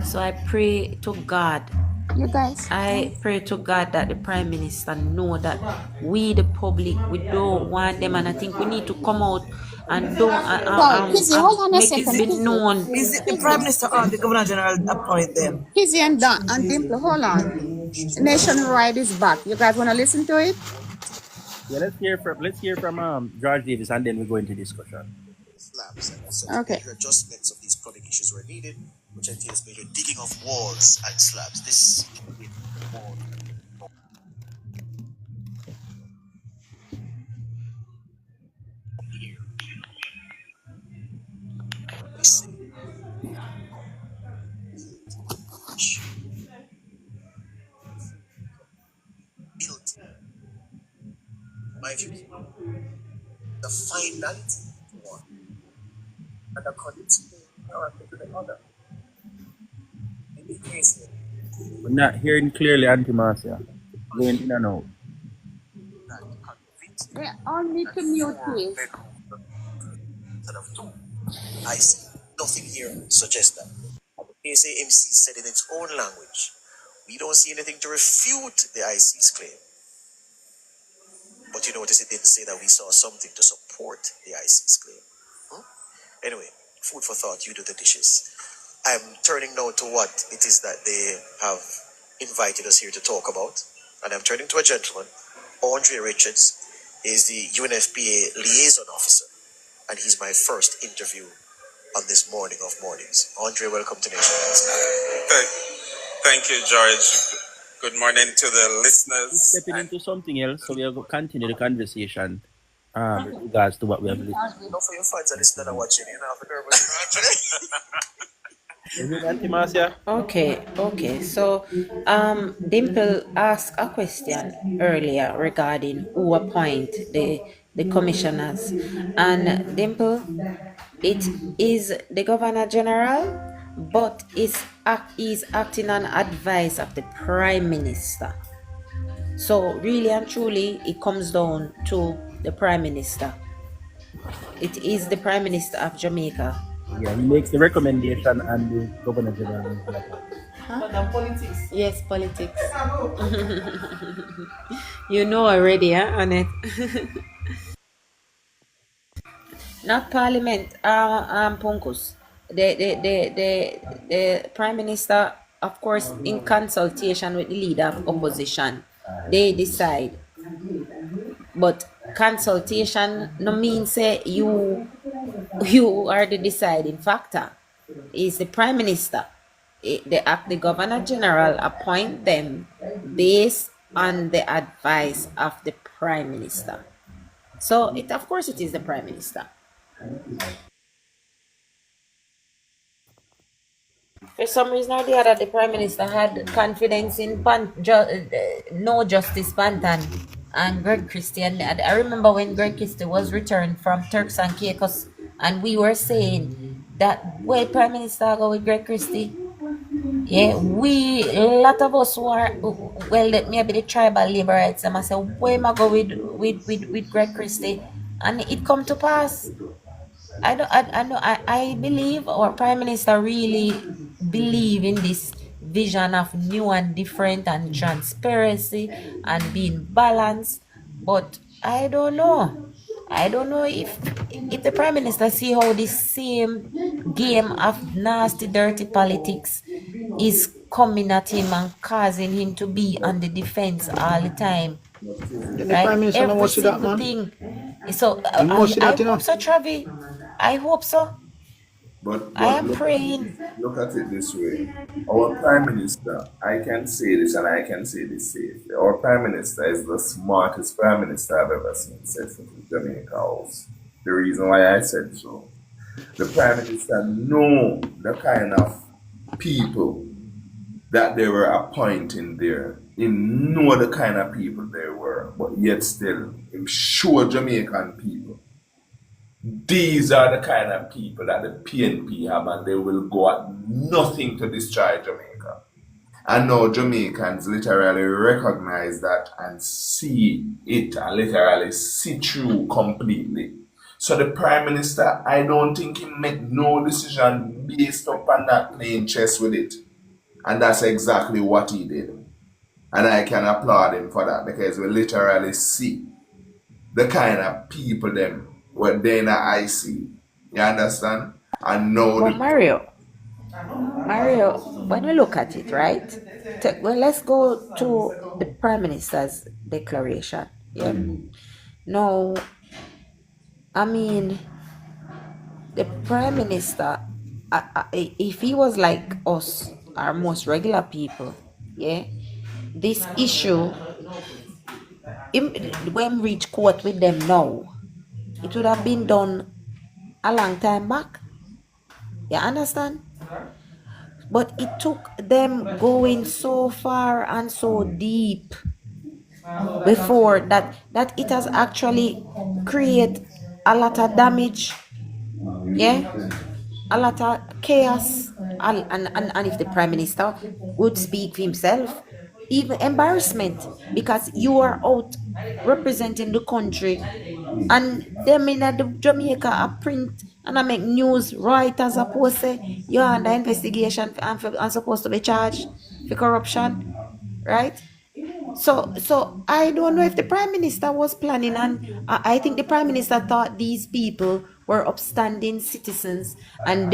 So I pray to God. You guys. I pray to God that the Prime Minister know that we, the public, we don't want them, and I think we need to come out and don't Sorry, Kizzy, hold on a make it second. be known. Is it the Prime Kizzy. Minister or the Governor General appoint them? Kizzy and Dimple, hold on. Nationwide is back. You guys want to listen to it? Yeah, let's hear from George Davis, and then we go into discussion. Slabs and said Okay. major adjustments of these chronic issues were needed, which entails major digging of walls and slabs. This built, my view, the finality of one and the continuing character to the other. In the case here, We're not hearing clearly, Auntie Marcia. Going in and out. They all need to mute, please. instead of two. I see nothing here to suggest that. The SAMC said in its own language, we don't see anything to refute the IC's claim. But you notice it didn't say that we saw something to support the IC's claim. Anyway, food for thought, you do the dishes. I'm turning now to what it is that they have invited us here to talk about. And I'm turning to a gentleman, Andre Richards, is the UNFPA liaison officer. And he's my first interview on this morning of mornings. Andre, welcome to Nation. Thank you, George. Good morning to the listeners. Stepping into something else, so we are going to continue the conversation with regards to what we have listened. For your fans and listeners that are watching, you know, nervous. Is it Auntie Marcia? Okay. So, Dimple asked a question earlier regarding who appoint the commissioners, and Dimple, it is the Governor General, but is acting on advice of the Prime Minister. So, really and truly, it comes down to the Prime Minister. It is the Prime Minister of Jamaica. Yeah, he makes the recommendation and the Governor General. Politics. Yes, politics. You know already, Annette. Not Parliament, Punkus. The Prime Minister, of course, in consultation with the leader of opposition, they decide. But consultation no means say you are the deciding factor. It's the Prime Minister. The Governor General appoint them based on the advice of the Prime Minister. So of course it is the Prime Minister. For some reason or the other, the Prime Minister had confidence in No Justice Pantan and Greg Christie. And I remember when Greg Christie was returned from Turks and Caicos, and we were saying that, where Prime Minister go with Greg Christie? Yeah, a lot of us who are, well, maybe the tribal Labourites, I say, where am I go with Greg Christie? And it come to pass. I believe our Prime Minister really believe in this vision of new and different and transparency and being balanced. But I don't know. I don't know if the Prime Minister see how this same game of nasty, dirty politics is coming at him and causing him to be on the defense all the time, Then the right? Prime Minister no Every must see that, single man. thing. So He must see I that, hope so, Travi. I hope so. But I but am praying. look at it this way. Our Prime Minister, I can say this and I can say this safely. Our Prime Minister is the smartest Prime Minister I've ever seen set foot in Jamaica House. The reason why I said so. The Prime Minister know the kind of people that they were appointing there. He know the kind of people they were, but yet still, him sure Jamaican people. These are the kind of people that the PNP have, and they will go at nothing to destroy Jamaica. And now Jamaicans literally recognize that and see it and literally see through completely. So the Prime Minister, I don't think he make no decision based upon that playing chess with it. And that's exactly what he did. And I can applaud him for that because we literally see the kind of people them what they in a IC. You understand? And know But the Mario, when we look at it, right? Well, let's go to the Prime Minister's declaration. Yeah. No, I mean, the Prime Minister, if he was like us, our most regular people, yeah, this issue, when reach court with them now, it would have been done a long time back. You understand? But it took them going so far and so deep before that it has actually created a lot of damage, yeah, a lot of chaos. And if the Prime Minister would speak for himself, even embarrassment, because you are out representing the country and them in the Jamaica a print and I make news right as opposed say you're under investigation and supposed to be charged for corruption, right? So I don't know if the Prime Minister was planning, and I think the Prime Minister thought these people were upstanding citizens and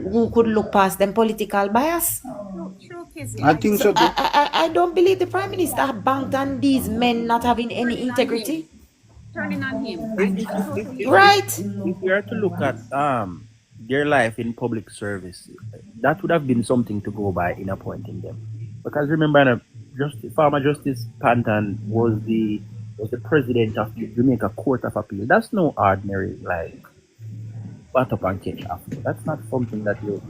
who could look past them political bias. True, Kizzy. I I think think so So too. I don't believe the Prime Minister banked on these men not having any turning on him. integrity. Turning on him. If, I if, totally if, agree. if, Right? if we are to look at their life in public service, that would have been something to go by in appointing them. Because remember, former Justice Panton was the president of the Jamaica Court of Appeal. That's no ordinary like bat up and catch after. That's not something that you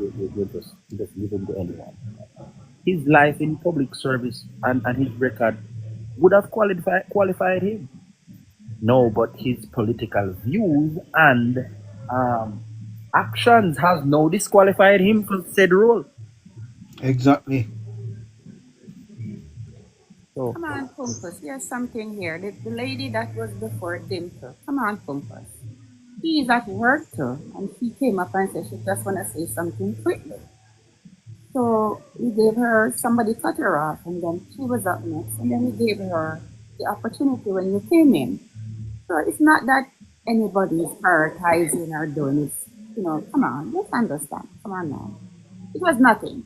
just give him to anyone. His life in public service and his record would have qualified him. No, but his political views and um, actions has now disqualified him for said role. Exactly. So Come on, Pumpus. Here's something here. The lady that was before Dimple. Come on, Pumpus. She is at work too, and she came up and said she just want to say something quickly. So we gave her, somebody cut her off, and then she was up next, and then we gave her the opportunity when you came in. So it's not that anybody is prioritizing or doing it. Come on, let's understand. Come on now. It was nothing.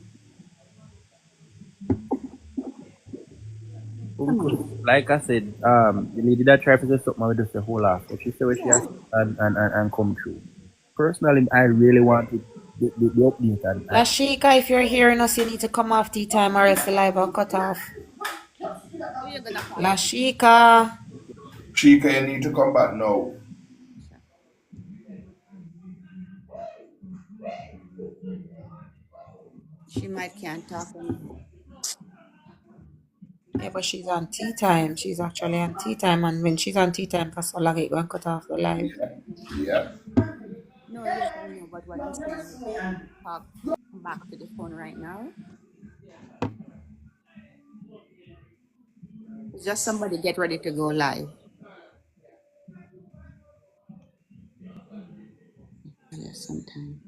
Come on. like I said, the lady that tried to say something, I would just say whole laugh. But she said what she Yeah. has and come through. Personally, I really wanted the update and Lashika, if you're hearing us, you need to come off tea time or else the live will cut off. Who you gonna call? Lashika. Chica, you need to come back now. She might can't talk anymore. Yeah, but she's on tea time. She's actually on tea time, and when she's on tea time, for so long it won't cut off the live. Yeah. No, yes, I know, but what I'm saying is she can talk back to the phone right now. Just somebody get ready to go live. Yes, sometime.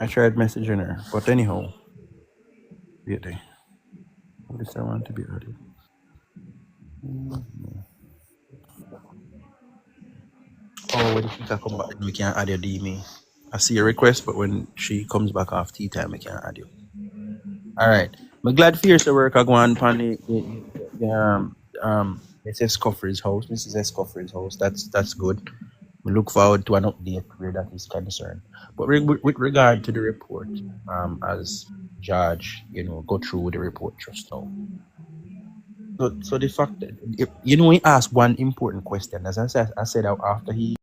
I tried messaging her. But anyhow, wait there. What is I want to be early? Oh, what is She can come back, then we can add your DM. I see your request, but when she comes back off tea time, we can add you. All right. I'm glad for your work. I go on Mrs. Escoffer's house. That's good. We look forward to an update where that is concerned. But with regard to the report, as Judge, go through the report just now. So the fact that, he asked one important question. As I said after he